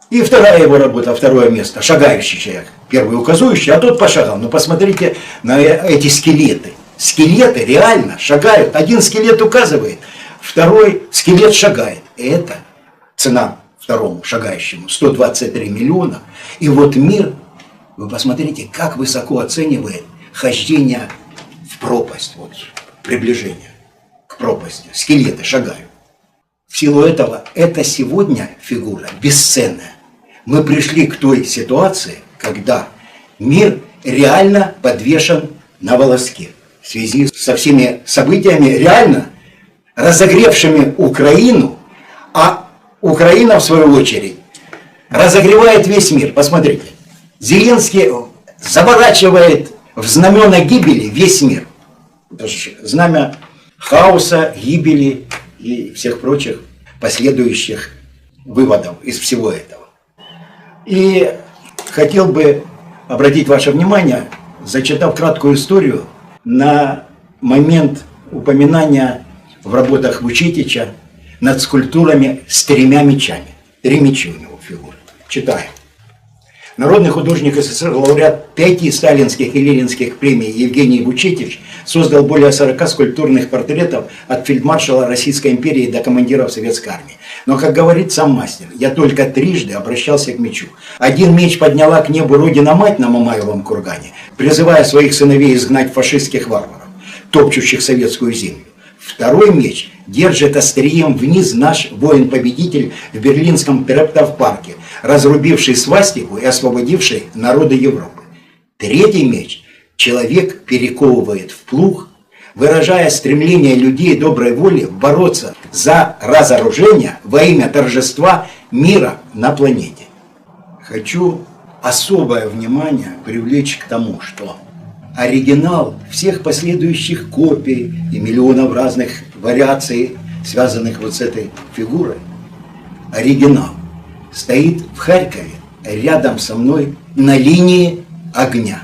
И вторая его работа, второе место, шагающий человек. Первый указующий, а тот пошагал. Но посмотрите на эти скелеты. Скелеты реально шагают. Один скелет указывает, второй скелет шагает. И это цена второму шагающему 123 миллиона. И вот мир, вы посмотрите, как высоко оценивает хождение в пропасть, вот, приближение к пропасти. Скелеты шагают. В силу этого, это сегодня фигура бесценная. мы пришли к той ситуации, когда мир реально подвешен на волоске в связи со всеми событиями, реально разогревшими Украину, а Украина, в свою очередь, разогревает весь мир. Посмотрите, Зеленский заворачивает в знамена гибели весь мир. Это же знамя хаоса, гибели и всех прочих последующих выводов из всего этого. И хотел бы обратить ваше внимание, зачитав краткую историю, на момент упоминания в работах Вучитича над скульптурами с 3 мечами. 3 меча у него фигуры. Читаем. Народный художник СССР, лауреат 5 сталинских и ленинских премий Евгений Вучитич создал более 40 скульптурных портретов от фельдмаршала Российской империи до командиров Советской армии. Но, как говорит сам мастер, я только 3 обращался к мечу. 1 меч подняла к небу Родина-Мать на Мамаевом кургане, призывая своих сыновей изгнать фашистских варваров, топчущих советскую землю. 2 меч держит острием вниз наш воин-победитель в берлинском Трептов-парке, разрубивший свастику и освободивший народы Европы. 3 меч человек перековывает в плуг, выражая стремление людей доброй воли бороться за разоружение во имя торжества мира на планете. Хочу особое внимание привлечь к тому, что оригинал всех последующих копий и миллионов разных вариаций, связанных вот с этой фигурой, оригинал стоит в Харькове рядом со мной на линии огня.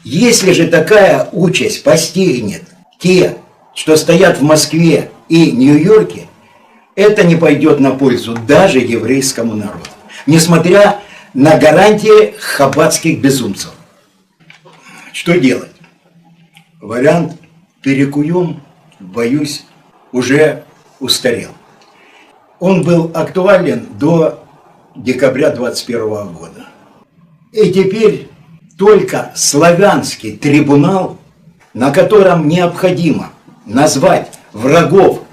Если же такая участь постигнет те, что стоят в Москве и Нью-Йорке, это не пойдет на пользу даже еврейскому народу, несмотря на гарантии хаббатских безумцев. Что делать? Вариант «перекуем», боюсь, уже устарел. Он был актуален до декабря 2021 года. И теперь только славянский трибунал, на котором необходимо назвать врагов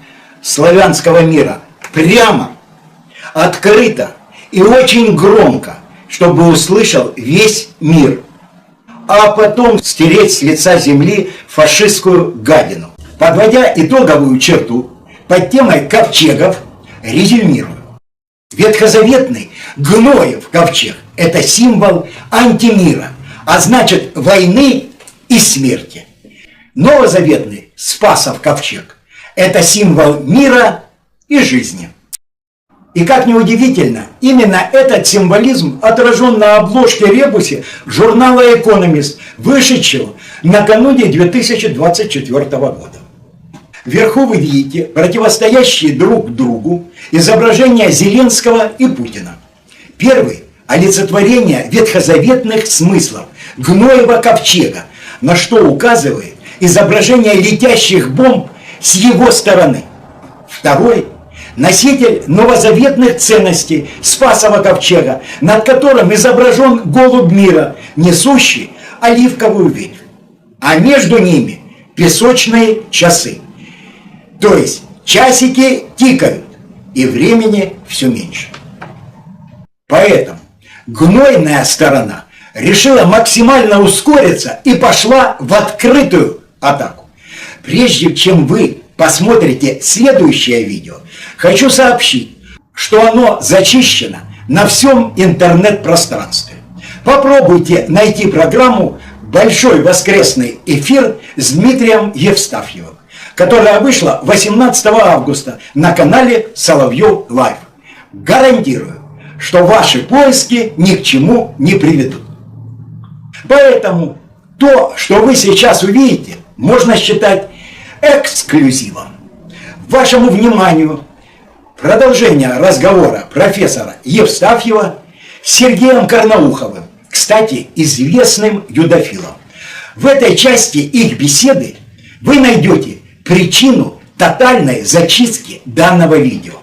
славянского мира прямо, открыто и очень громко, чтобы услышал весь мир, а потом стереть с лица земли фашистскую гадину. Подводя итоговую черту под темой ковчегов, резюмирую. Ветхозаветный Гноев ковчег – это символ антимира, а значит войны и смерти. Новозаветный Спасов ковчег – это символ мира и жизни. И как ни удивительно, именно этот символизм отражен на обложке ребусе журнала «Экономист», вышедшего накануне 2024 года. Вверху вы видите противостоящие друг другу изображения Зеленского и Путина. Первый – олицетворение ветхозаветных смыслов Гноева ковчега, на что указывает изображение летящих бомб с его стороны. Второй – носитель новозаветных ценностей Спасова ковчега, над которым изображен голубь мира, несущий оливковую ветвь. А между ними песочные часы. То есть часики тикают, и времени все меньше. Поэтому гнойная сторона решила максимально ускориться и пошла в открытую атаку. Прежде чем вы посмотрите следующее видео, хочу сообщить, что оно зачищено на всем интернет-пространстве. Попробуйте найти программу «Большой воскресный эфир» с Дмитрием Евстафьевым, которая вышла 18 августа на канале Соловьев Лайв. Гарантирую, что ваши поиски ни к чему не приведут. Поэтому то, что вы сейчас увидите, можно считать эксклюзивом. Вашему вниманию продолжение разговора профессора Евстафьева с Сергеем Карнауховым, кстати, известным юдофилом. В этой части их беседы вы найдете причину тотальной зачистки данного видео.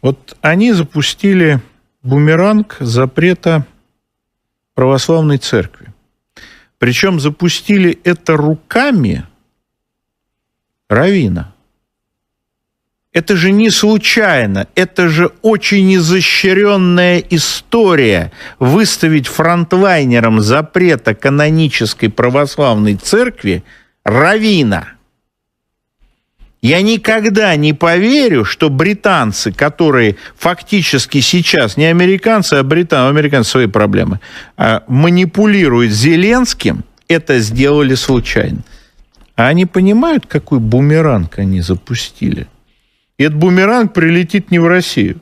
Вот они запустили бумеранг запрета православной церкви. Причем запустили это руками раввина. Это же не случайно, это же очень изощренная история. Выставить фронтлайнером запрета канонической православной церкви раввина. Я никогда не поверю, что британцы, которые фактически сейчас, не американцы, а британцы, у американцев свои проблемы, манипулируют Зеленским, это сделали случайно. А они понимают, какой бумеранг они запустили? И этот бумеранг прилетит не в Россию.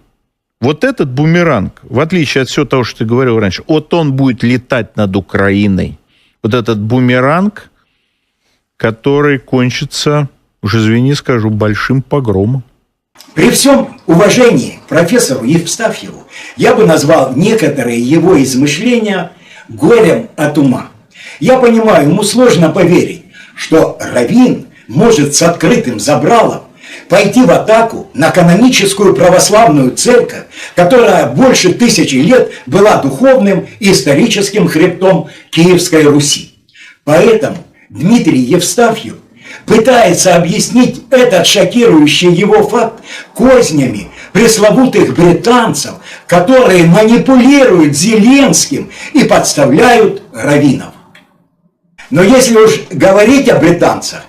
Вот этот бумеранг, в отличие от всего того, что ты говорил раньше, вот он будет летать над Украиной. Вот этот бумеранг, который кончится, уж извини, скажу, большим погромом. При всем уважении к профессору Евстафьеву я бы назвал некоторые его измышления горем от ума. Я понимаю, ему сложно поверить, что раввин может с открытым забралом пойти в атаку на каноническую православную церковь, которая больше 1000 лет была духовным и историческим хребтом Киевской Руси. Поэтому Дмитрий Евстафьев пытается объяснить этот шокирующий его факт кознями пресловутых британцев, которые манипулируют Зеленским и подставляют раввинов. Но если уж говорить о британцах,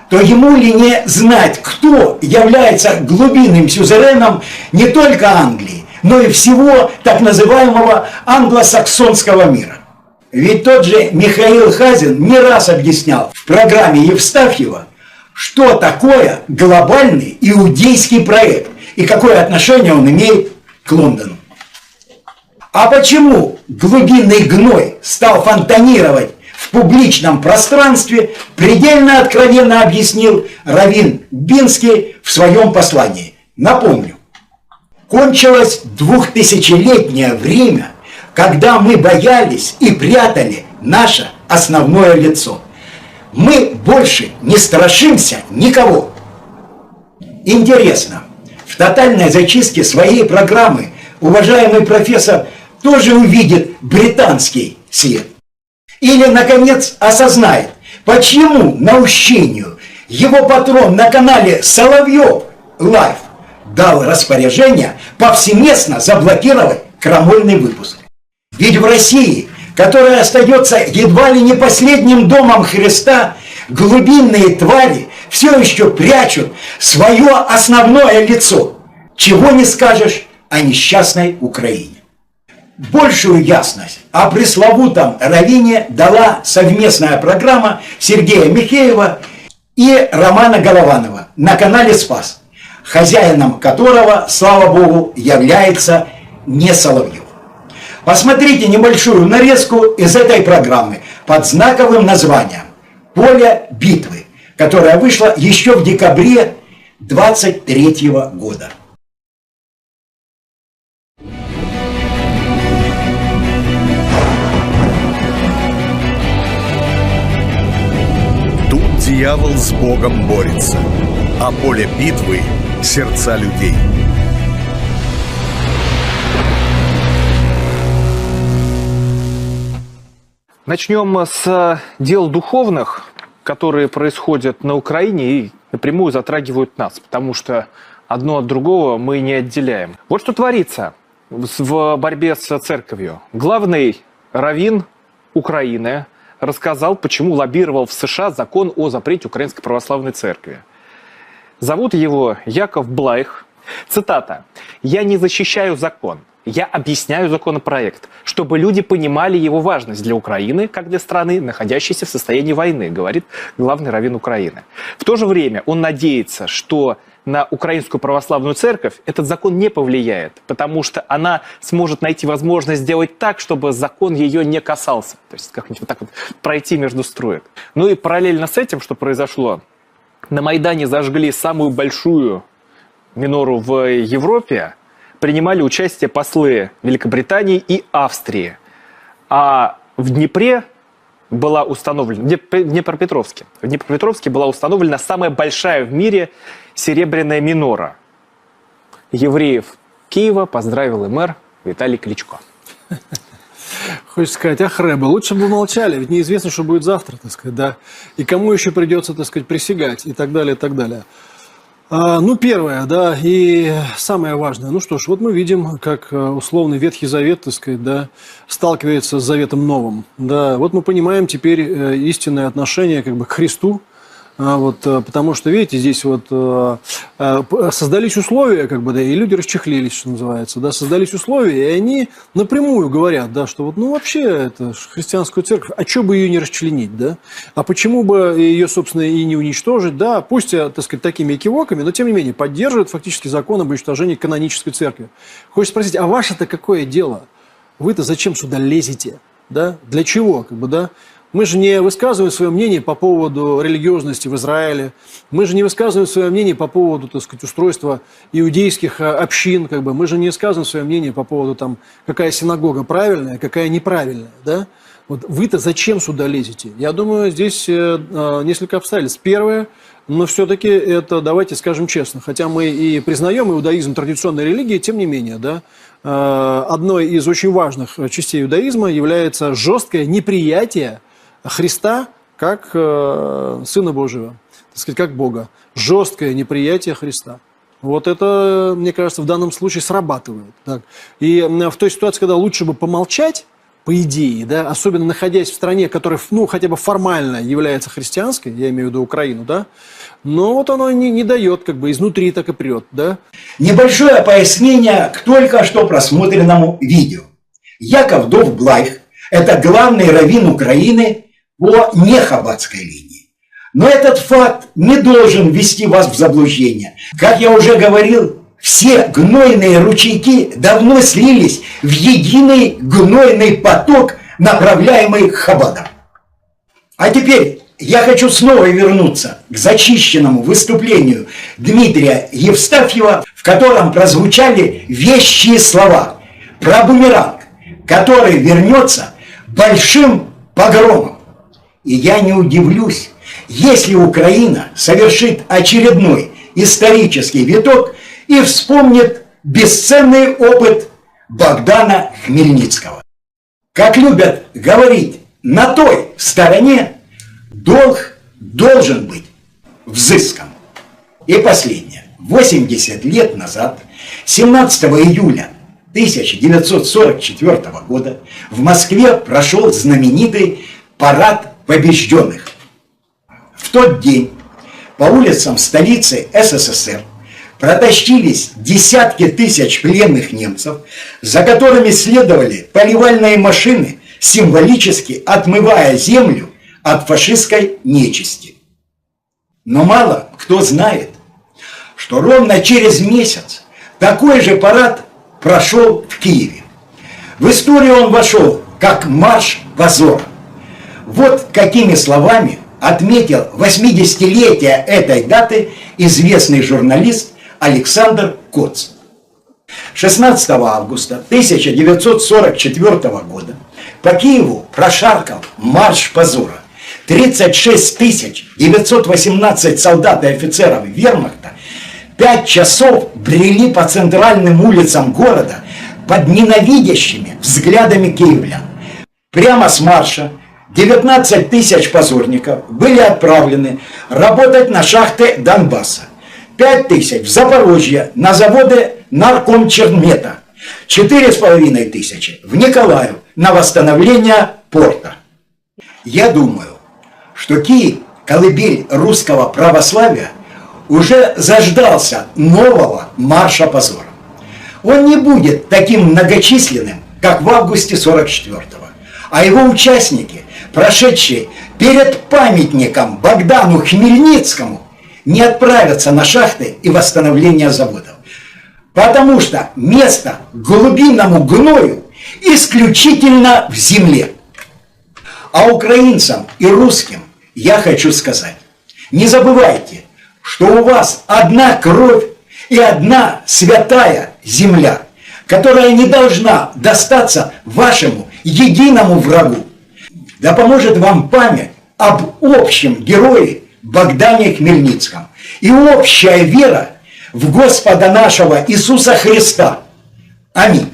то ему ли не знать, кто является глубинным сюзереном не только Англии, но и всего так называемого англосаксонского мира. Ведь тот же Михаил Хазин не раз объяснял в программе Евстафьева, что такое глобальный иудейский проект и какое отношение он имеет к Лондону. А почему глубинный гной стал фонтанировать в публичном пространстве, предельно откровенно объяснил раввин Бинский в своем послании. Напомню, кончилось 2000-летнее время, когда мы боялись и прятали наше основное лицо. Мы больше не страшимся никого. Интересно, в тотальной зачистке своей программы уважаемый профессор тоже увидит британский след. Или, наконец, осознает, почему наущению его патрон на канале Соловьев Лайв дал распоряжение повсеместно заблокировать крамольный выпуск. Ведь в России, которая остается едва ли не последним домом Христа, глубинные твари все еще прячут свое основное лицо. Чего не скажешь о несчастной Украине. Большую ясность о пресловутом раввине дала совместная программа Сергея Михеева и Романа Голованова на канале «Спас», хозяином которого, слава богу, является не Соловьев. Посмотрите небольшую нарезку из этой программы под знаковым названием «Поле битвы», которая вышла еще в декабре 2023 года. Дьявол с Богом борется, а поле битвы – сердца людей. Начнем с дел духовных, которые происходят на Украине и напрямую затрагивают нас, потому что одно от другого мы не отделяем. Вот что творится в борьбе с церковью. Главный раввин Украины рассказал, почему лоббировал в США закон о запрете Украинской Православной Церкви. Зовут его Яков Блайх. Цитата. «Я не защищаю закон, я объясняю законопроект, чтобы люди понимали его важность для Украины, как для страны, находящейся в состоянии войны», говорит главный раввин Украины. В то же время он надеется, что на Украинскую Православную Церковь этот закон не повлияет, потому что она сможет найти возможность сделать так, чтобы закон ее не касался. То есть как-нибудь вот так вот пройти между строек. Ну и параллельно с этим, что произошло, на Майдане зажгли самую большую минору в Европе, принимали участие послы Великобритании и Австрии. А в Днепре была установлена, в Днепропетровске была установлена самая большая в мире серебряная минора. Евреев Киева поздравил и мэр Виталий Кличко. Хочется сказать, ах, Рэбе, лучше бы молчали, ведь неизвестно, что будет завтра, так сказать, да. И кому еще придется, так сказать, присягать, и так далее, и так далее. Ну, первое, да, и самое важное. Ну что ж, вот мы видим, как условный Ветхий Завет, так сказать, да, сталкивается с Заветом Новым. Да, вот мы понимаем теперь истинное отношение как бы к Христу. Вот, потому что, видите, здесь вот создались условия, как бы, да, и люди расчехлились, что называется, да, создались условия, и они напрямую говорят, да, что вот, ну, вообще, это христианская церковь, а что бы ее не расчленить, да, а почему бы ее, собственно, и не уничтожить, да, пусть, так сказать, такими экивоками, но, тем не менее, поддерживают фактически закон об уничтожении канонической церкви. Хочется спросить, а ваше-то какое дело? Вы-то зачем сюда лезете, да, для чего, как бы, да? Мы же не высказываем свое мнение по поводу религиозности в Израиле. Мы же не высказываем свое мнение по поводу, так сказать, устройства иудейских общин. Как бы. Мы же не высказываем свое мнение по поводу, там, какая синагога правильная, какая неправильная. Да? Вот вы-то зачем сюда лезете? Я думаю, здесь несколько обстоятельств. Первое, но все-таки это, давайте скажем честно, хотя мы и признаем иудаизм традиционной религией, тем не менее, да, одной из очень важных частей иудаизма является жесткое неприятие Христа как Сына Божьего, так сказать, как Бога. Жесткое неприятие Христа. Вот это, мне кажется, в данном случае срабатывает. Так. И в той ситуации, когда лучше бы помолчать, по идее, да, особенно находясь в стране, которая, ну, хотя бы формально является христианской, я имею в виду Украину, да, но вот оно не дает, как бы изнутри так и прет, да. Небольшое пояснение к только что просмотренному видео. Яков Довблайх – это главный раввин Украины по нехаббатской линии. Но этот факт не должен ввести вас в заблуждение. Как я уже говорил, все гнойные ручейки давно слились в единый гнойный поток, направляемый Хаббатом. А теперь я хочу снова вернуться к зачищенному выступлению Дмитрия Евстафьева, в котором прозвучали вещие слова про бумеранг, который вернется большим погромом. И я не удивлюсь, если Украина совершит очередной исторический виток и вспомнит бесценный опыт Богдана Хмельницкого. Как любят говорить, на той стороне долг должен быть взыскан. И последнее. 80 лет назад, 17 июля 1944 года, в Москве прошел знаменитый парад побежденных. В тот день по улицам столицы СССР протащились десятки тысяч пленных немцев, за которыми следовали поливальные машины, символически отмывая землю от фашистской нечисти. Но мало кто знает, что ровно через месяц такой же парад прошел в Киеве. В историю он вошел как марш позора. Вот какими словами отметил 80-летие этой даты известный журналист Александр Коц. 16 августа 1944 года по Киеву прошаркал марш позора. 36 918 солдат и офицеров вермахта 5 часов брели по центральным улицам города под ненавидящими взглядами киевлян. Прямо с марша 19 тысяч позорников были отправлены работать на шахты Донбасса. 5 тысяч в Запорожье на заводы Наркомчермета. 4,5 тысячи в Николаев на восстановление порта. Я думаю, что Киев, колыбель русского православия, уже заждался нового марша позора. Он не будет таким многочисленным, как в августе 44-го, а его участники, прошедшие перед памятником Богдану Хмельницкому, не отправятся на шахты и восстановление заводов. Потому что место глубинному гною исключительно в земле. А украинцам и русским я хочу сказать, не забывайте, что у вас одна кровь и одна святая земля, которая не должна достаться вашему единому врагу. Да поможет вам память об общем герое Богдане Хмельницком и общая вера в Господа нашего Иисуса Христа. Аминь.